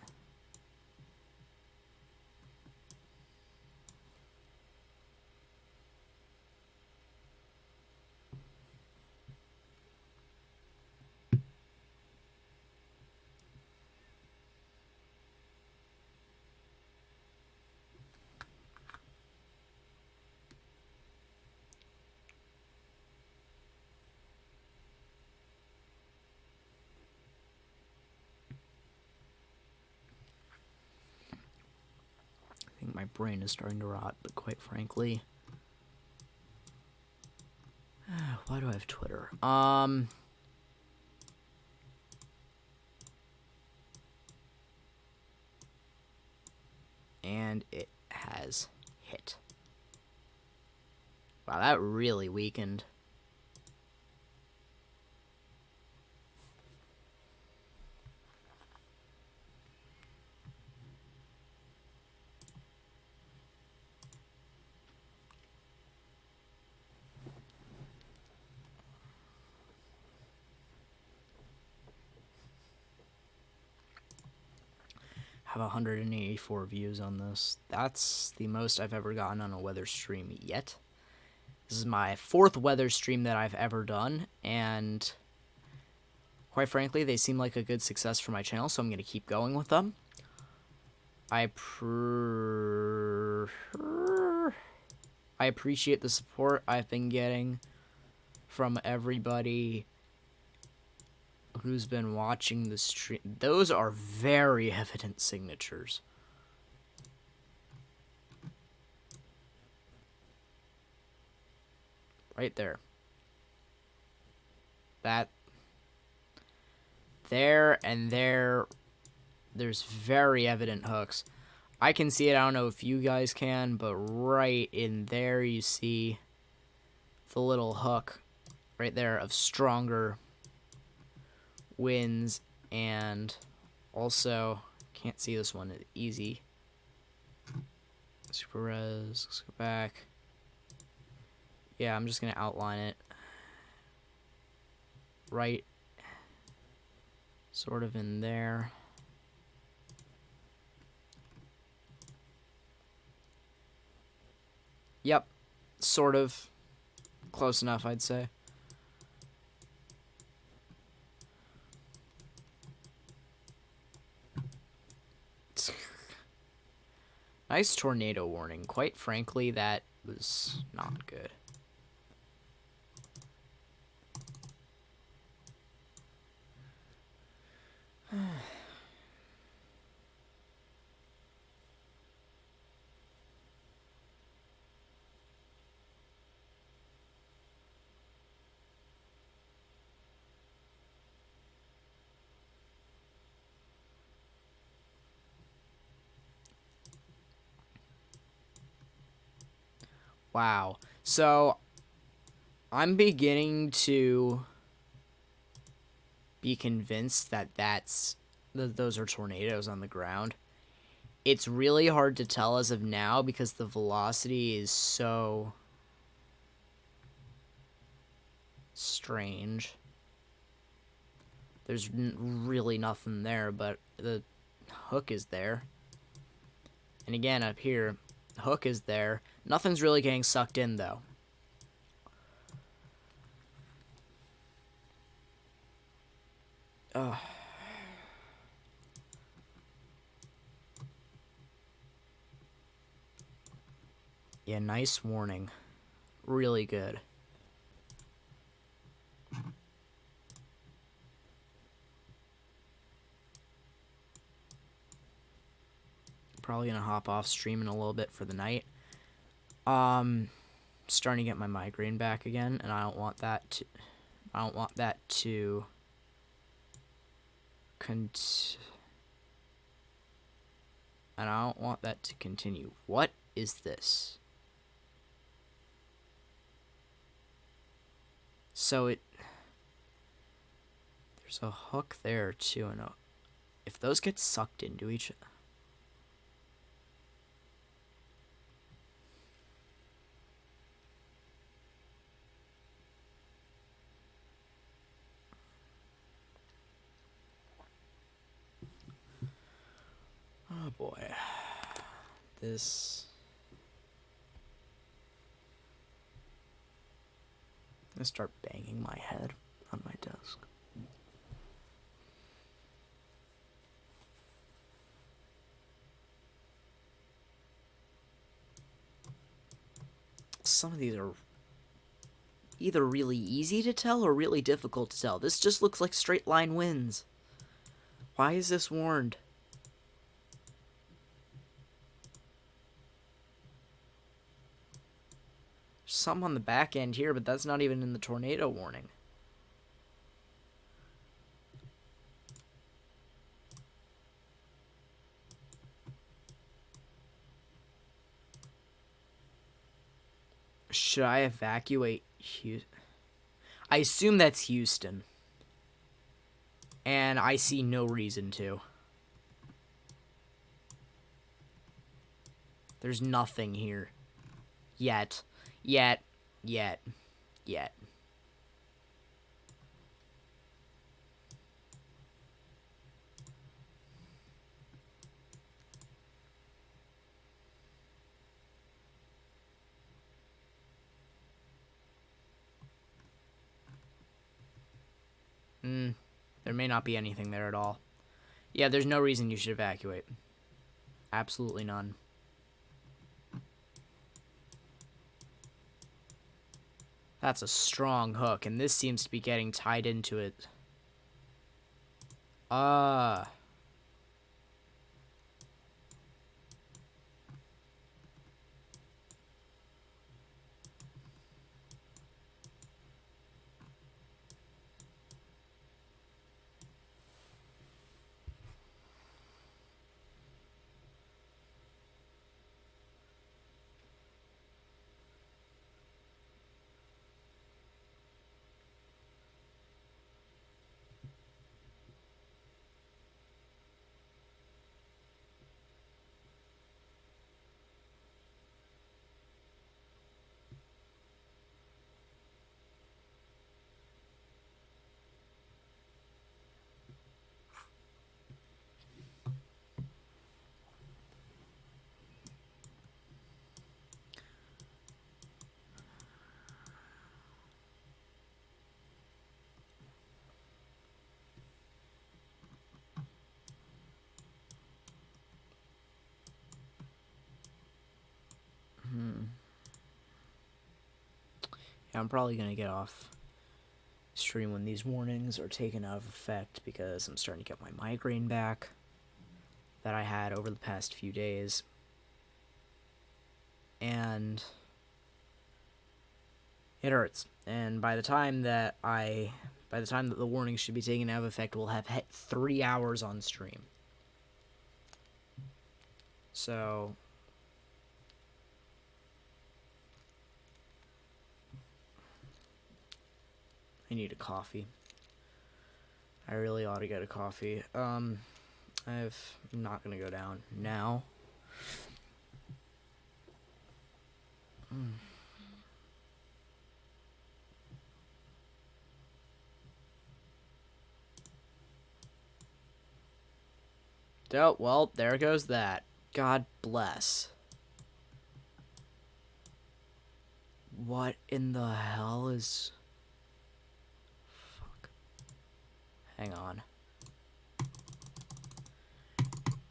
my brain is starting to rot, but quite frankly, why do I have Twitter? And it has hit. Wow, that really weakened. Have 184 views on this. That's the most I've ever gotten on a weather stream yet. This is my 4th weather stream that I've ever done, and quite frankly, they seem like a good success for my channel, so I'm going to keep going with them. I appreciate the support I've been getting from everybody who's been watching the stream. Those are very evident signatures. Right there. That. There and there. There's very evident hooks. I can see it. I don't know if you guys can, but right in there you see the little hook right there of stronger winds, and also can't see this one easy. Super res, let's go back. Yeah, I'm just gonna outline it right sort of in there. Yep, sort of close enough, I'd say. Nice tornado warning. Quite frankly, that was not good. Wow. So, I'm beginning to be convinced that those are tornadoes on the ground. It's really hard to tell as of now because the velocity is so strange. There's really nothing there, but the hook is there. And again, up here, the hook is there. Nothing's really getting sucked in, though. Ugh. Yeah, nice warning. Really good. Probably gonna hop off stream in a little bit for the night. Starting to get my migraine back again, and I don't want that to continue. What is this? So there's a hook there too, and if those get sucked into each other. Oh boy. I'm gonna start banging my head on my desk. Some of these are either really easy to tell or really difficult to tell. This just looks like straight line winds. Why is this warned? some on the back end here, but that's not even in the tornado warning. Should I evacuate Houston? I assume that's Houston. And I see no reason to. There's nothing here. Yet. Yet. Yet. Yet. There may not be anything there at all. Yeah, there's no reason you should evacuate. Absolutely none. That's a strong hook, and this seems to be getting tied into it. Yeah, I'm probably going to get off stream when these warnings are taken out of effect because I'm starting to get my migraine back that I had over the past few days. And it hurts. And by the time that the warnings should be taken out of effect, we'll have hit 3 hours on stream. So I need a coffee. I really ought to get a coffee. I'm not gonna go down now. Oh, well, there goes that. God bless. What in the hell is... Fuck. Hang on.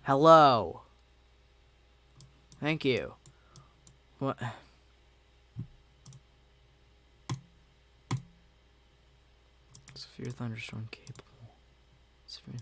Hello. Thank you. What? Severe thunderstorm capable. Severe...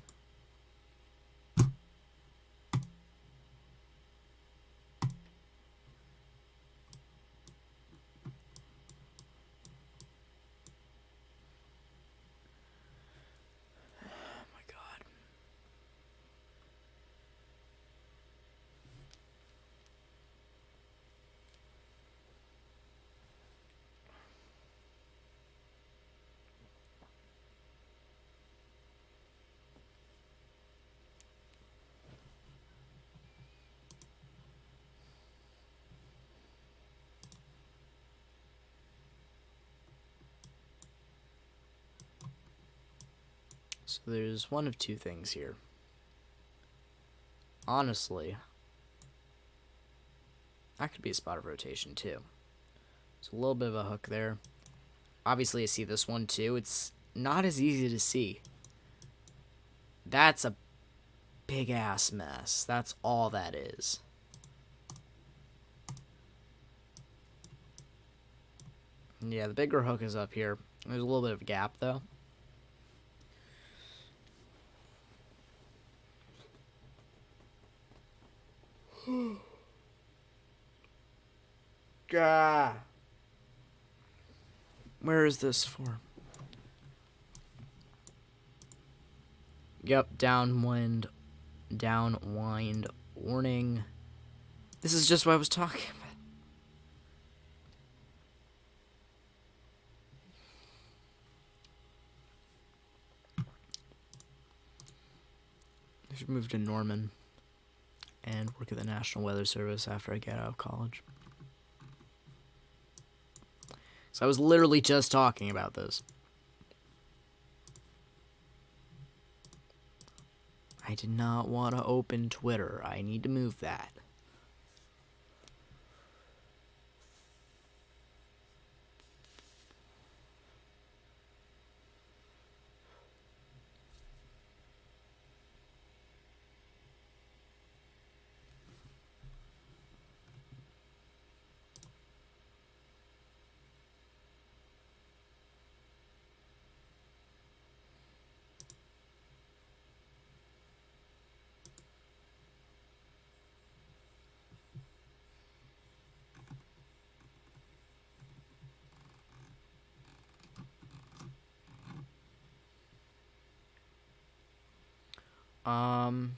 So there's one of two things here. Honestly, that could be a spot of rotation too. There's a little bit of a hook there. Obviously, I see this one too. It's not as easy to see. That's a big ass mess. That's all that is. Yeah, the bigger hook is up here. There's a little bit of a gap though. Gah. Where is this for? Yep, downwind warning. This is just what I was talking about. I should move to Norman and work at the National Weather Service after I get out of college. So I was literally just talking about this. I did not want to open Twitter. I need to move that. Um,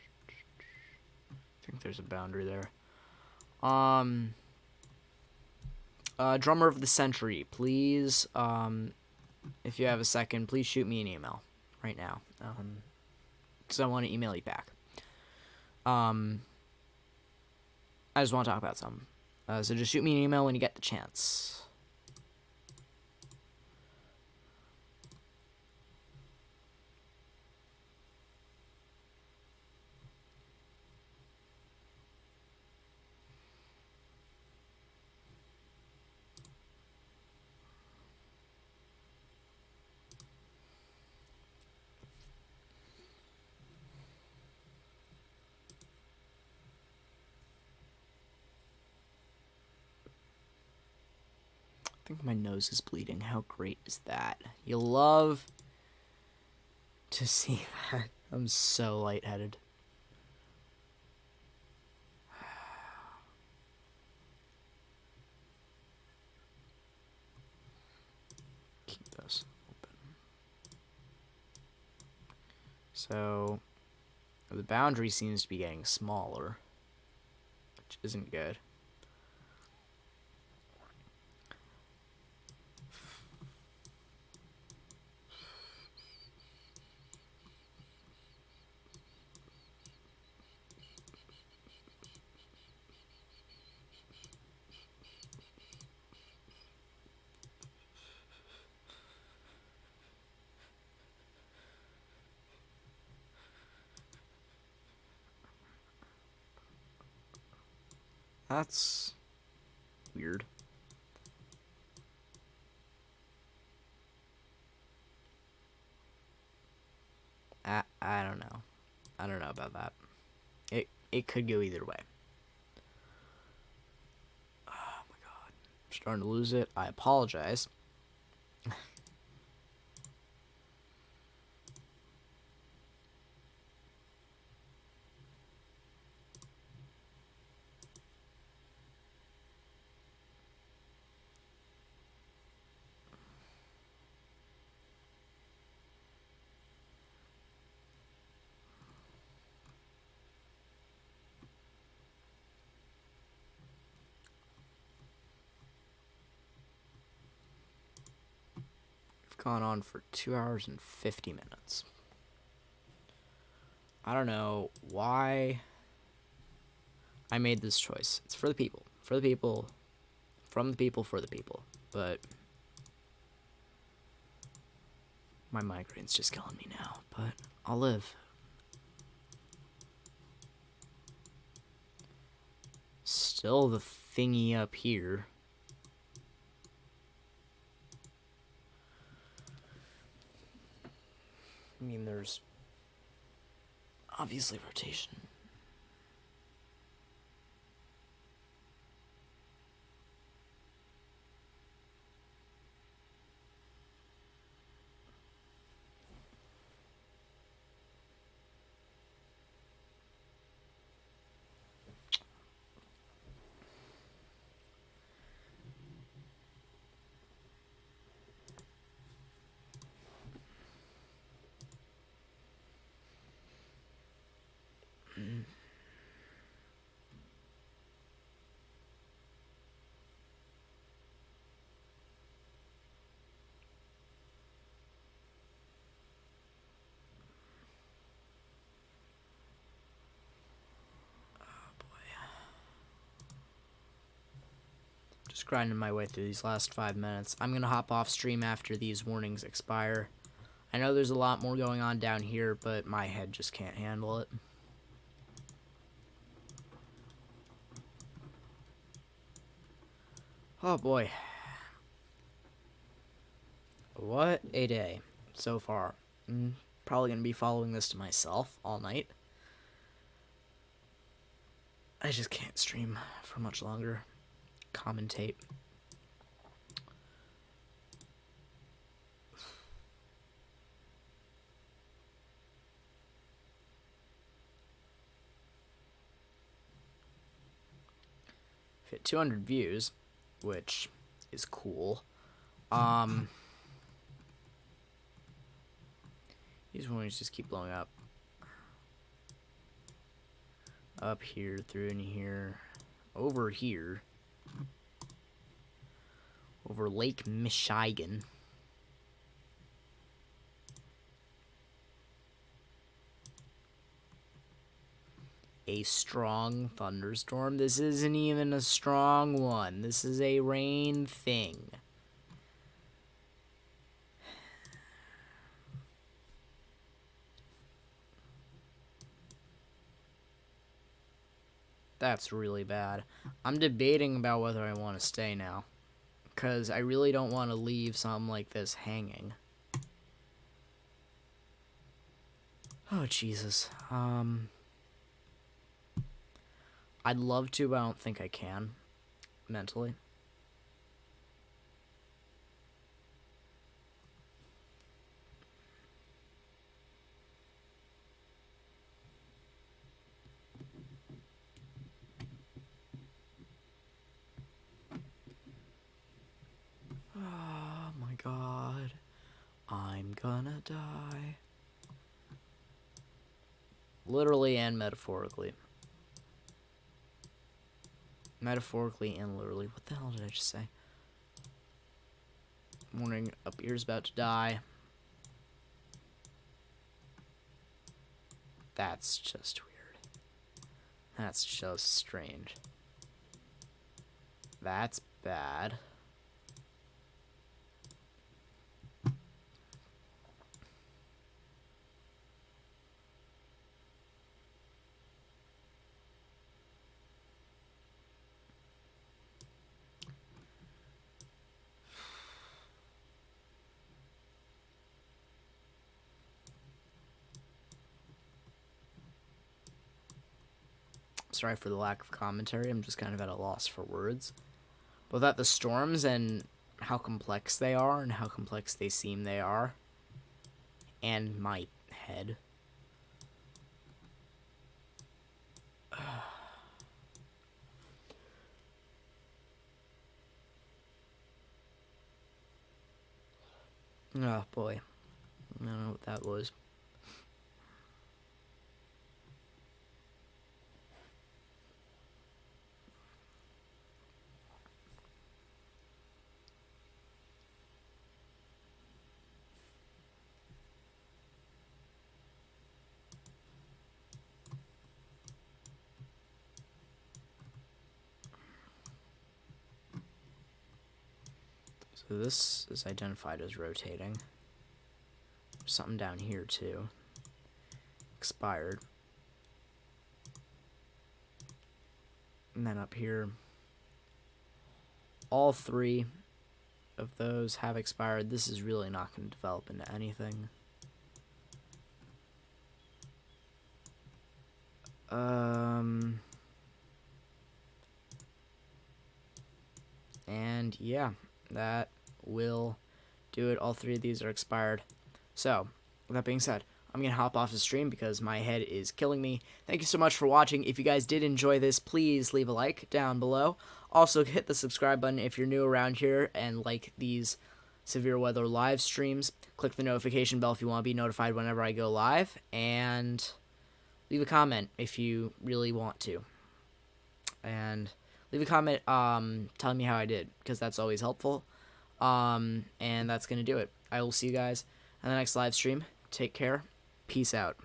I think there's a boundary there. Drummer of the Century, please, if you have a second, please shoot me an email right now. Because I want to email you back. I just want to talk about something. So just shoot me an email when you get the chance. I think my nose is bleeding. How great is that? You love to see that. I'm so lightheaded. Keep this open. So, the boundary seems to be getting smaller, which isn't good. That's weird. I don't know. I don't know about that. It could go either way. Oh my god. I'm starting to lose it. I apologize. We've gone on for 2 hours and 50 minutes. I don't know why I made this choice. It's for the people. For the people. From the people, for the people. But my migraine's just killing me now. But I'll live. Still the thingy up here. I mean, there's obviously rotation. Just grinding my way through these last 5 minutes. I'm going to hop off stream after these warnings expire. I know there's a lot more going on down here, but my head just can't handle it. Oh boy. What a day so far. Probably going to be following this to myself all night. I just can't stream for much longer. Commentate. Hit 200 views, which is cool. These ones just keep blowing up. Up here, through in here, over here, over Lake Michigan. A strong thunderstorm. This isn't even a strong one. This is a rain thing. That's really bad. I'm debating about whether I want to stay now, because I really don't want to leave something like this hanging. Oh, Jesus. I'd love to, but I don't think I can, mentally. Oh my god. I'm gonna die. Literally and metaphorically. Metaphorically and literally. What the hell did I just say? Warning, up here's about to die. That's just weird. That's just strange. That's bad. Sorry for the lack of commentary. I'm just kind of at a loss for words. But that the storms and how complex they are and how complex they seem they are. And my head. Oh boy. I don't know what that was. So this is identified as rotating. Something down here too. Expired. And then up here, all three of those have expired. This is really not going to develop into anything. And yeah, that will do it. All three of these are expired. So, with that being said, I'm going to hop off the stream because my head is killing me. Thank you so much for watching. If you guys did enjoy this, please leave a like down below. Also, hit the subscribe button if you're new around here and like these severe weather live streams. Click the notification bell if you want to be notified whenever I go live. And leave a comment if you really want to. And leave a comment telling me how I did, because that's always helpful. And that's going to do it. I will see you guys on the next live stream. Take care. Peace out.